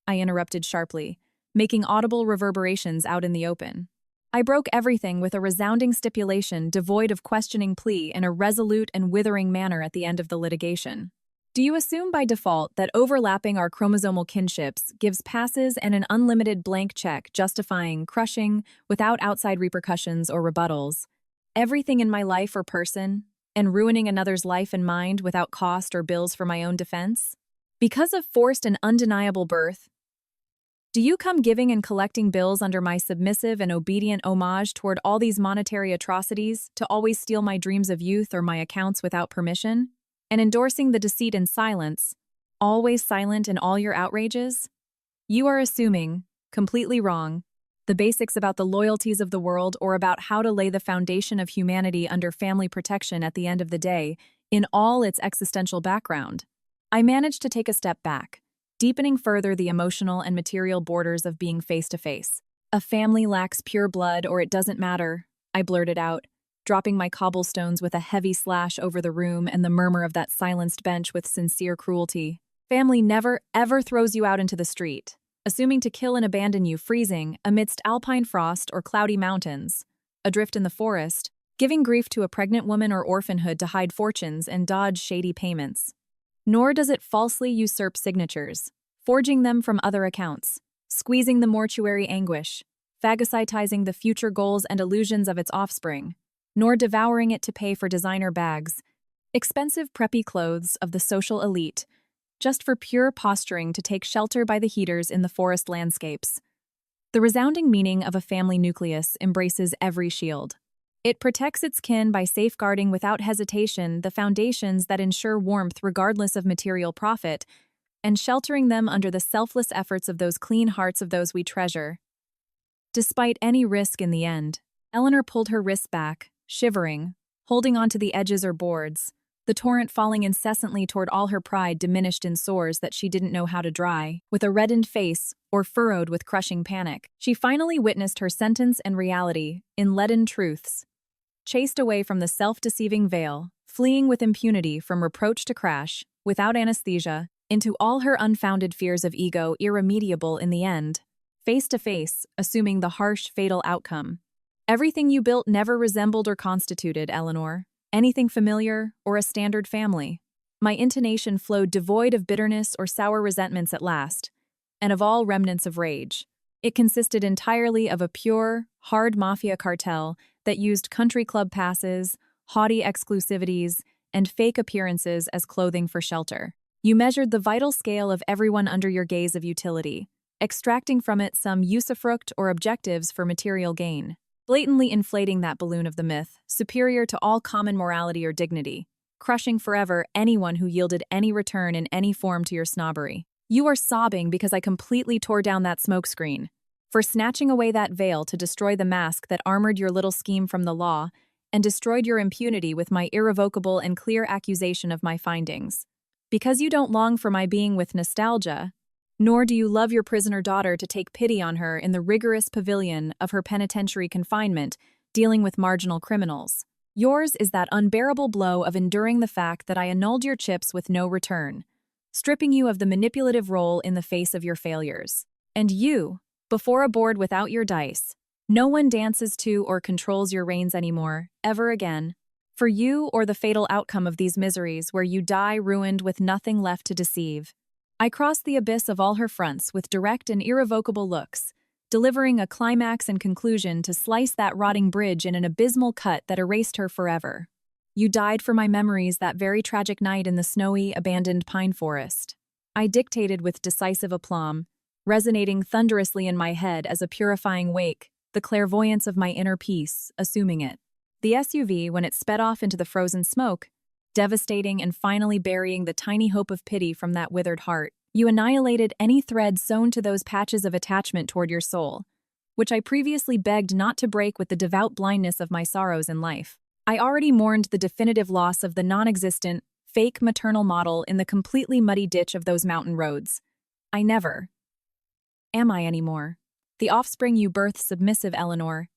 Speaker 1: I interrupted sharply, making audible reverberations out in the open. I broke everything with a resounding stipulation devoid of questioning plea in a resolute and withering manner at the end of the litigation. Do you assume by default that overlapping our chromosomal kinships gives passes and an unlimited blank check justifying crushing, without outside repercussions or rebuttals, everything in my life or person, and ruining another's life and mind without cost or bills for my own defense? Because of forced and undeniable birth, do you come giving and collecting bills under my submissive and obedient homage toward all these monetary atrocities to always steal my dreams of youth or my accounts without permission? And endorsing the deceit in silence, always silent in all your outrages? You are assuming, completely wrong, the basics about the loyalties of the world or about how to lay the foundation of humanity under family protection at the end of the day, in all its existential background. I managed to take a step back, deepening further the emotional and material borders of being face-to-face. A family lacks pure blood or it doesn't matter, I blurted out, dropping my cobblestones with a heavy slash over the room and the murmur of that silenced bench with sincere cruelty. Family never, ever throws you out into the street, assuming to kill and abandon you freezing amidst alpine frost or cloudy mountains, adrift in the forest, giving grief to a pregnant woman or orphanhood to hide fortunes and dodge shady payments. Nor does it falsely usurp signatures, forging them from other accounts, squeezing the mortuary anguish, phagocytizing the future goals and illusions of its offspring, nor devouring it to pay for designer bags, expensive preppy clothes of the social elite, just for pure posturing to take shelter by the heaters in the forest landscapes. The resounding meaning of a family nucleus embraces every shield. It protects its kin by safeguarding without hesitation the foundations that ensure warmth regardless of material profit, and sheltering them under the selfless efforts of those clean hearts of those we treasure. Despite any risk in the end, Eleanor pulled her wrists back, shivering, holding onto the edges or boards, the torrent falling incessantly toward all her pride diminished in sores that she didn't know how to dry, with a reddened face or furrowed with crushing panic. She finally witnessed her sentence and reality in leaden truths, chased away from the self-deceiving veil, fleeing with impunity from reproach to crash, without anesthesia, into all her unfounded fears of ego irremediable in the end, face to face, assuming the harsh, fatal outcome. Everything you built never resembled or constituted, Eleanor, anything familiar or a standard family. My intonation flowed devoid of bitterness or sour resentments at last, and of all remnants of rage. It consisted entirely of a pure, hard mafia cartel that used country club passes, haughty exclusivities, and fake appearances as clothing for shelter. You measured the vital scale of everyone under your gaze of utility, extracting from it some usufruct or objectives for material gain, blatantly inflating that balloon of the myth, superior to all common morality or dignity, crushing forever anyone who yielded any return in any form to your snobbery. You are sobbing because I completely tore down that smokescreen, for snatching away that veil to destroy the mask that armored your little scheme from the law and destroyed your impunity with my irrevocable and clear accusation of my findings. Because you don't long for my being with nostalgia, nor do you love your prisoner daughter to take pity on her in the rigorous pavilion of her penitentiary confinement, dealing with marginal criminals. Yours is that unbearable blow of enduring the fact that I annulled your chips with no return, stripping you of the manipulative role in the face of your failures. And you, Before a board without your dice, no one dances to or controls your reins anymore, ever again. For you or the fatal outcome of these miseries where you die ruined with nothing left to deceive. I crossed the abyss of all her fronts with direct and irrevocable looks, delivering a climax and conclusion to slice that rotting bridge in an abysmal cut that erased her forever. You died for my memories that very tragic night in the snowy, abandoned pine forest. I dictated with decisive aplomb, resonating thunderously in my head as a purifying wake, the clairvoyance of my inner peace, assuming it. The SUV, when it sped off into the frozen smoke, devastating and finally burying the tiny hope of pity from that withered heart, you annihilated any thread sewn to those patches of attachment toward your soul, which I previously begged not to break with the devout blindness of my sorrows in life. I already mourned the definitive loss of the non-existent, fake maternal model in the completely muddy ditch of those mountain roads. I never am I anymore. The offspring you birthed, submissive Eleanor.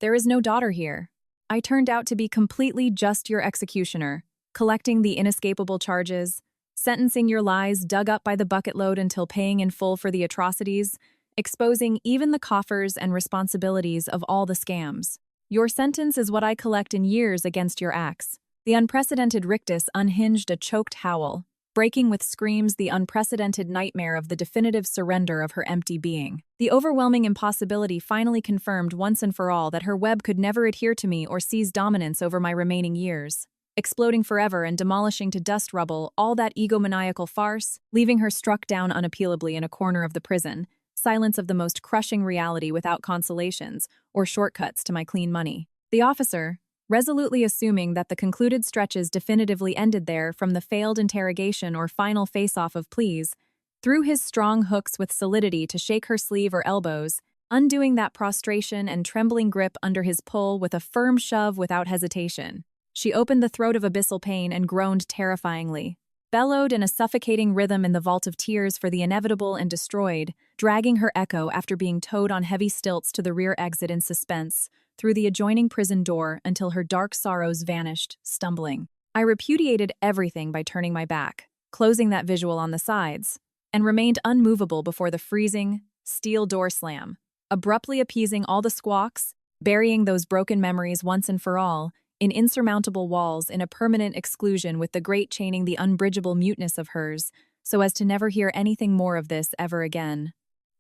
Speaker 1: There is no daughter here. I turned out to be completely just your executioner, collecting the inescapable charges, sentencing your lies dug up by the bucket load until paying in full for the atrocities, exposing even the coffers and responsibilities of all the scams. Your sentence is what I collect in years against your acts. The unprecedented rictus unhinged a choked howl, breaking with screams the unprecedented nightmare of the definitive surrender of her empty being. The overwhelming impossibility finally confirmed once and for all that her web could never adhere to me or seize dominance over my remaining years, exploding forever and demolishing to dust rubble all that egomaniacal farce, leaving her struck down unappealably in a corner of the prison, silence of the most crushing reality without consolations or shortcuts to my clean money. The officer, resolutely assuming that the concluded stretches definitively ended there from the failed interrogation or final face-off of pleas, threw his strong hooks with solidity to shake her sleeve or elbows, undoing that prostration and trembling grip under his pull with a firm shove without hesitation. She opened the throat of abyssal pain and groaned terrifyingly, bellowed in a suffocating rhythm in the vault of tears for the inevitable and destroyed, dragging her echo after being towed on heavy stilts to the rear exit in suspense, through the adjoining prison door until her dark sorrows vanished, stumbling. I repudiated everything by turning my back, closing that visual on the sides, and remained unmovable before the freezing, steel door slam, abruptly appeasing all the squawks, burying those broken memories once and for all, in insurmountable walls in a permanent exclusion with the grate chaining the unbridgeable muteness of hers, so as to never hear anything more of this ever again.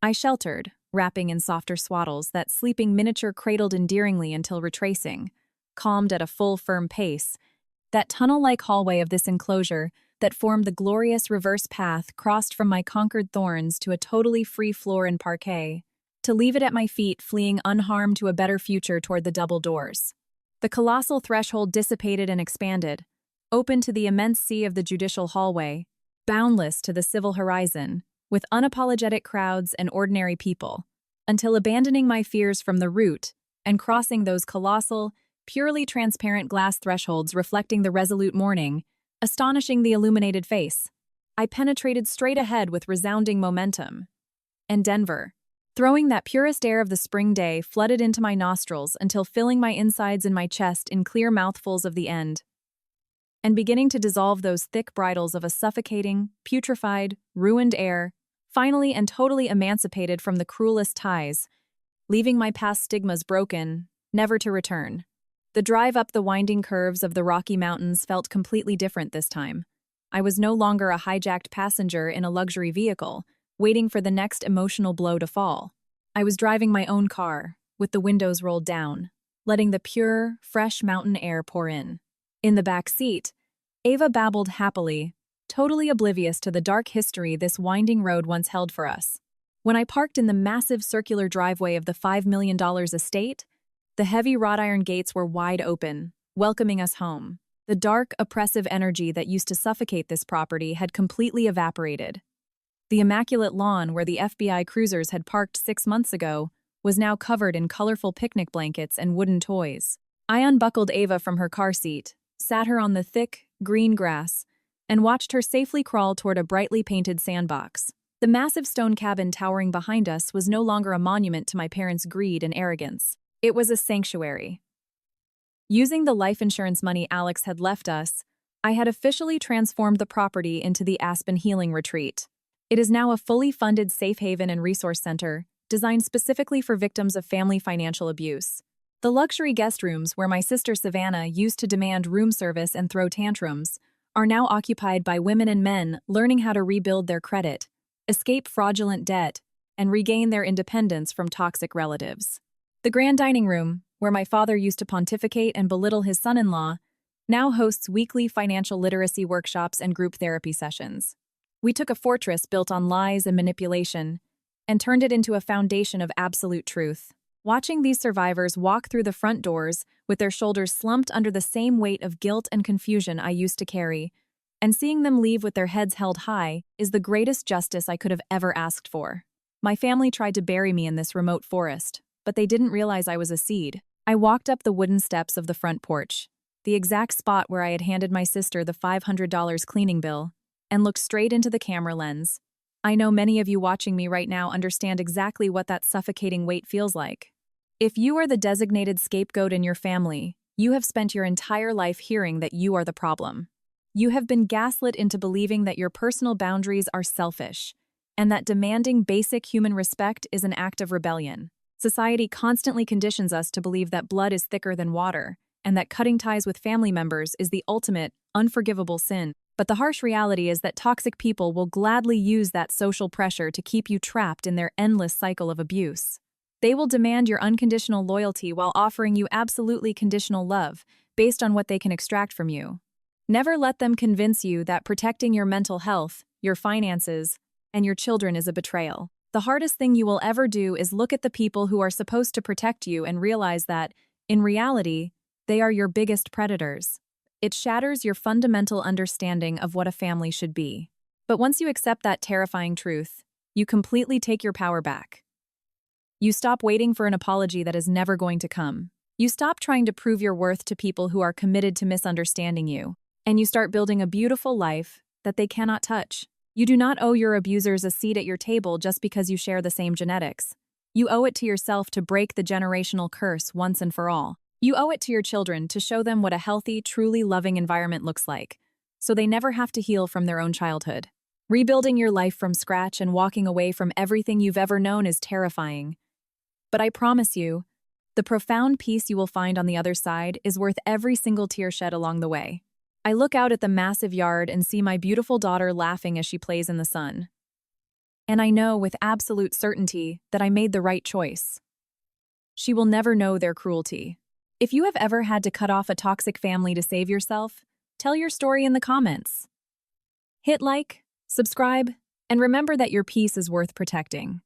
Speaker 1: I sheltered, wrapping in softer swaddles, that sleeping miniature cradled endearingly until retracing, calmed at a full, firm pace, that tunnel-like hallway of this enclosure that formed the glorious reverse path crossed from my conquered thorns to a totally free floor in parquet, to leave it at my feet fleeing unharmed to a better future toward the double doors. The colossal threshold dissipated and expanded, open to the immense sea of the judicial hallway, boundless to the civil horizon, with unapologetic crowds and ordinary people, until abandoning my fears from the root and crossing those colossal, purely transparent glass thresholds reflecting the resolute morning, astonishing the illuminated face, I penetrated straight ahead with resounding momentum. And Denver, throwing that purest air of the spring day, flooded into my nostrils until filling my insides and my chest in clear mouthfuls of the end, and beginning to dissolve those thick bridles of a suffocating, putrefied, ruined air, finally and totally emancipated from the cruelest ties, leaving my past stigmas broken, never to return. The drive up the winding curves of the Rocky Mountains felt completely different this time. I was no longer a hijacked passenger in a luxury vehicle, waiting for the next emotional blow to fall. I was driving my own car, with the windows rolled down, letting the pure, fresh mountain air pour in. In the back seat, Ava babbled happily, totally oblivious to the dark history this winding road once held for us. When I parked in the massive circular driveway of the $5 million estate, the heavy wrought iron gates were wide open, welcoming us home. The dark, oppressive energy that used to suffocate this property had completely evaporated. The immaculate lawn where the FBI cruisers had parked 6 months ago was now covered in colorful picnic blankets and wooden toys. I unbuckled Ava from her car seat, sat her on the thick, green grass, and watched her safely crawl toward a brightly painted sandbox. The massive stone cabin towering behind us was no longer a monument to my parents' greed and arrogance. It was a sanctuary. Using the life insurance money Alex had left us, I had officially transformed the property into the Aspen Healing Retreat. It is now a fully funded safe haven and resource center, designed specifically for victims of family financial abuse. The luxury guest rooms where my sister Savannah used to demand room service and throw tantrums are now occupied by women and men learning how to rebuild their credit, escape fraudulent debt, and regain their independence from toxic relatives. The grand dining room, where my father used to pontificate and belittle his son-in-law, now hosts weekly financial literacy workshops and group therapy sessions. We took a fortress built on lies and manipulation and turned it into a foundation of absolute truth. Watching these survivors walk through the front doors with their shoulders slumped under the same weight of guilt and confusion I used to carry, and seeing them leave with their heads held high is the greatest justice I could have ever asked for. My family tried to bury me in this remote forest, but they didn't realize I was a seed. I walked up the wooden steps of the front porch, the exact spot where I had handed my sister the $500 cleaning bill, and looked straight into the camera lens. I know many of you watching me right now understand exactly what that suffocating weight feels like. If you are the designated scapegoat in your family, you have spent your entire life hearing that you are the problem. You have been gaslit into believing that your personal boundaries are selfish, and that demanding basic human respect is an act of rebellion. Society constantly conditions us to believe that blood is thicker than water, and that cutting ties with family members is the ultimate, unforgivable sin. But the harsh reality is that toxic people will gladly use that social pressure to keep you trapped in their endless cycle of abuse. They will demand your unconditional loyalty while offering you absolutely conditional love, based on what they can extract from you. Never let them convince you that protecting your mental health, your finances, and your children is a betrayal. The hardest thing you will ever do is look at the people who are supposed to protect you and realize that, in reality, they are your biggest predators. It shatters your fundamental understanding of what a family should be. But once you accept that terrifying truth, you completely take your power back. You stop waiting for an apology that is never going to come. You stop trying to prove your worth to people who are committed to misunderstanding you, and you start building a beautiful life that they cannot touch. You do not owe your abusers a seat at your table just because you share the same genetics. You owe it to yourself to break the generational curse once and for all. You owe it to your children to show them what a healthy, truly loving environment looks like, so they never have to heal from their own childhood. Rebuilding your life from scratch and walking away from everything you've ever known is terrifying. But I promise you, the profound peace you will find on the other side is worth every single tear shed along the way. I look out at the massive yard and see my beautiful daughter laughing as she plays in the sun. And I know with absolute certainty that I made the right choice. She will never know their cruelty. If you have ever had to cut off a toxic family to save yourself, tell your story in the comments. Hit like, subscribe, and remember that your peace is worth protecting.